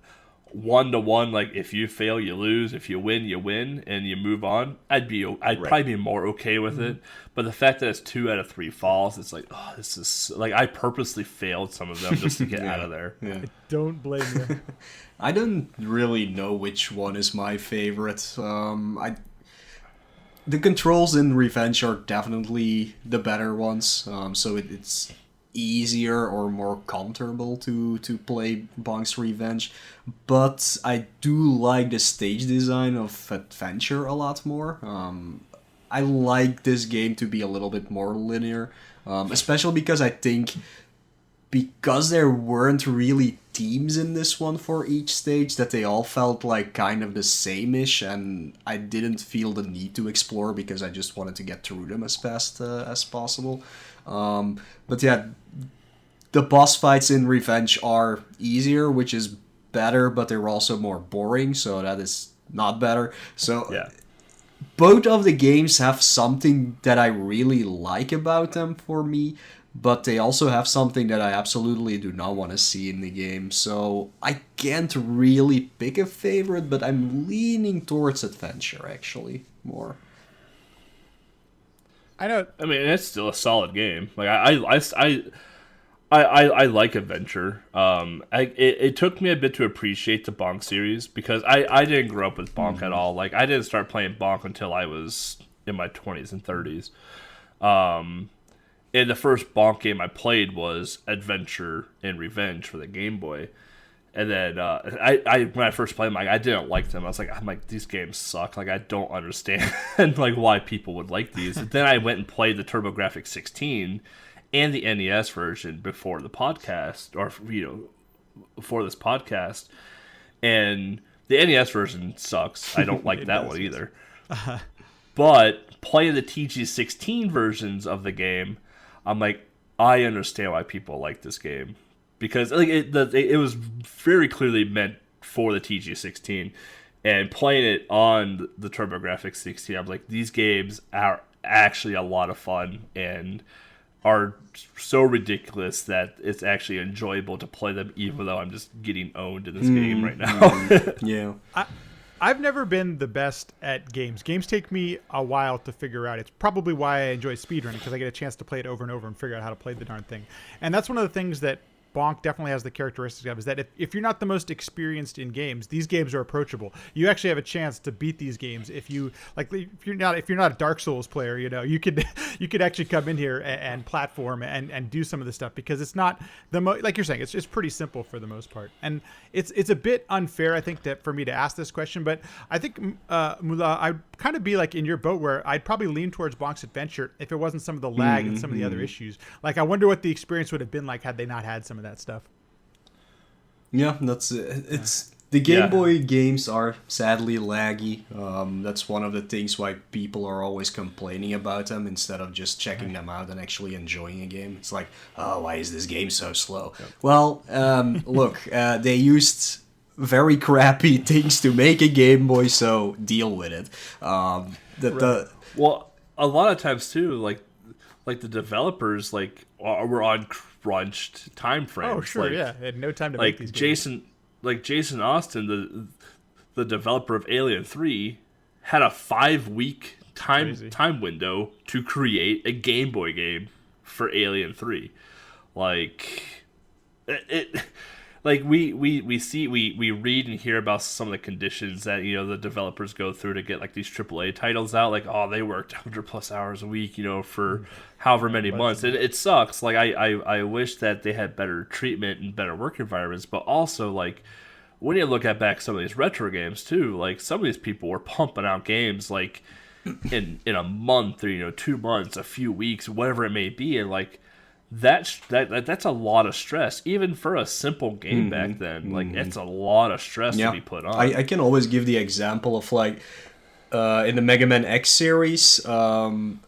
1-to-1, like if you fail you lose, if you win, and you move on, I'd probably be more okay with it. But the fact that it's 2 out of 3 falls, it's like, oh, this is like I purposely failed some of them just to get out of there. Yeah. I don't blame you. I don't really know which one is my favorite. The controls in Revenge are definitely the better ones. So it's easier or more comfortable to play Bonk's Revenge, but I do like the stage design of Adventure a lot more. I like this game to be a little bit more linear, especially because I think because there weren't really teams in this one for each stage, that they all felt like kind of the same-ish, and I didn't feel the need to explore because I just wanted to get through them as fast as possible. But yeah, the boss fights in Revenge are easier, which is better, but they're also more boring, so that is not better. So yeah. Both of the games have something that I really like about them for me, but they also have something that I absolutely do not want to see in the game. So I can't really pick a favorite, but I'm leaning towards Adventure, actually, more. I know. I mean, it's still a solid game. Like I like Adventure. It took me a bit to appreciate the Bonk series because I didn't grow up with Bonk at all. Like I didn't start playing Bonk until I was in my 20s and 30s. And the first Bonk game I played was Adventure and Revenge for the Game Boy. And then when I first played them, like, I didn't like them. I'm like, these games suck. Like I don't understand like why people would like these. But then I went and played the TurboGrafx 16 and the NES version before the podcast, or for this podcast. And the NES version sucks. I don't like that one either. But playing the TG16 versions of the game, I'm like, I understand why people like this game. Because like it was very clearly meant for the TG16, and playing it on the TurboGrafx 16, I'm like, these games are actually a lot of fun and are so ridiculous that it's actually enjoyable to play them, even though I'm just getting owned in this game right now. Yeah. I've never been the best at games. Games take me a while to figure out. It's probably why I enjoy speedrunning, because I get a chance to play it over and over and figure out how to play the darn thing. And that's one of the things that Bonk definitely has the characteristics of, is that if you're not the most experienced in games, these games are approachable. You actually have a chance to beat these games if you're not a Dark Souls player, you could actually come in here and platform and do some of this stuff, because it's not like you're saying, it's pretty simple for the most part. And it's a bit unfair, I think, that for me to ask this question, but I think Mullah, I'd kind of be like in your boat where I'd probably lean towards Bonk's Adventure if it wasn't some of the lag and some of the other issues. Like, I wonder what the experience would have been like had they not had some of that stuff. Yeah, that's it. It's the Game Boy games are sadly laggy. That's one of the things why people are always complaining about them instead of just checking them out and actually enjoying a game. It's like, oh, why is this game so slow? Yep. Well, look, they used very crappy things to make a Game Boy, so deal with it. Well, a lot of times too, like the developers were on crunched time frames. Oh, sure, yeah, they had no time to make these games. Jason Austin, the developer of Alien 3, had a 5-week time window to create a Game Boy game for Alien 3. Like it like we read and hear about some of the conditions that the developers go through to get like these AAA titles out. Like, oh, they worked 100+ hours a week, for however many months. It sucks. Like I wish that they had better treatment and better work environments. But also, like, when you look at back some of these retro games too, like some of these people were pumping out games like in a month or 2 months, a few weeks, whatever it may be, and like. That's a lot of stress, even for a simple game back then. Like, it's a lot of stress to be put on. I can always give the example of like in the Mega Man X series, X6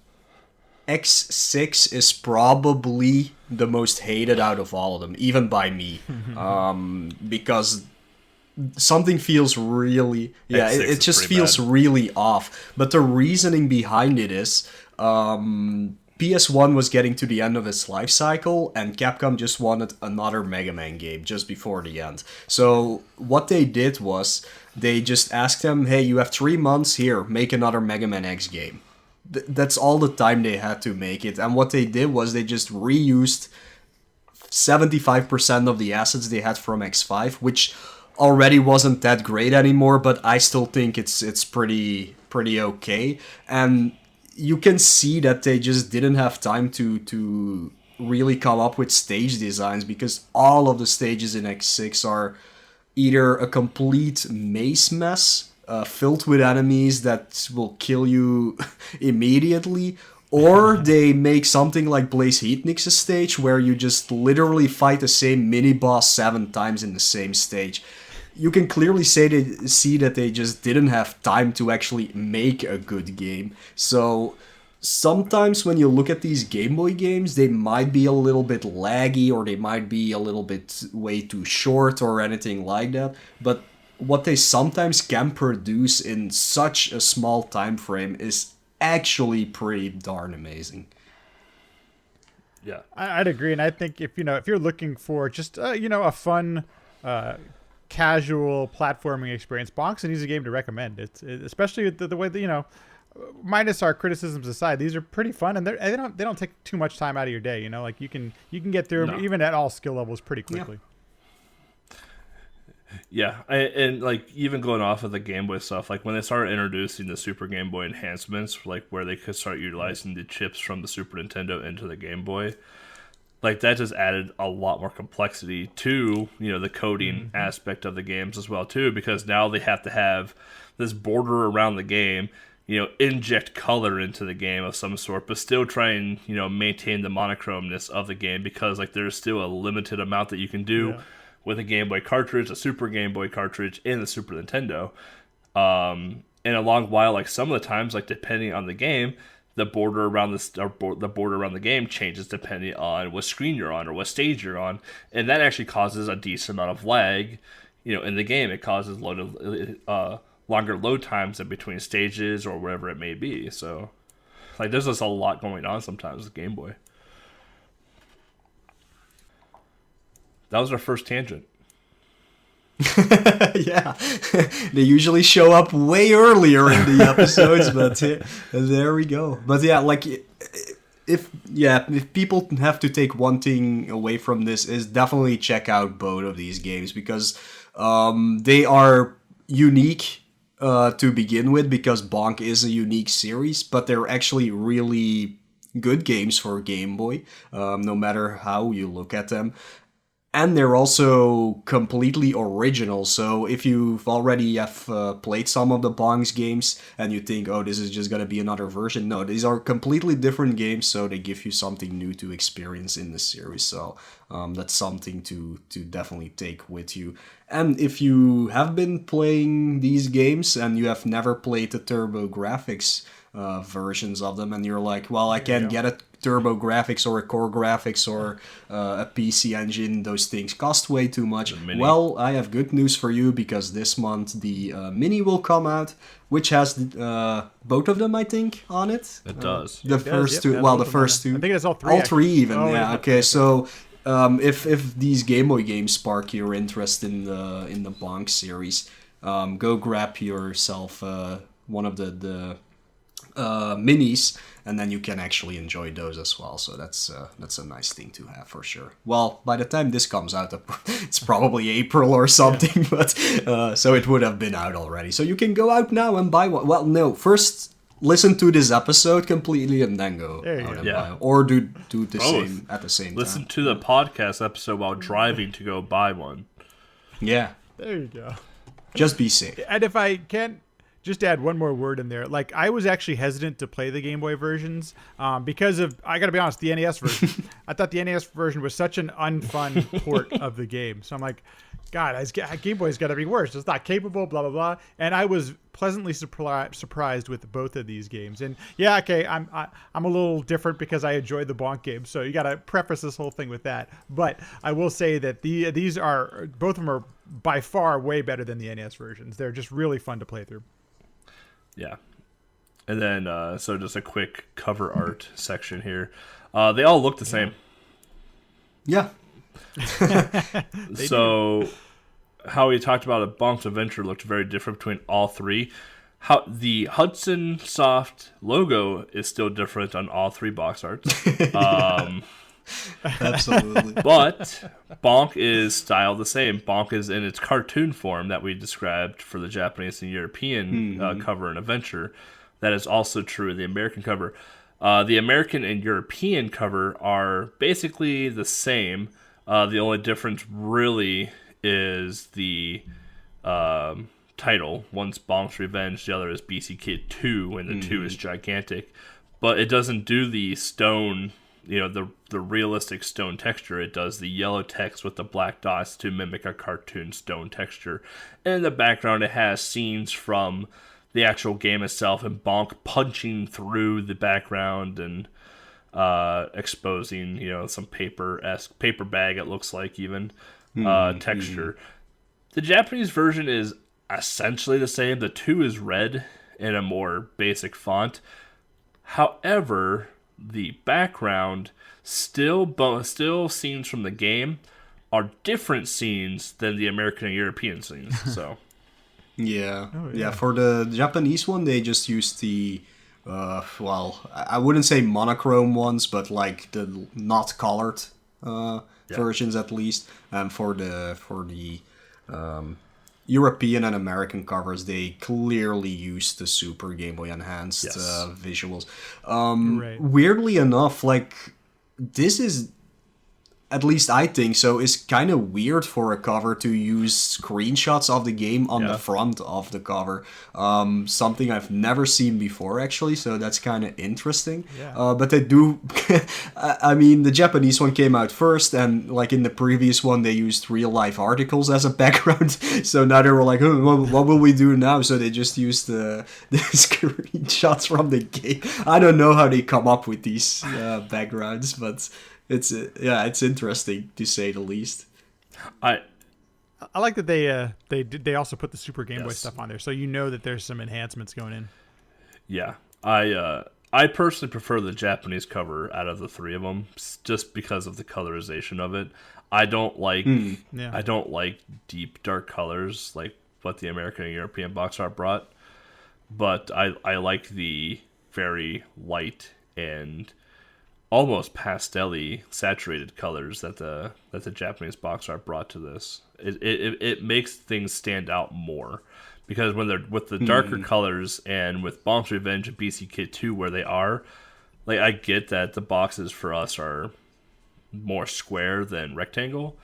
is probably the most hated out of all of them, even by me, because something feels really it just feels really off. But the reasoning behind it is. PS1 was getting to the end of its life cycle, and Capcom just wanted another Mega Man game just before the end. So what they did was, they just asked them, hey, you have 3 months here, make another Mega Man X game. That's all the time they had to make it. And what they did was, they just reused 75% of the assets they had from X5, which already wasn't that great anymore, but I still think it's pretty okay. And you can see that they just didn't have time to really come up with stage designs, because all of the stages in X6 are either a complete maze mess, filled with enemies that will kill you immediately, or they make something like Blaze Heatnik's stage, where you just literally fight the same mini-boss 7 times in the same stage. You can clearly see that they just didn't have time to actually make a good game. So sometimes when you look at these Game Boy games, they might be a little bit laggy, or they might be a little bit way too short or anything like that. But what they sometimes can produce in such a small time frame is actually pretty darn amazing. Yeah, I'd agree, and I think if you're looking for just a fun casual platforming experience, Bonk's an easy game to recommend. It's especially the way that minus our criticisms aside, these are pretty fun, and they don't take too much time out of your day. Like you can get through them even at all skill levels pretty quickly. Yeah, and like even going off of the Game Boy stuff, like when they started introducing the Super Game Boy enhancements, like where they could start utilizing the chips from the Super Nintendo into the Game Boy. Like, that just added a lot more complexity to, the coding aspect of the games as well, too, because now they have to have this border around the game, inject color into the game of some sort, but still try and, maintain the monochromeness of the game, because, like, there's still a limited amount that you can do with a Game Boy cartridge, a Super Game Boy cartridge, and the Super Nintendo. And a long while, like, some of the times, like, depending on the game, the border around the game changes depending on what screen you're on or what stage you're on, and that actually causes a decent amount of lag, in the game. It causes longer load times in between stages or whatever it may be. So, like, there's just a lot going on sometimes with Game Boy. That was our first tangent. Yeah, they usually show up way earlier in the episodes, but there we go. But yeah, like if people have to take one thing away from this, is definitely check out both of these games, because they are unique to begin with, because Bonk is a unique series, but they're actually really good games for Game Boy, no matter how you look at them. and they're also completely original. So if you've already have played some of the Bonk's games and you think, oh, this is just gonna be another version, no, these are completely different games. So they give you something new to experience in the series. So that's something to definitely take with you. And if you have been playing these games and you have never played the Turbo Graphics versions of them, and you're like, well, I can't get a Turbo Graphics or a Core Graphics or a PC Engine, those things cost way too much. Well, I have good news for you, because this month the Mini will come out, which has both of them, I think, on it. It does. The first two, well, the first two. I think it's all three. All three even, Oh, yeah. Okay, so if these Game Boy games spark your interest in the Bonk series, go grab yourself one of the minis, and then you can actually enjoy those as well. So that's a nice thing to have for sure. Well, by the time this comes out, it's probably April or something, but so it would have been out already. So you can go out now and buy one. Well, no, first listen to this episode completely and then go out and buy one. Or do the same at the same time. Listen to the podcast episode while driving to go buy one. Yeah. There you go. Just be safe. And if I can just add one more word in there, like I was actually hesitant to play the Game Boy versions because of, I gotta be honest, the NES version. I thought the NES version was such an unfun port of the game. So I'm like, God, Game Boy's got to be worse. It's not capable, blah, blah, blah. And I was pleasantly surprised with both of these games. And yeah, okay, I'm a little different because I enjoyed the Bonk games. So you got to preface this whole thing with that. But I will say that these are, both of them are by far way better than the NES versions. They're just really fun to play through. Yeah. And then, so just a quick cover art section here. They all look the same. Yeah. So, how we talked about a Bonk's Adventure looked very different between all three. How the Hudson Soft logo is still different on all three box arts. Absolutely. But Bonk is styled the same. Bonk is in its cartoon form that we described for the Japanese and European cover and adventure. That is also true of the American cover. The American and European cover are basically the same. The only difference really is the title. One's Bonk's Revenge, the other is BC Kid 2, and the 2 is gigantic. But it doesn't do the stone, the realistic stone texture. It does the yellow text with the black dots to mimic a cartoon stone texture. And in the background, it has scenes from the actual game itself and Bonk punching through the background and exposing, some paper bag, it looks like, even texture. The Japanese version is essentially the same. The 2 is red in a more basic font. However, the background still scenes from the game are different scenes than the American and European scenes. So yeah. For the Japanese one, they just used the I wouldn't say monochrome ones, but like the not colored versions at least. And for the European and American covers, they clearly used the Super Game Boy Enhanced visuals. Weirdly enough, like, this is, at least I think so, is kind of weird for a cover to use screenshots of the game on the front of the cover. Something I've never seen before, actually, so that's kind of interesting. But they do... I mean, the Japanese one came out first, and like in the previous one, they used real-life articles as a background. So now they were like, oh, what will we do now? So they just used the screenshots from the game. I don't know how they come up with these backgrounds, but... It's interesting to say the least. I like that they also put the Super Game Boy stuff on there, so that there's some enhancements going in. Yeah, I personally prefer the Japanese cover out of the three of them, just because of the colorization of it. I don't like deep dark colors like what the American and European box art brought, but I like the very light and almost pastel-y saturated colors that the Japanese box art brought to this. It makes things stand out more, because when they're with the darker colors and with Bonk's Revenge and BC Kid 2 where they are, like, I get that the boxes for us are more square than rectangle,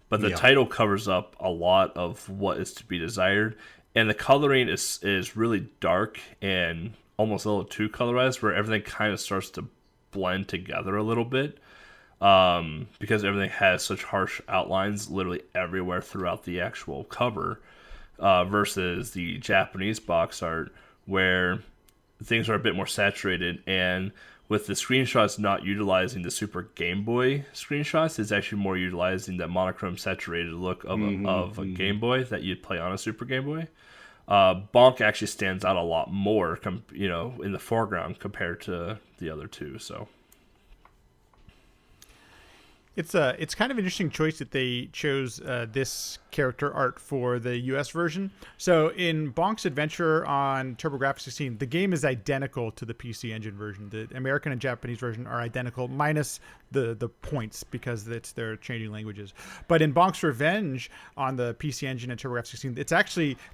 but the title covers up a lot of what is to be desired, and the coloring is really dark and almost a little too colorized, where everything kind of starts to blend together a little bit, because everything has such harsh outlines literally everywhere throughout the actual cover, versus the Japanese box art where things are a bit more saturated, and with the screenshots not utilizing the Super Game Boy screenshots, it's actually more utilizing that monochrome saturated look of a Game Boy that you'd play on a Super Game Boy. Bonk actually stands out a lot more, in the foreground compared to the other two. So it's kind of an interesting choice that they chose this character art for the US version. So in Bonk's Adventure on TurboGrafx 16, the game is identical to the PC Engine version. The American and Japanese version are identical, minus the points, because they're changing languages. But in Bonk's Revenge on the PC Engine and TurboGrafx 16,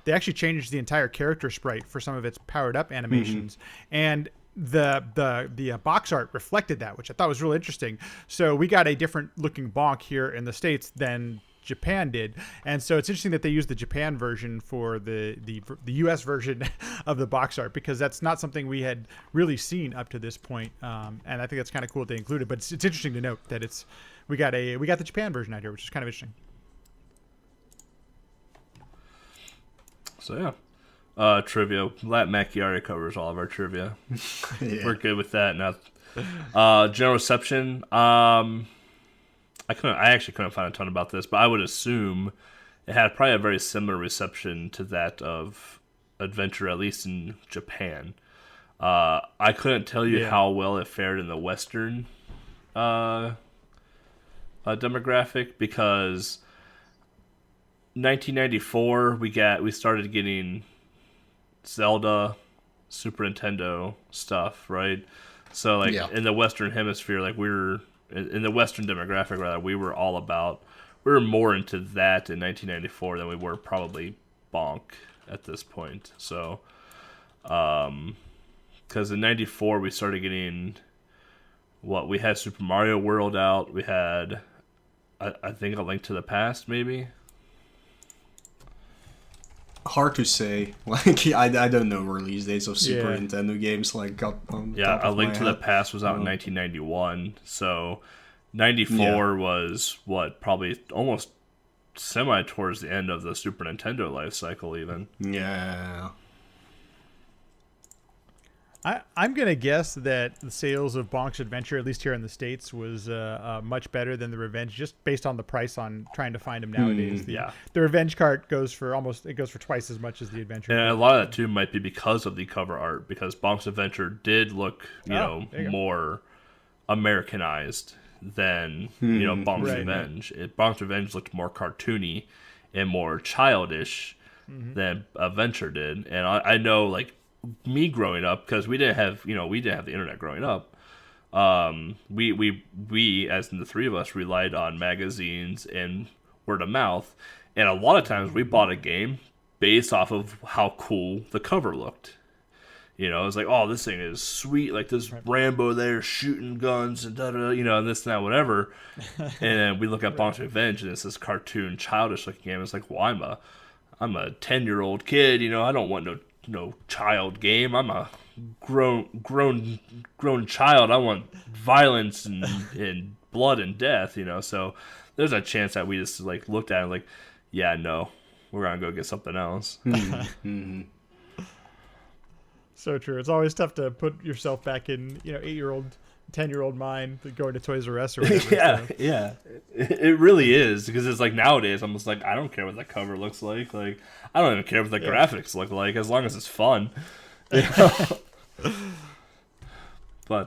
they actually changed the entire character sprite for some of its powered up animations, and the box art reflected that, which I thought was really interesting. So we got a different looking Bonk here in the States than Japan did, and so it's interesting that they used the Japan version for the US version of the box art, because that's not something we had really seen up to this point, and I think that's kind of cool that they included. But it's interesting to note that we got the Japan version out here, which is kind of interesting. So yeah. Trivia. LattMackey already covers all of our trivia. Yeah. We're good with that now. General reception. I actually couldn't find a ton about this, but I would assume it had probably a very similar reception to that of Adventure, at least in Japan. I couldn't tell you how well it fared in the Western demographic, because 1994 we started getting Zelda, Super Nintendo stuff, right? So in the Western hemisphere, in the Western demographic rather, we were more into that in 1994 than we were probably Bonk at this point. So, because in 94 we started getting we had Super Mario World out. We had, I think, A Link to the Past, maybe. Hard to say. I don't know release dates of Super Nintendo games. A Link to the Past was out in 1991. So 94 was probably almost semi towards the end of the Super Nintendo life cycle, even. Yeah. I'm going to guess that the sales of Bonk's Adventure, at least here in the States, was much better than the Revenge, just based on the price on trying to find them nowadays. The Revenge cart goes for twice as much as the Adventure. And a lot of that, too, might be because of the cover art, because Bonk's Adventure did look, more Americanized than, Bonk's Revenge. Bonk's Revenge looked more cartoony and more childish than Adventure did. And I know, me growing up, because we didn't have the internet growing up, we as in the three of us relied on magazines and word of mouth, and a lot of times we bought a game based off of how cool the cover looked. It was like, oh, this thing is sweet, like this Rambo there shooting guns and and this and that, whatever. And then we look at Bonk's Revenge and it's this cartoon childish looking game. It's like, well, I'm a 10-year-old kid, I don't want no child game. I'm a grown child. I want violence and blood and death, So there's a chance that we just looked at it no, we're gonna go get something else. So true. It's always tough to put yourself back in 8-year-old, 10-year-old mind going to Toys R Us or whatever. Yeah. It really is, because it's nowadays I'm just I don't care what that cover looks like. I don't even care what the graphics look like, as long as it's fun. But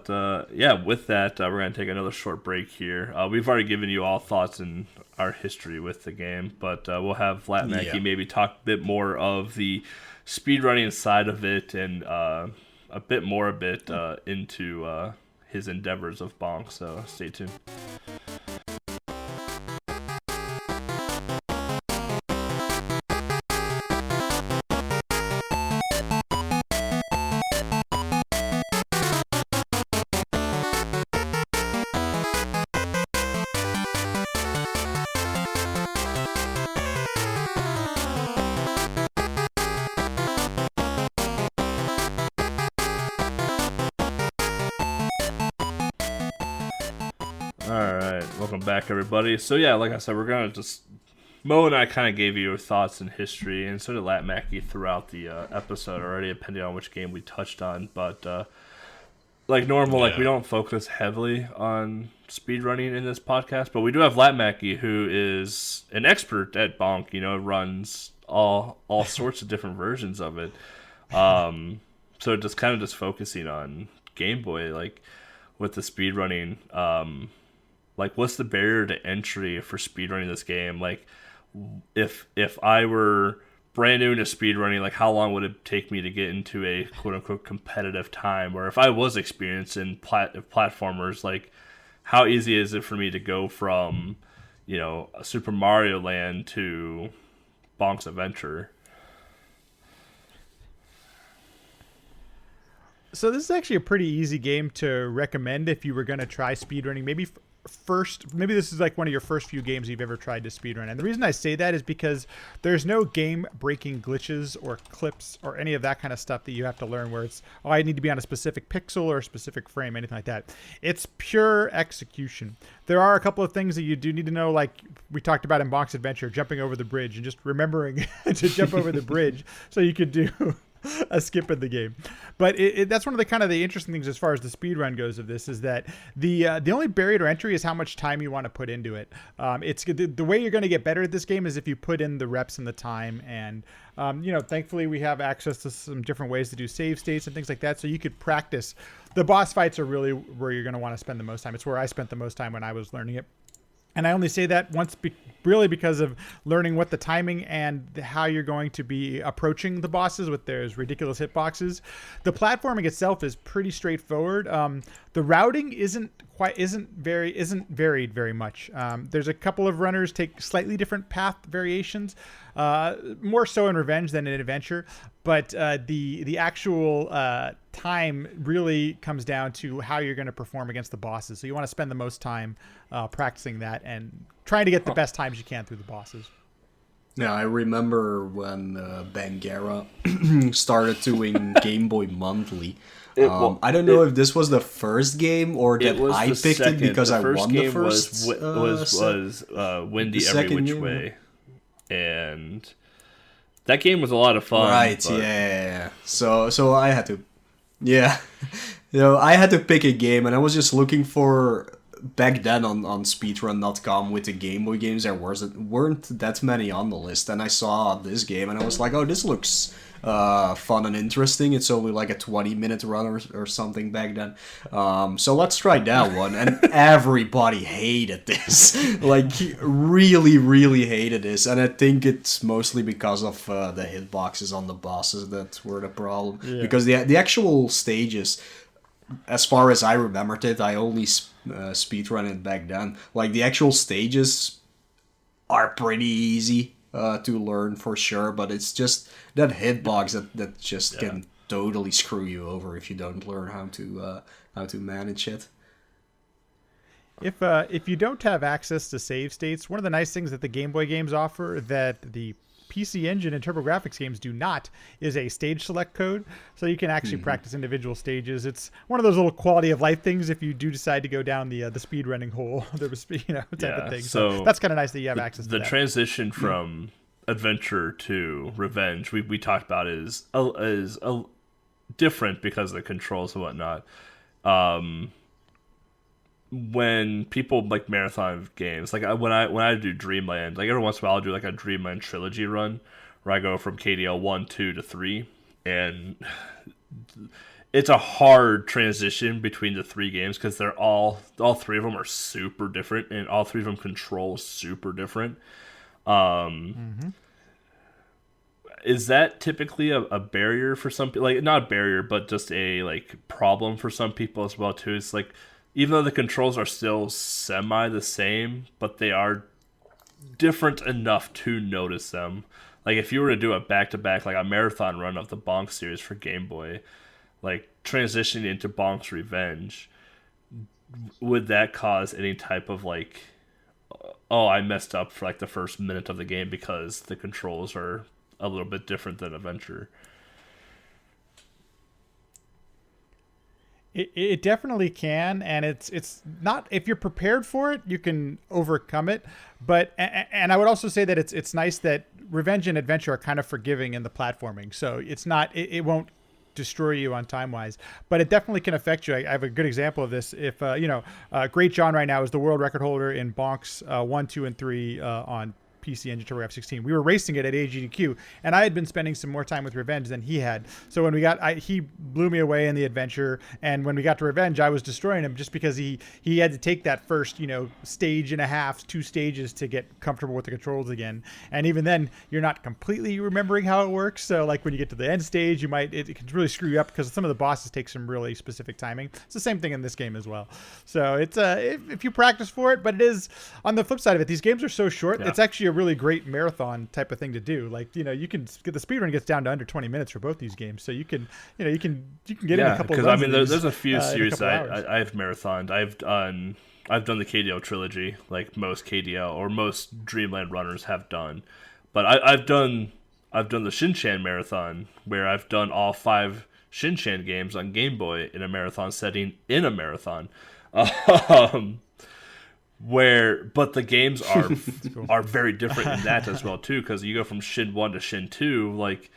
with that, we're going to take another short break here. We've already given you all thoughts and our history with the game, but we'll have LattMackey maybe talk a bit more of the speedrunning side of it, and a bit into his endeavors of Bonk, so stay tuned. Welcome back, everybody. So yeah, like I said, we're gonna just Mo and I kind of gave you thoughts in history, and so did LattMackey throughout the episode already, depending on which game we touched on. But like normal, like we don't focus heavily on speedrunning in this podcast, but we do have LattMackey, who is an expert at Bonk. You know, runs all sorts of different versions of it. So just focusing on Game Boy, like with the speedrunning. Like, what's the barrier to entry for speedrunning this game? Like, if I were brand new to speedrunning, like, how long would it take me to get into a quote-unquote competitive time? Or if I was experienced in platformers, like, how easy is it for me to go from, you know, Super Mario Land to Bonk's Adventure? So this is actually a pretty easy game to recommend if you were going to try speedrunning. Maybe this is like one of your first few games you've ever tried to speedrun. And the reason I say that is because there's no game-breaking glitches or clips or any of that kind of stuff that you have to learn where it's, oh, I need to be on a specific pixel or a specific frame, anything like that. It's pure execution. There are a couple of things that you do need to know, like we talked about in Bonk's Adventure, jumping over the bridge and just remembering to jump over the bridge so you could do a skip in the game. But that's one of the kind of the interesting things as far as the speed run goes of this, is that the only barrier to entry is how much time you want to put into it. It's the way you're going to get better at this game is if you put in the reps and the time. And you know, thankfully we have access to some different ways to do save states and things like that, so you could practice. The boss fights are really where you're going to want to spend the most time. It's where I spent the most time when I was learning it. And I only say that once really because of learning what the timing and how you're going to be approaching the bosses with those ridiculous hitboxes. The platforming itself is pretty straightforward. The routing isn't varied very much. There's a couple of runners take slightly different path variations, more so in Revenge than in Adventure, but the actual time really comes down to how you're going to perform against the bosses. So you want to spend the most time practicing that and trying to get the best times you can through the bosses. Yeah, I remember when Bangera started doing Game Boy Monthly. I don't know if this was the first game or that I picked it because I won the first. Was Windy Every Which Way, and that game was a lot of fun. Right? But... Yeah. So I had to, you know, I had to pick a game, and I was just looking for. Back then on speedrun.com with the Game Boy games, there weren't that many on the list, and I saw this game and I was like, oh, this looks fun and interesting. It's only like a 20-minute run or something back then. So let's try that one. And everybody hated this. Like, really, really hated this. And I think it's mostly because of the hitboxes on the bosses that were the problem. Yeah. Because the actual stages, as far as I remembered it, I only speedrun it back then. Like, the actual stages are pretty easy to learn for sure, but it's just that hitbox that just can totally screw you over if you don't learn how to manage it. If you don't have access to save states, one of the nice things that the Game Boy games offer that the PC Engine and TurboGrafx games do not is a stage select code, so you can actually practice individual stages. It's one of those little quality of life things if you do decide to go down the speed running hole, type of thing. So that's kind of nice that you have access to that. The transition from Adventure to Revenge we talked about is different because of the controls and whatnot. When people like marathon games, like when I do Dreamland, like every once in a while I'll do like a Dreamland trilogy run where I go from KDL 1, 2 to 3, and it's a hard transition between the three games because they're all three of them are super different and all three of them control super different. Is that typically a barrier for some people? Like, not a barrier, but just a like problem for some people as well too. It's like, even though the controls are still semi the same, but they are different enough to notice them. Like, if you were to do a back-to-back, like a marathon run of the Bonk series for Game Boy, like transitioning into Bonk's Revenge, would that cause any type of like, oh, I messed up for like the first minute of the game because the controls are a little bit different than Adventure? It definitely can, and it's not, if you're prepared for it, you can overcome it. But and I would also say that it's nice that Revenge and Adventure are kind of forgiving in the platforming, so it's not it won't destroy you on time wise, but it definitely can affect you. I have a good example of this. If Great John right now is the world record holder in Bonk's 1, 2, and 3 on PC Engine TurboGrafx-16. We were racing it at AGDQ, and I had been spending some more time with Revenge than he had. So when we got, he blew me away in the adventure, and when we got to Revenge, I was destroying him just because he had to take that first, stage and a half, 2 stages to get comfortable with the controls again. And even then, you're not completely remembering how it works. So like when you get to the end stage, it can really screw you up because some of the bosses take some really specific timing. It's the same thing in this game as well. So it's if you practice for it, but it is, on the flip side of it, these games are so short. Yeah. It's actually a really great marathon type of thing to do. Like, you can get the speedrun gets down to under 20 minutes for both these games. So you can get in a couple of runs. Because there's a few series I've marathoned. I've done the KDL trilogy, like most KDL or most Dreamland runners have done. But I've done the Shin-Chan marathon, where I've done all 5 Shin-Chan games on Game Boy in a marathon setting in a marathon. But the games are cool. Are very different in that as well too, because you go from Shin 1 to Shin 2, like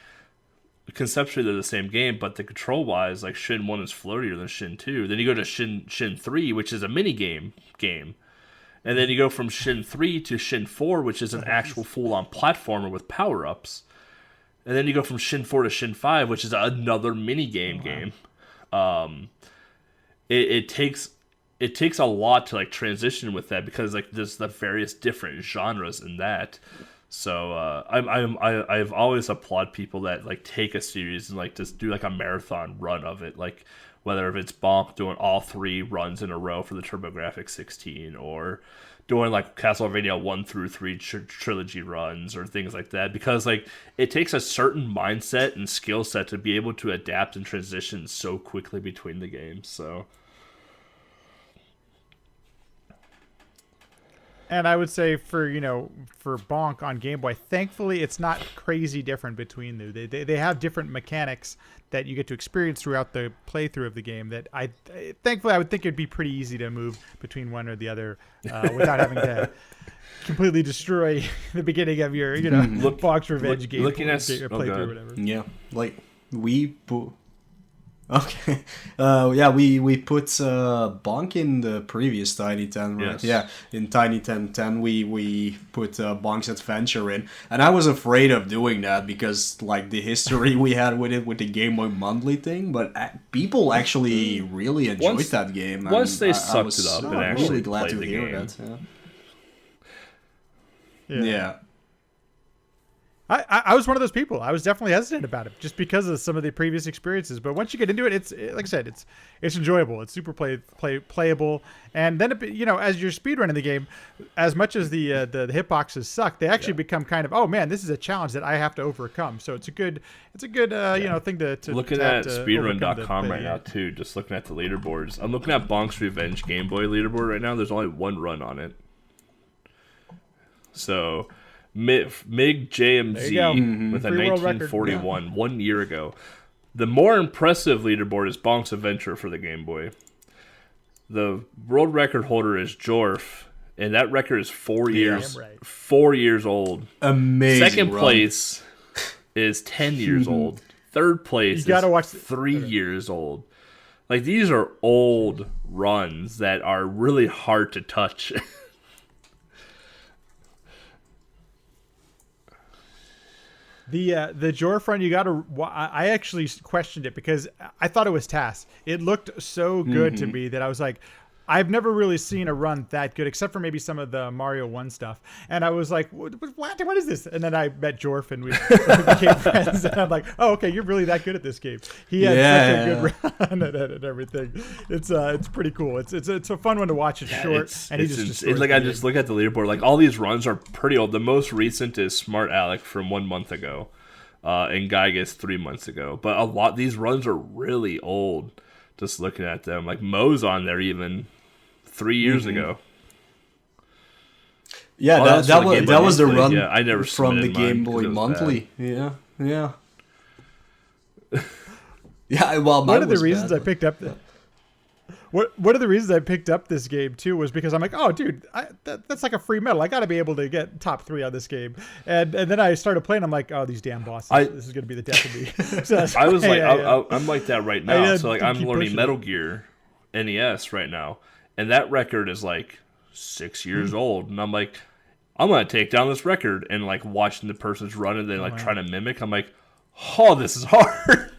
conceptually they're the same game, but the control wise, like Shin 1 is floatier than Shin 2. Then you go to Shin 3, which is a mini game, and then you go from Shin 3 to Shin 4, which is an actual full on platformer with power ups, and then you go from Shin 4 to Shin 5, which is another mini game. It takes a lot to like transition with that, because like there's the various different genres in that. So I've always applaud people that like take a series and like just do like a marathon run of it, like whether if it's Bonk doing all 3 runs in a row for the TurboGrafx-16, or doing like Castlevania 1 through 3 trilogy runs or things like that, because like it takes a certain mindset and skill set to be able to adapt and transition so quickly between the games. So. And I would say for Bonk on Game Boy, thankfully it's not crazy different between them. They have different mechanics that you get to experience throughout the playthrough of the game. That thankfully I would think it'd be pretty easy to move between one or the other without having to completely destroy the beginning of your Bonk's Revenge game playthrough or whatever. Yeah, like Okay. We put Bonk in the previous Tiny 10, right? Yes. Yeah, in Tiny 10 we put Bonk's Adventure in, and I was afraid of doing that because like the history we had with it with the Game Boy Monthly thing, but people actually really enjoyed that game. Once they sucked it up and actually really glad to hear that. Yeah. I was one of those people. I was definitely hesitant about it just because of some of the previous experiences. But once you get into it, it's like I said, it's enjoyable. It's super playable. And then as you're speedrunning the game, as much as the hitboxes suck, they actually become kind of, oh man, this is a challenge that I have to overcome. So it's a good thing to looking at speedrun.com right now too. Just looking at the leaderboards, I'm looking at Bonk's Revenge Game Boy leaderboard right now. There's only 1 run on it. So. MIG JMZ with a 1941 1 year ago. The more impressive leaderboard is Bonk's Adventure for the Game Boy. The world record holder is Jorf, and that record is 4 years 4 years old. Amazing. Second place is 10 years old. Third place is 3 years old. Like, these are old runs that are really hard to touch. The Jorf run, I actually questioned it because I thought it was TAS. It looked so good to me that I was like, I've never really seen a run that good, except for maybe some of the Mario 1 stuff. And I was like, what is this? And then I met Jorf and we became friends. And I'm like, oh, okay, you're really that good at this game. He had such a good run and everything. It's pretty cool. It's a fun one to watch. It's short. And it's like I just look at the leaderboard. Like, all these runs are pretty old. The most recent is Smart Alec from 1 month ago. And Gygas 3 months ago. But these runs are really old. Just looking at them, like Moe's on there even 3 years ago. Yeah, that was the run. Yeah, I never from the Game Boy Monthly. Bad. Yeah. Yeah, well, one of the reasons I picked up one of the reasons I picked up this game too was because I'm like, oh, dude, that's like a free medal. I got to be able to get top 3 on this game. And then I started playing. I'm like, oh, these damn bosses. This is gonna be the death of me. So I was like, I'm like that right now. So like, I'm learning pushing Metal Gear NES right now, and that record is like 6 years old, and I'm like, I'm gonna take down this record, and like watching the person's run and then like trying to mimic. I'm like, oh, this is hard.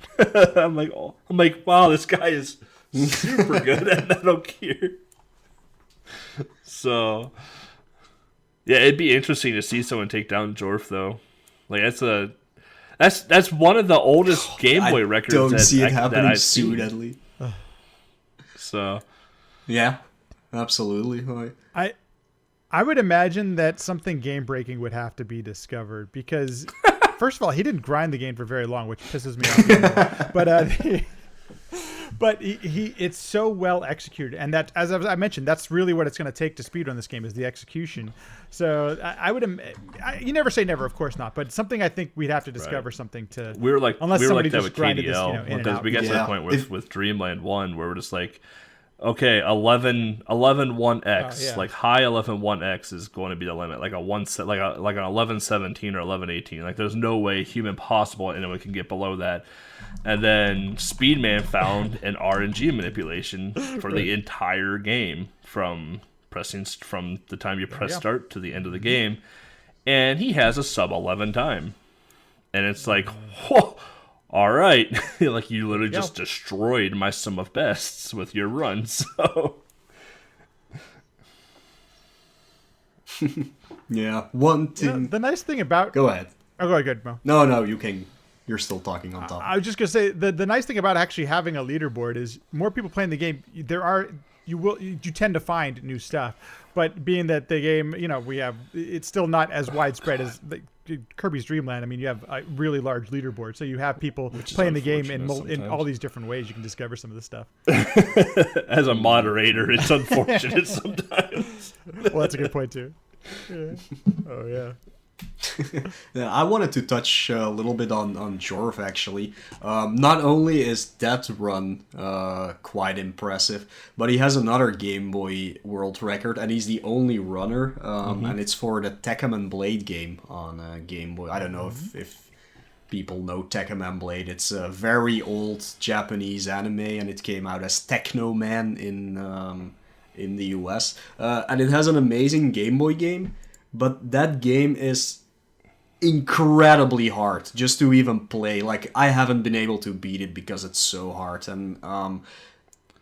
I'm like, wow, this guy is super good at Metal Gear. So, yeah, it'd be interesting to see someone take down Jorf though. Like that's one of the oldest Game Boy records. Don't see it that happening I've soon, seen. at least. So, yeah, absolutely. Like, I would imagine that something game breaking would have to be discovered because, first of all, he didn't grind the game for very long, which pisses me off. But it's so well executed, and that, as I mentioned, that's really what it's going to take to speedrun this game is the execution. So you never say never, of course not, but something I think we'd have to discover something to. We were like unless we were somebody like that just with grinded this, KDL in and because out. we got to the point with Dreamland 1 where we're just like, okay, 11 1x, like high 11 1x is going to be the limit, like an 1117 or 1118. Like there's no way human possible anyone can get below that. And then Speedman found an RNG manipulation for the entire game from the time you press start to the end of the game, and he has a sub 11 time, and it's like, whoa. All right, like you literally just destroyed my sum of bests with your run. So, yeah, one thing. The nice thing about Go ahead. Oh, go ahead, Mo. No, you can. You're still talking on top. I was just gonna say the nice thing about actually having a leaderboard is more people playing the game. You tend to find new stuff, but being that the game, it's still not as widespread as Kirby's Dream Land. I mean, you have a really large leaderboard, so you have people playing the game in all these different ways. You can discover some of this stuff. As a moderator, it's unfortunate sometimes. Well, that's a good point too. Yeah. Oh yeah. Yeah, I wanted to touch a little bit on Jorf, actually. Not only is that run quite impressive, but he has another Game Boy world record, and he's the only runner, and it's for the Tekkaman Blade game on Game Boy. I don't know if people know Tekkaman Blade. It's a very old Japanese anime, and it came out as Techno Man in the US. And it has an amazing Game Boy game. But that game is incredibly hard just to even play. Like, I haven't been able to beat it because it's so hard. And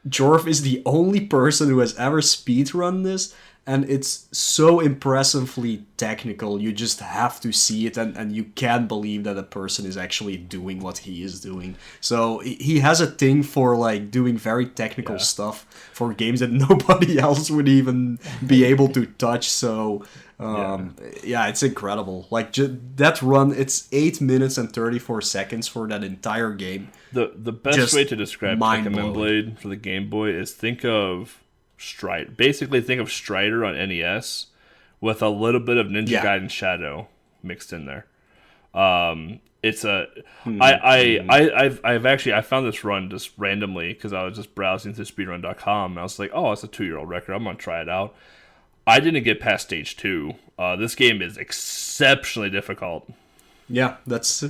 Jorf is the only person who has ever speedrun this. And it's so impressively technical. You just have to see it, and you can't believe that a person is actually doing what he is doing. So he has a thing for like doing very technical stuff for games that nobody else would even be able to touch. So it's incredible. Like that run, it's 8 minutes and 34 seconds for that entire game. The best way to describe Tekkaman Blade for the Game Boy is think of Strider. Basically, think of Strider on NES with a little bit of Ninja Gaiden Shadow mixed in there. It's a I found this run just randomly because I was just browsing through speedrun.com and I was like, oh, it's a 2-year-old record. I'm gonna try it out. I didn't get past stage 2. This game is exceptionally difficult. Yeah, that's.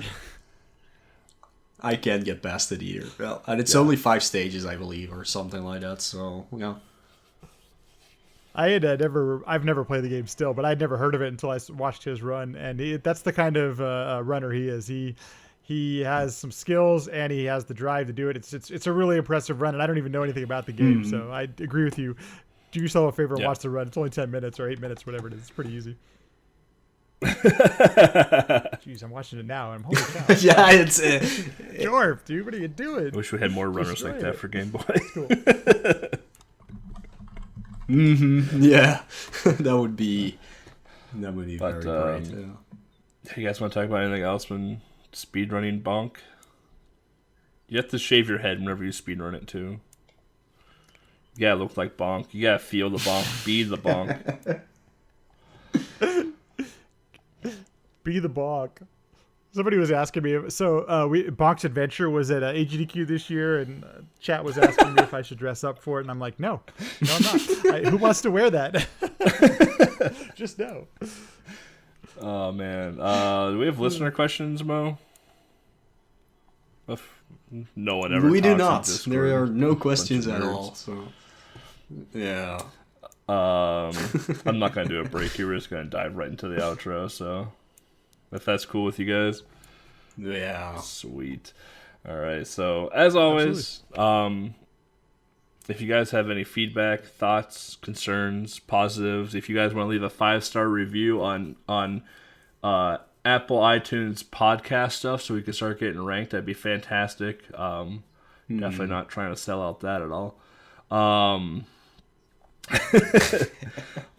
I can't get past it either. Well, and it's only 5 stages, I believe, or something like that. So yeah. I've never played the game still, but I'd never heard of it until I watched his run, and that's the kind of runner he is. He has some skills and he has the drive to do it. It's a really impressive run, and I don't even know anything about the game, so I agree with you. Do yourself a favor and watch the run. It's only 10 minutes or 8 minutes, whatever it is. It's pretty easy. Jeez, I'm watching it now, and I'm holy cow. Yeah, it's Jorf, dude, what are you doing? I wish we had more runners like that for Game Boy. Cool. Yeah, that would be very great. Yeah. You guys want to talk about anything else when speedrunning Bonk? You have to shave your head whenever you speedrun it too. You gotta look like Bonk. You gotta feel the Bonk. Be the Bonk. Be the Bonk. Somebody was asking me, Bonk's Adventure was at AGDQ this year, and chat was asking me if I should dress up for it, and I'm like, no, I'm not. Who wants to wear that? Just no. Oh, man. Do we have listener questions, Mo? No one ever We do talks not. in Discord. There are no questions at all. So, yeah. I'm not going to do a break here. We're just going to dive right into the outro, so... If that's cool with you guys. Yeah. Sweet. All right. So, as always, if you guys have any feedback, thoughts, concerns, positives, if you guys want to leave a 5-star review on Apple iTunes podcast stuff so we can start getting ranked, that'd be fantastic. Definitely not trying to sell out that at all.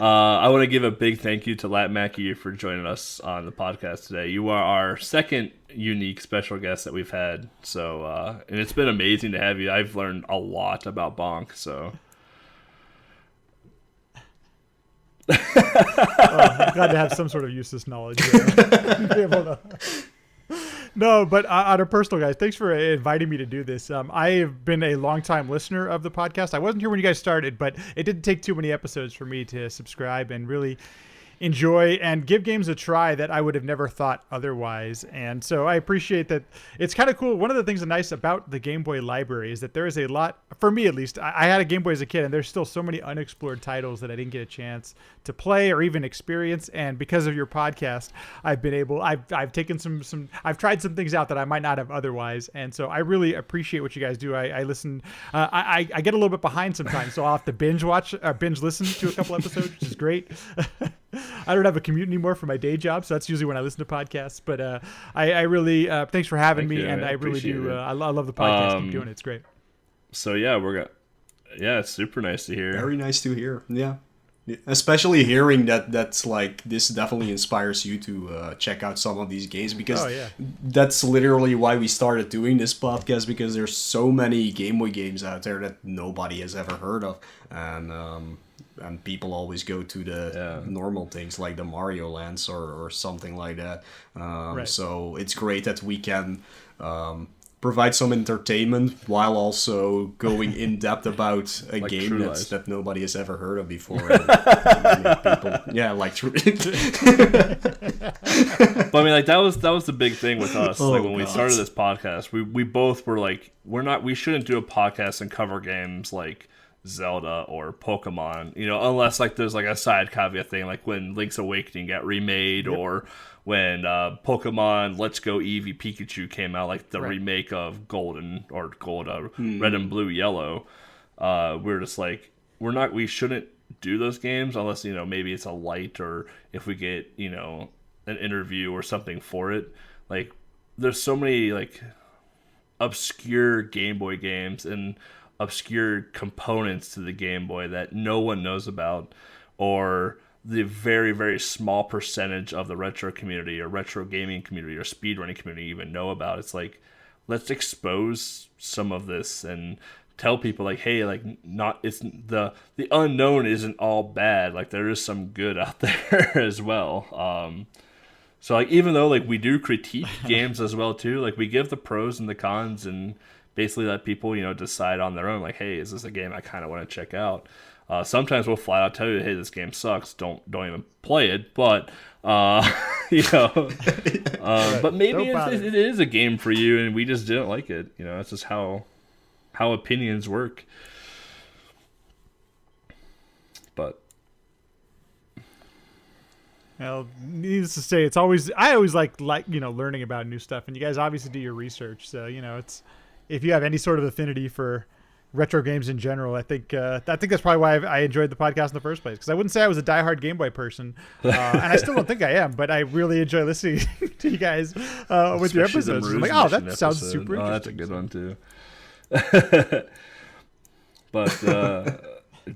I want to give a big thank you to LattMackey for joining us on the podcast today. You are our second unique special guest that we've had. So, and it's been amazing to have you. I've learned a lot about Bonk. So, I'm glad to have some sort of useless knowledge there. Be able to... No, but on a personal, guys, thanks for inviting me to do this. I have been a longtime listener of the podcast. I wasn't here when you guys started, but it didn't take too many episodes for me to subscribe and really enjoy and give games a try that I would have never thought otherwise. And so I appreciate that. It's kind of cool. One of the things that's nice about the Game Boy library is that there is a lot, for me at least, I had a Game Boy as a kid, and there's still so many unexplored titles that I didn't get a chance to play or even experience. And because of your podcast, I've been able, I've taken I've tried some things out that I might not have otherwise. And so I really appreciate what you guys do. I listen, I get a little bit behind sometimes, so I'll have to binge listen to a couple episodes, which is great. I don't have a commute anymore for my day job, so that's usually when I listen to podcasts. But I really thanks for having me, and I really do. I love the podcast. Keep doing it; it's great. So yeah, it's super nice to hear. Very nice to hear. Yeah, especially hearing that's like this definitely inspires you to check out some of these games, because that's literally why we started doing this podcast, because there's so many Game Boy games out there that nobody has ever heard of, and people always go to the normal things like the Mario Lands or something like that. So it's great that we can provide some entertainment while also going in depth about a like game that that nobody has ever heard of before. And people, like true. But I mean, like that was the big thing with us. When we started this podcast, we both were like, we shouldn't do a podcast and cover games like Zelda or Pokemon, unless like there's like a side caveat thing, like when Link's Awakening got remade, or when Pokemon Let's Go Eevee Pikachu came out, like the remake of Red and Blue Yellow. We're just like, we shouldn't do those games unless maybe it's a light, or if we get an interview or something for it. Like there's so many like obscure Game Boy games and obscure components to the Game Boy that no one knows about, or the very, very small percentage of the retro community or retro gaming community or speedrunning community even know about. It's like, let's expose some of this and tell people like, hey, like the unknown isn't all bad. Like there is some good out there as well. So like, even though like we do critique games as well too, like we give the pros and the cons and basically let people, decide on their own, like, hey, is this a game I kind of want to check out? Sometimes we'll flat out tell you, hey, this game sucks, don't even play it. But, but maybe it is a game for you, and we just didn't like it. That's just how opinions work. But, well, needless to say, I always like learning about new stuff, and you guys obviously do your research, so it's. If you have any sort of affinity for retro games in general, I think that's probably why I enjoyed the podcast in the first place, because I wouldn't say I was a diehard Game Boy person, and I still don't think I am, but I really enjoy listening to you guys with your episodes. I'm like, that sounds super interesting. That's a good one too. But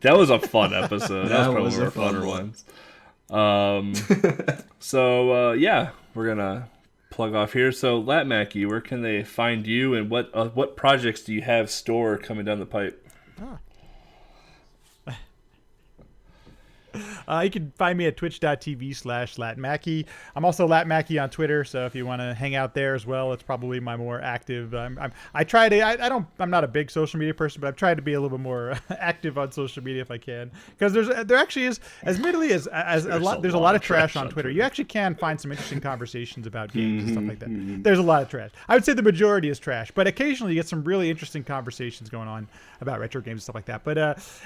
that was a fun episode. That was probably one of our funner ones. So we're gonna plug off here. So LattMackey, where can they find you, and what projects do you have coming down the pipe? You can find me at twitch.tv/LattMackey. I'm also LattMackey on Twitter, so if you want to hang out there as well, it's probably my more active. I'm not a big social media person, but I've tried to be a little bit more active on social media if I can, because there actually is, admittedly, there's a lot of trash on Twitter. You actually can find some interesting conversations about games and stuff like that. There's a lot of trash. I would say the majority is trash, but occasionally you get some really interesting conversations going on about retro games and stuff like that. But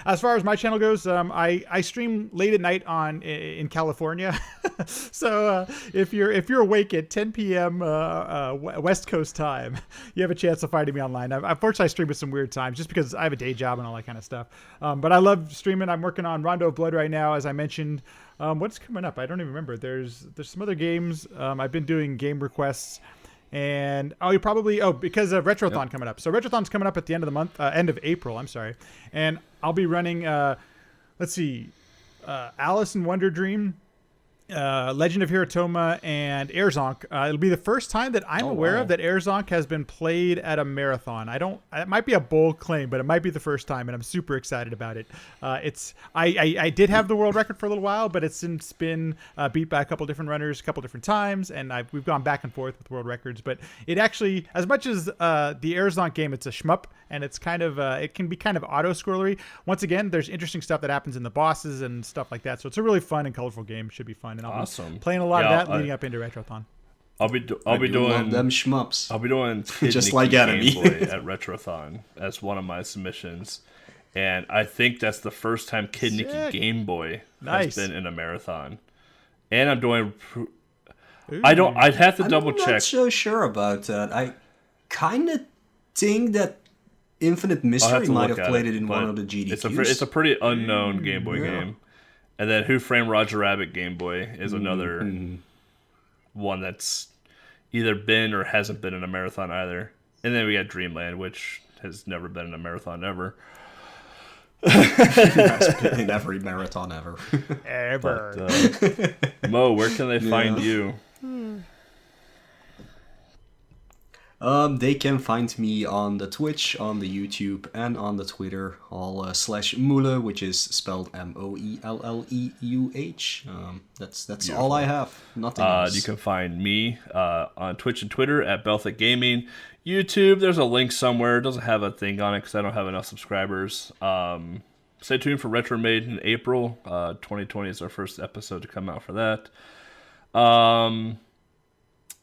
as far as my channel goes, I stream late at night in California. So if you're awake at 10 p.m. West Coast time, you have a chance of finding me online. Unfortunately, I stream at some weird times just because I have a day job and all that kind of stuff. But I love streaming. I'm working on Rondo of Blood right now, as I mentioned. What's coming up? I don't even remember. There's some other games. I've been doing game requests. And because of Retrothon coming up. So Retrothon's coming up at the end of the month, end of April, I'm sorry. And I'll be running, Alice in Wonder Dream, Legend of Hiratoma, and Air Zonk. It'll be the first time that I'm aware of that Air Zonk has been played at a marathon. It might be a bold claim, but it might be the first time, and I'm super excited about it. I did have the world record for a little while, but it's since been beat by a couple different runners a couple different times, and we've gone back and forth with world records. But it actually, as much as the Air Zonk game, it's a shmup, and it's kind of it can be kind of auto-scrollery. Once again, there's interesting stuff that happens in the bosses and stuff like that. So it's a really fun and colorful game. Should be fun. And I'll be playing a lot of that leading up into Retrothon. I'll be doing them shmups. I'll be doing Kid just Nikki like Enemy Game Boy at Retrothon as one of my submissions, and I think that's the first time Kid Nikki Game Boy has been in a marathon. And I'm doing. I'd have to double check. I'm not so sure about that. I kind of think that Infinite Mystery might have played it in one of the GDQs. It's a pretty unknown Game Boy game. And then Who Framed Roger Rabbit Game Boy is another one that's either been or hasn't been in a marathon either. And then we got Dreamland, which has never been in a marathon ever. In every marathon ever. But, Mo, where can they find you? They can find me on the Twitch, on the YouTube, and on the Twitter, all /Moelle, which is spelled Moelleuh. That's all I have. Nothing else. You can find me on Twitch and Twitter at Belthic Gaming. YouTube, there's a link somewhere. It doesn't have a thing on it because I don't have enough subscribers. Stay tuned for Retro Made in April. 2020 is our first episode to come out for that.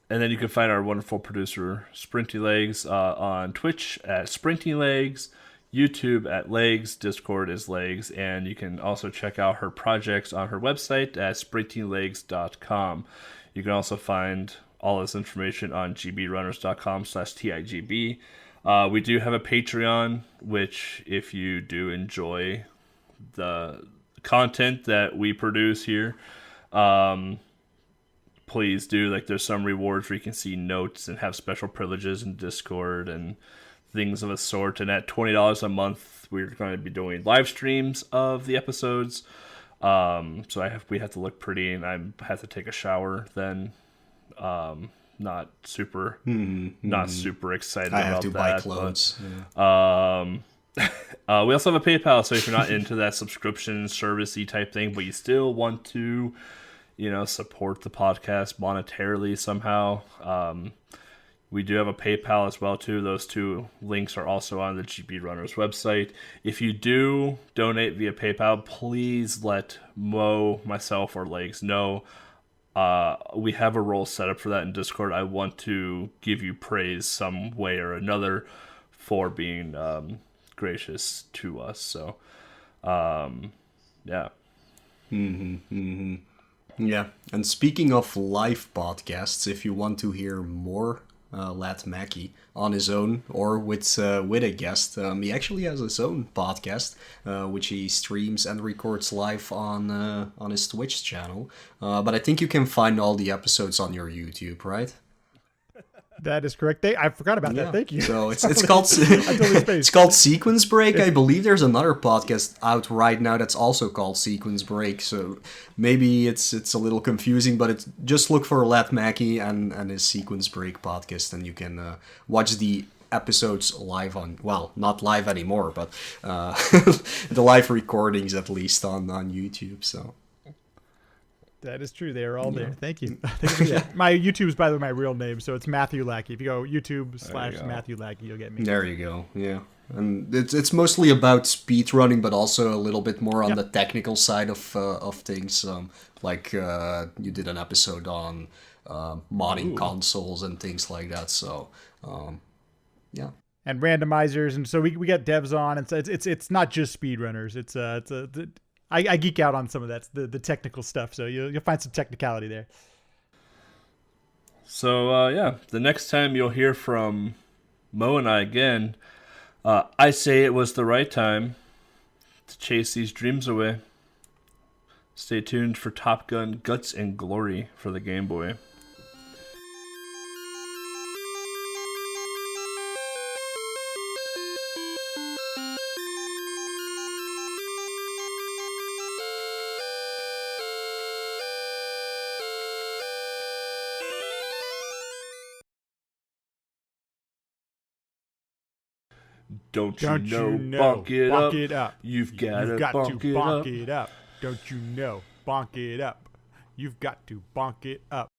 And then you can find our wonderful producer, SprintingLegs, on Twitch at SprintingLegs, YouTube at Legs, Discord is Legs, and you can also check out her projects on her website at SprintingLegs.com. You can also find all this information on gbrunners.com/TIGB. We do have a Patreon, which if you do enjoy the content that we produce here, please do. Like, there's some rewards where you can see notes and have special privileges in Discord and things of a sort. And at $20 a month, we're going to be doing live streams of the episodes. So we have to look pretty, and I have to take a shower then. Not super excited I about that. have to buy clothes. We also have a PayPal, so if you're not into that subscription servicey type thing, but you still want to, support the podcast monetarily somehow, we do have a PayPal as well too. Those two links are also on the GB Runners website. If you do donate via PayPal, please let Mo, myself, or Legs know. We have a role set up for that in Discord. I want to give you praise some way or another for being gracious to us. So, yeah. Yeah, and speaking of live podcasts, if you want to hear more LattMackey on his own or with a guest, he actually has his own podcast, which he streams and records live on his Twitch channel. But I think you can find all the episodes on your YouTube, right? That is correct. I forgot about that. Thank you. So it's called it's called Sequence Break. I believe there's another podcast out right now that's also called Sequence Break. So maybe it's a little confusing, but just look for LattMackey and his Sequence Break podcast, and you can watch the episodes live on, well, not live anymore, but the live recordings at least on YouTube. So That is true. They are all there. Thank you. My YouTube is, by the way, my real name, so it's Matthew Lackey. If you go YouTube/Matthew Lackey, you'll get me. There you go. Yeah. And it's mostly about speed running, but also a little bit more on the technical side of things. Like you did an episode on modding consoles and things like that. So yeah. And randomizers, and so we get devs on, and so it's not just speedrunners. I geek out on some of that, the technical stuff. So you'll find some technicality there. So the next time you'll hear from Mo and I again, I say it was the right time to chase these dreams away. Stay tuned for Top Gun Guts and Glory for the Game Boy. Don't you know, bonk it up. You've got to bonk it up. Don't you know, bonk it up. You've got to bonk it up.